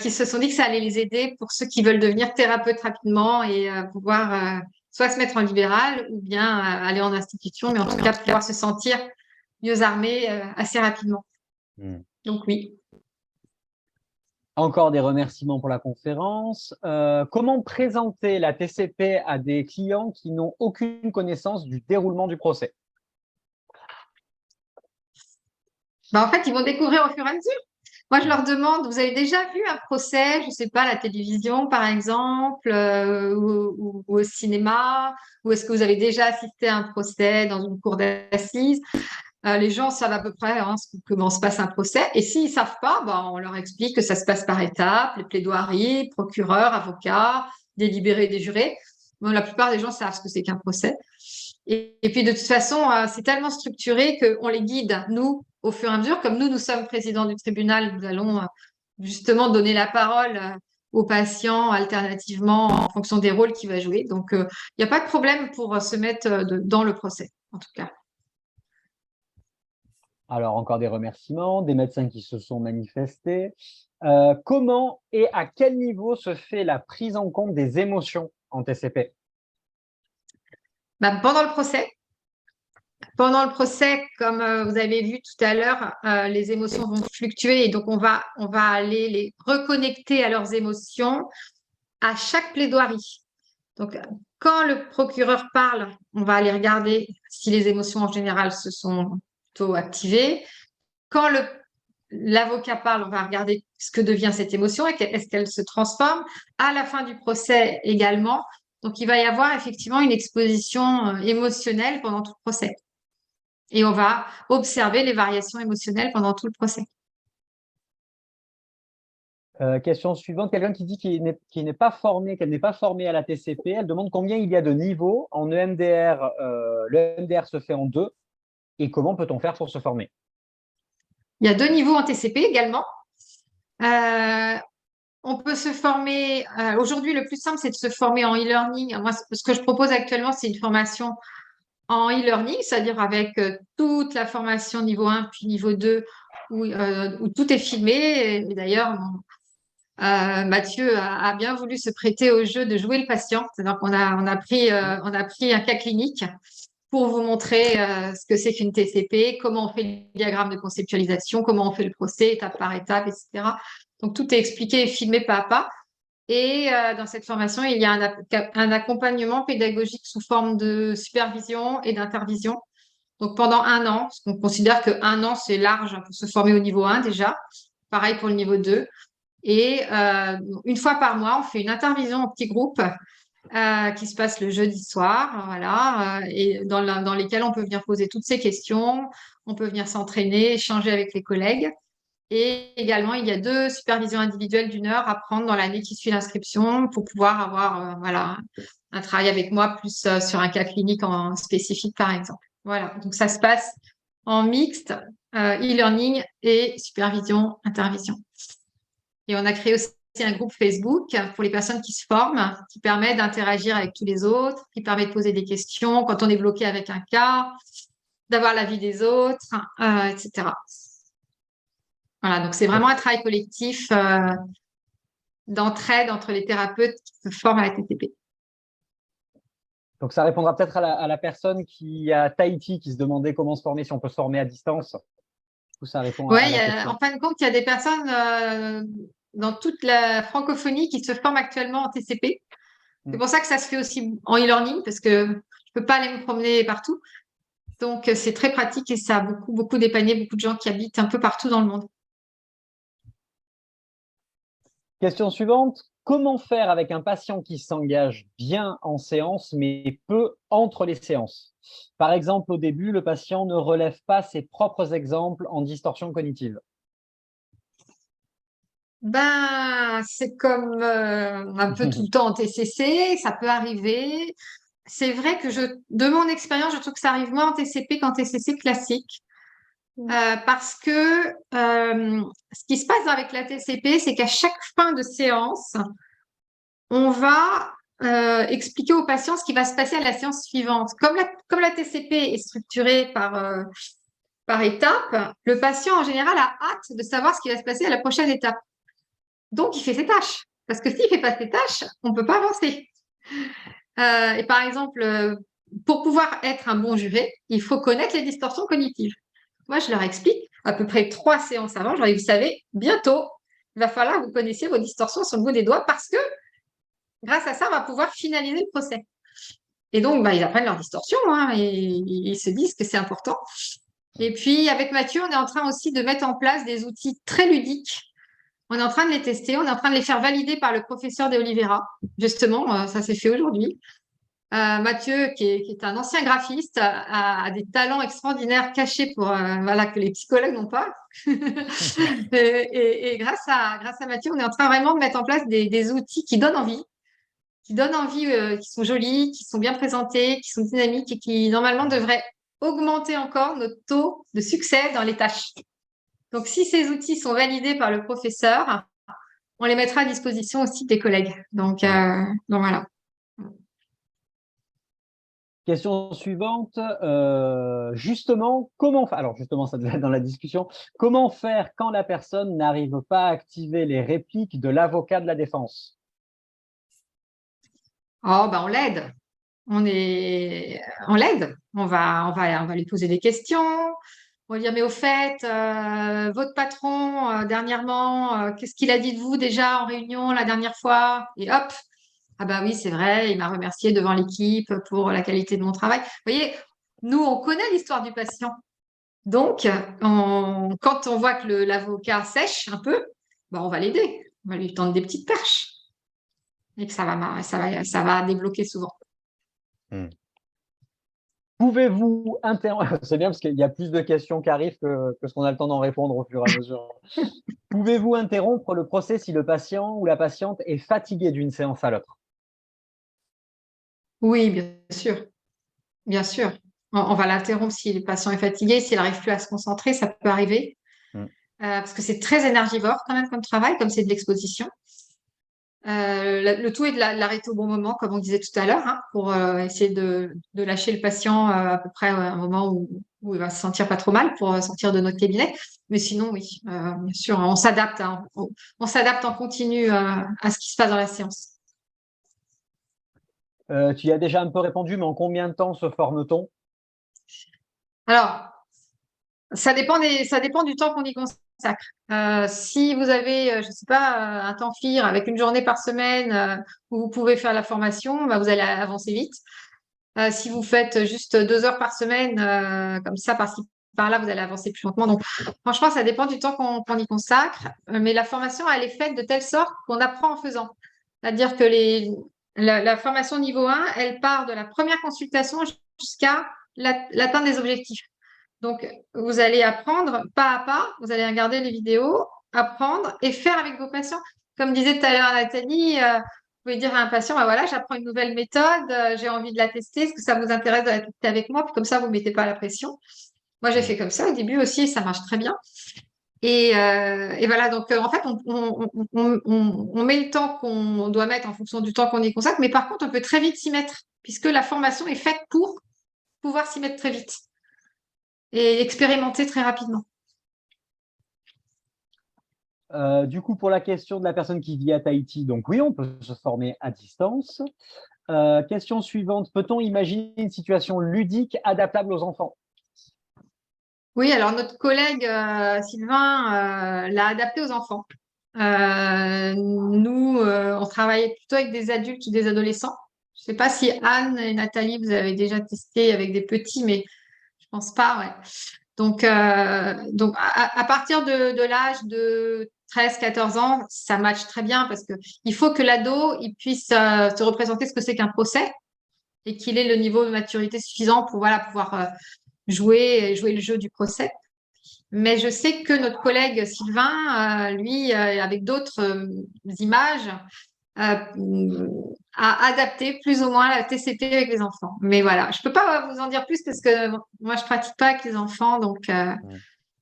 A: qui se sont dit que ça allait les aider pour ceux qui veulent devenir thérapeutes rapidement et pouvoir soit se mettre en libéral ou bien aller en institution, mais en tout cas pouvoir se sentir mieux armés assez rapidement. Donc oui.
B: Encore des remerciements pour la conférence. Comment présenter la TCP à des clients qui n'ont aucune connaissance du déroulement du procès?
A: En fait, ils vont découvrir au fur et à mesure. Moi, je leur demande, vous avez déjà vu un procès, je ne sais pas, à la télévision, par exemple, ou au cinéma, ou est-ce que vous avez déjà assisté à un procès dans une cour d'assises? Les gens savent à peu près comment se passe un procès. Et s'ils ne savent pas, on leur explique que ça se passe par étapes, les plaidoiries, procureur, avocat, délibéré des jurés. Bon, la plupart des gens savent ce que c'est qu'un procès. Et puis, de toute façon, c'est tellement structuré qu'on les guide, nous, au fur et à mesure. Comme nous sommes présidents du tribunal, nous allons justement donner la parole aux patients alternativement en fonction des rôles qu'il va jouer. Donc, il n'y a pas de problème pour se mettre dans le procès, en tout cas.
B: Alors, encore des remerciements, des médecins qui se sont manifestés. Comment et à quel niveau se fait la prise en compte des émotions en TCP?
A: Pendant le procès. Pendant le procès, comme vous avez vu tout à l'heure, les émotions vont fluctuer et donc on va aller les reconnecter à leurs émotions à chaque plaidoirie. Donc, quand le procureur parle, on va aller regarder si les émotions en général se sont plutôt activées. Quand l'avocat parle, on va regarder ce que devient cette émotion et est-ce qu'elle se transforme. À la fin du procès également. Donc, il va y avoir effectivement une exposition émotionnelle pendant tout le procès. Et on va observer les variations émotionnelles pendant tout le procès.
B: Question suivante, quelqu'un qui dit qu'elle n'est pas formée à la TCP, elle demande combien il y a de niveaux en EMDR. Le EMDR se fait en 2 et comment peut-on faire pour se former?
A: Il y a 2 niveaux en TCP également. On peut se former, aujourd'hui le plus simple c'est de se former en e-learning. Moi, ce que je propose actuellement, c'est une formation en e-learning, c'est-à-dire avec toute la formation niveau 1 puis niveau 2 où tout est filmé. Et d'ailleurs, Mathieu a bien voulu se prêter au jeu de jouer le patient. C'est-à-dire qu'on a pris un cas clinique pour vous montrer ce que c'est qu'une TCP, comment on fait le diagramme de conceptualisation, comment on fait le procès étape par étape, etc. Donc, tout est expliqué et filmé pas à pas. Et dans cette formation, il y a un accompagnement pédagogique sous forme de supervision et d'intervision. Donc, pendant 1 an, parce qu'on considère que 1 an, c'est large pour se former au niveau 1 déjà. Pareil pour le niveau 2. Et une fois par mois, on fait une intervision en petit groupe qui se passe le jeudi soir, voilà, et dans lesquelles on peut venir poser toutes ces questions, on peut venir s'entraîner, échanger avec les collègues. Et également, il y a 2 supervisions individuelles d'1 heure à prendre dans l'année qui suit l'inscription pour pouvoir avoir un travail avec moi plus sur un cas clinique en spécifique, par exemple. Voilà, donc ça se passe en mixte, e-learning et supervision, intervision. Et on a créé aussi un groupe Facebook pour les personnes qui se forment, qui permet d'interagir avec tous les autres, qui permet de poser des questions quand on est bloqué avec un cas, d'avoir l'avis des autres, etc. Voilà, donc c'est vraiment un travail collectif d'entraide entre les thérapeutes qui se forment à la TCP.
B: Donc, ça répondra peut-être à la personne qui à Tahiti qui se demandait comment se former, si on peut se former à distance. Tout ça répond à
A: Oui,
B: la question.
A: en fin de compte, il y a des personnes dans toute la francophonie qui se forment actuellement en TCP. C'est pour ça que ça se fait aussi en e-learning, parce que je ne peux pas aller me promener partout. Donc, c'est très pratique et ça a beaucoup dépanné beaucoup de gens qui habitent un peu partout dans le monde.
B: Question suivante. Comment faire avec un patient qui s'engage bien en séance, mais peu entre les séances? Par exemple, au début, le patient ne relève pas ses propres exemples en distorsion cognitive.
A: Ben, c'est comme un peu tout le temps en TCC, ça peut arriver. C'est vrai que de mon expérience, je trouve que ça arrive moins en TCP qu'en TCC classique. Parce que ce qui se passe avec la TCP, c'est qu'à chaque fin de séance, on va expliquer au patient ce qui va se passer à la séance suivante. Comme la TCP est structurée par étapes, le patient en général a hâte de savoir ce qui va se passer à la prochaine étape. Donc, il fait ses tâches. Parce que s'il ne fait pas ses tâches, on ne peut pas avancer. Et par exemple, pour pouvoir être un bon juré, il faut connaître les distorsions cognitives. Moi, je leur explique à peu près 3 séances avant. Genre, vous savez, bientôt, il va falloir que vous connaissiez vos distorsions sur le bout des doigts parce que grâce à ça, on va pouvoir finaliser le procès. Et donc, bah, ils apprennent leurs distorsions et ils se disent que c'est important. Et puis, avec Mathieu, on est en train aussi de mettre en place des outils très ludiques. On est en train de les tester, on est en train de les faire valider par le professeur de Oliveira. Justement, ça s'est fait aujourd'hui. Mathieu, qui est un ancien graphiste, a des talents extraordinaires cachés que les psychologues n'ont pas. et grâce à Mathieu, on est en train vraiment de mettre en place des outils qui donnent envie, qui sont jolis, qui sont bien présentés, qui sont dynamiques et qui normalement devraient augmenter encore notre taux de succès dans les tâches. Donc, si ces outils sont validés par le professeur, on les mettra à disposition aussi des collègues. Donc voilà.
B: Question suivante. Justement, alors justement, ça devait être dans la discussion. Comment faire quand la personne n'arrive pas à activer les répliques de l'avocat de la défense?
A: Oh, ben on l'aide. On l'aide. On va lui poser des questions. On va lui dire, mais au fait, votre patron, dernièrement, qu'est-ce qu'il a dit de vous déjà en réunion la dernière fois? Et hop, ah bah oui, c'est vrai, il m'a remercié devant l'équipe pour la qualité de mon travail. Vous voyez, nous, on connaît l'histoire du patient. Donc, quand on voit que l'avocat sèche un peu, bah, on va l'aider. On va lui tendre des petites perches. Et que ça va débloquer souvent.
B: Pouvez-vous interrompre? C'est bien parce qu'il y a plus de questions qui arrivent que ce qu'on a le temps d'en répondre au fur et à mesure. Pouvez-vous interrompre le procès si le patient ou la patiente est fatigué d'une séance à l'autre?
A: Oui, bien sûr. Bien sûr. On va l'interrompre si le patient est fatigué, s'il n'arrive plus à se concentrer, ça peut arriver. Parce que c'est très énergivore quand même comme travail, comme c'est de l'exposition. Le tout est de l'arrêter au bon moment, comme on disait tout à l'heure, pour essayer de lâcher le patient à peu près à un moment où il va se sentir pas trop mal pour sortir de notre cabinet. Mais sinon, oui, bien sûr, on s'adapte. On s'adapte en continu à ce qui se passe dans la séance.
B: Tu y as déjà un peu répondu, mais en combien de temps se forme-t-on?
A: Alors, ça dépend du temps qu'on y consacre. Si vous avez, je ne sais pas, un temps FIR avec une journée par semaine où vous pouvez faire la formation, bah, vous allez avancer vite. Si vous faites juste 2 heures par semaine, comme ça, par-ci, par-là, vous allez avancer plus lentement. Donc, franchement, ça dépend du temps qu'on y consacre. Mais la formation, elle est faite de telle sorte qu'on apprend en faisant. C'est-à-dire que la formation niveau 1, elle part de la première consultation jusqu'à l'atteinte des objectifs. Donc, vous allez apprendre pas à pas, vous allez regarder les vidéos, apprendre et faire avec vos patients. Comme disait tout à l'heure Nathalie, vous pouvez dire à un patient, bah voilà, j'apprends une nouvelle méthode, j'ai envie de la tester, est-ce que ça vous intéresse de la tester avec moi? Puis comme ça, vous ne mettez pas la pression. Moi, j'ai fait comme ça au début aussi, et ça marche très bien. Et voilà, donc en fait, on met le temps qu'on doit mettre en fonction du temps qu'on y consacre, mais par contre, on peut très vite s'y mettre, puisque la formation est faite pour pouvoir s'y mettre très vite et expérimenter très rapidement.
B: Du coup, pour la question de la personne qui vit à Tahiti, donc oui, on peut se former à distance. Question suivante, peut-on imaginer une situation ludique adaptable aux enfants?
A: Oui, alors notre collègue Sylvain l'a adapté aux enfants. Nous, on travaillait plutôt avec des adultes ou des adolescents. Je ne sais pas si Anne et Nathalie, vous avez déjà testé avec des petits, mais je pense pas, ouais. Donc à partir de l'âge de 13-14 ans, ça matche très bien parce qu'il faut que l'ado il puisse se représenter ce que c'est qu'un procès et qu'il ait le niveau de maturité suffisant pour voilà, pouvoir jouer le jeu du procès. Mais je sais que notre collègue Sylvain, lui, avec d'autres images, a adapté plus ou moins la TCP avec les enfants. Mais voilà, je ne peux pas vous en dire plus parce que moi, je ne pratique pas avec les enfants. Donc,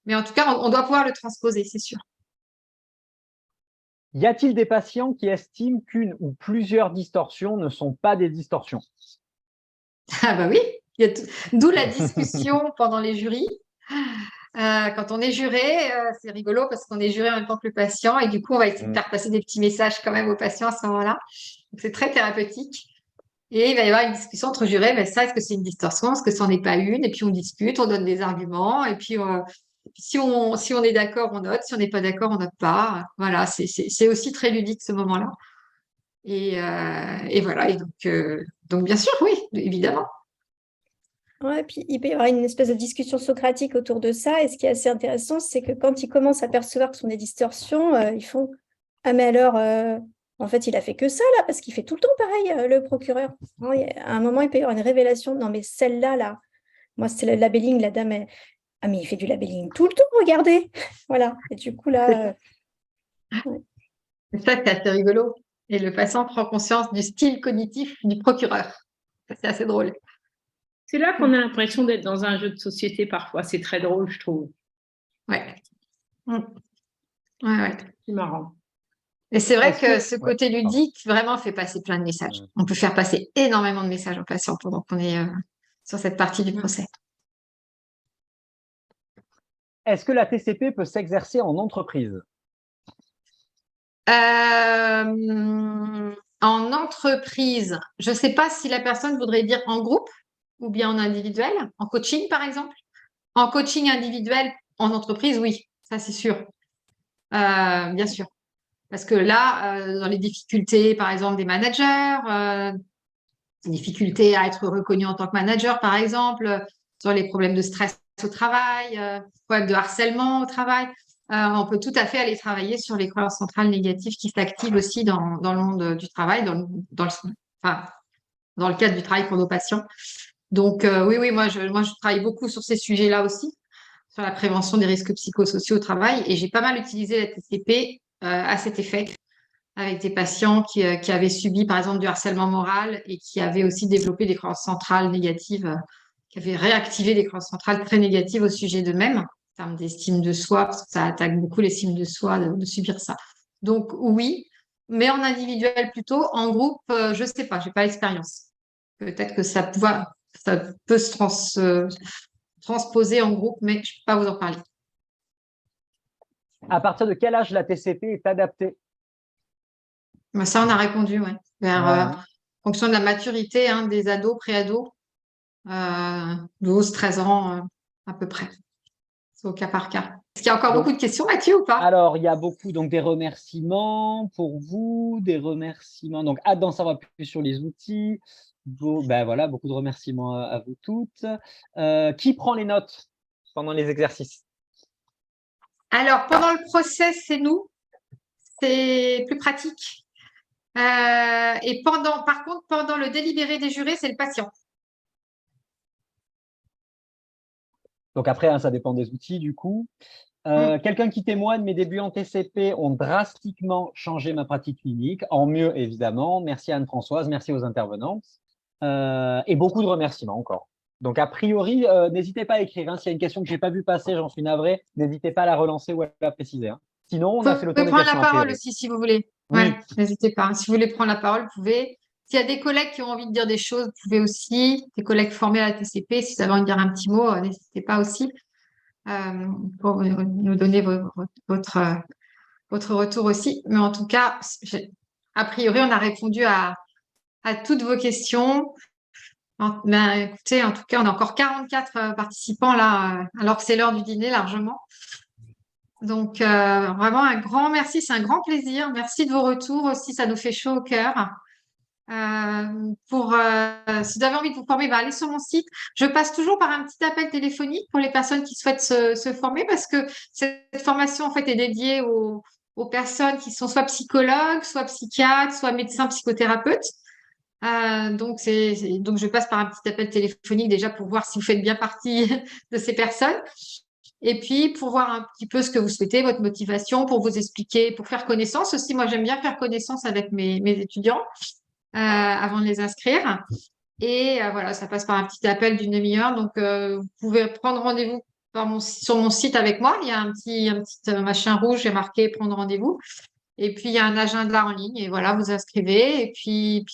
A: mais en tout cas, on doit pouvoir le transposer, c'est sûr.
B: Y a-t-il des patients qui estiment qu'une ou plusieurs distorsions ne sont pas des distorsions?
A: Ah bah oui, d'où la discussion pendant les jurys. Quand on est juré, c'est rigolo parce qu'on est juré en même temps que le patient et du coup, on va essayer de faire passer des petits messages quand même aux patients à ce moment-là. Donc, c'est très thérapeutique. Et il va y avoir une discussion entre jurés, mais ça, est-ce que c'est une distorsion? Est-ce que ça n'en est pas une? Et puis on discute, on donne des arguments. Et puis si on est d'accord, on note. Si on n'est pas d'accord, on note pas. Voilà, c'est aussi très ludique ce moment-là. Et voilà. Et donc, bien sûr, oui, évidemment.
D: Ouais, puis il peut y avoir une espèce de discussion socratique autour de ça. Et ce qui est assez intéressant, c'est que quand ils commencent à percevoir que ce sont des distorsions, ils font « Ah, mais alors, en fait, il a fait que ça, là, parce qu'il fait tout le temps pareil, le procureur. » À un moment, il peut y avoir une révélation. Non, mais celle-là, là, moi, c'est le labelling, la dame, ah, mais il fait du labelling tout le temps, regardez. Voilà. Et du coup, là,
A: C'est ça qui est assez rigolo. Et le patient prend conscience du style cognitif du procureur. Ça, c'est assez drôle.
C: C'est là qu'on a l'impression d'être dans un jeu de société parfois. C'est très drôle, je trouve.
A: Ouais. Ouais.
C: C'est marrant.
A: Et c'est vrai
B: Est-ce
A: que
B: que-
A: ce
B: Ouais,
A: côté ludique vraiment fait passer plein de messages. On peut faire passer énormément de messages aux patients pendant qu'on est sur cette partie du procès.
B: Est-ce que la TCP peut s'exercer en entreprise?
A: En entreprise, je ne sais pas si la personne voudrait dire en groupe ou bien en individuel, en coaching par exemple. En coaching individuel, en entreprise, oui, ça c'est sûr. Bien sûr. Parce que là, dans les difficultés, par exemple, des managers, difficultés à être reconnu en tant que manager, par exemple, sur les problèmes de stress au travail, problèmes de harcèlement au travail, on peut tout à fait aller travailler sur les croyances centrales négatives qui s'activent aussi dans le monde du travail, enfin, dans le cadre du travail pour nos patients. Donc, oui, moi, je travaille beaucoup sur ces sujets-là aussi, sur la prévention des risques psychosociaux au travail, et j'ai pas mal utilisé la TCP à cet effet avec des patients qui avaient subi, par exemple, du harcèlement moral et qui avaient aussi développé des croyances centrales négatives, qui avaient réactivé des croyances centrales très négatives au sujet d'eux-mêmes, en termes d'estime de soi, parce que ça attaque beaucoup l'estime de soi de subir ça. Donc, oui, mais en individuel plutôt, en groupe, je ne sais pas, je n'ai pas l'expérience. Peut-être que ça peut se transposer en groupe, mais je ne peux pas vous en parler.
B: À partir de quel âge la TCP est adaptée?
A: Ça, on a répondu, ouais. En fonction de la maturité des ados, pré-ados, 12-13 ans à peu près. C'est au cas par cas. Est-ce qu'il y a encore beaucoup de questions, Mathieu, ou pas?
B: Alors, il y a beaucoup des remerciements pour vous, des remerciements. Donc, hâte d'en savoir plus sur les outils. Voilà, beaucoup de remerciements à vous toutes. Qui prend les notes pendant les exercices?
A: Alors, pendant le procès, c'est nous. C'est plus pratique. Et par contre, pendant le délibéré des jurés, c'est le patient.
B: Donc après, ça dépend des outils du coup. Quelqu'un qui témoigne, mes débuts en TCP ont drastiquement changé ma pratique clinique, en mieux évidemment. Merci Anne-Françoise, merci aux intervenantes. Et beaucoup de remerciements encore. Donc, a priori, n'hésitez pas à écrire. Hein. S'il y a une question que je n'ai pas vu passer, j'en suis navré. N'hésitez pas à la relancer ou à la préciser. Hein. Sinon, on a fait
A: Vous
B: le tour
A: pouvez
B: des
A: prendre la
B: questions a
A: parole
B: priori.
A: aussi si vous voulez.
B: Oui,
A: Ouais, n'hésitez pas. Si vous voulez prendre la parole, vous pouvez. S'il y a des collègues qui ont envie de dire des choses, vous pouvez aussi. Des collègues formés à la TCP, si vous avez envie de dire un petit mot, n'hésitez pas aussi pour nous donner votre retour aussi. Mais en tout cas, a priori, on a répondu à toutes vos questions. Ben, écoutez, en tout cas, on a encore 44 participants là, alors que c'est l'heure du dîner largement. Donc, vraiment un grand merci, c'est un grand plaisir. Merci de vos retours aussi, ça nous fait chaud au cœur. Si vous avez envie de vous former, allez sur mon site. Je passe toujours par un petit appel téléphonique pour les personnes qui souhaitent se former parce que cette formation en fait est dédiée aux personnes qui sont soit psychologues, soit psychiatres, soit médecins, psychothérapeutes. Donc je passe par un petit appel téléphonique déjà pour voir si vous faites bien partie de ces personnes. Et puis, pour voir un petit peu ce que vous souhaitez, votre motivation, pour vous expliquer, pour faire connaissance aussi. Moi, j'aime bien faire connaissance avec mes étudiants avant de les inscrire. Et voilà, ça passe par un petit appel d'une demi-heure. Donc, vous pouvez prendre rendez-vous sur mon site avec moi. Il y a un petit machin rouge, j'ai marqué prendre rendez-vous. Et puis, il y a un agenda en ligne. Et voilà, vous inscrivez. Et puis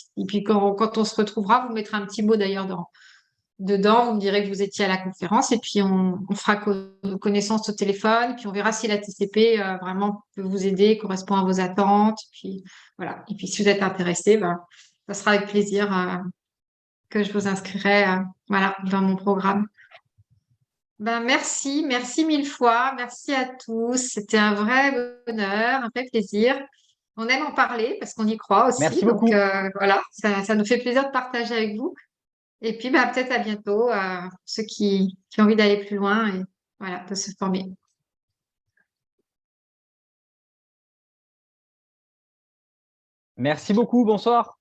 A: quand on se retrouvera, vous mettrez un petit mot d'ailleurs dedans, vous me direz que vous étiez à la conférence et puis on fera connaissance au téléphone, puis on verra si la TCP vraiment peut vous aider, correspond à vos attentes. Puis voilà. Et puis si vous êtes intéressé, ça sera avec plaisir que je vous inscrirai voilà, dans mon programme. Merci mille fois, merci à tous. C'était un vrai bonheur, un vrai plaisir. On aime en parler parce qu'on y croit aussi.
B: merci
A: Donc
B: beaucoup.
A: voilà, ça nous fait plaisir de partager avec vous. Et puis, peut-être à bientôt, ceux qui ont envie d'aller plus loin et voilà, de se former.
B: Merci beaucoup. Bonsoir.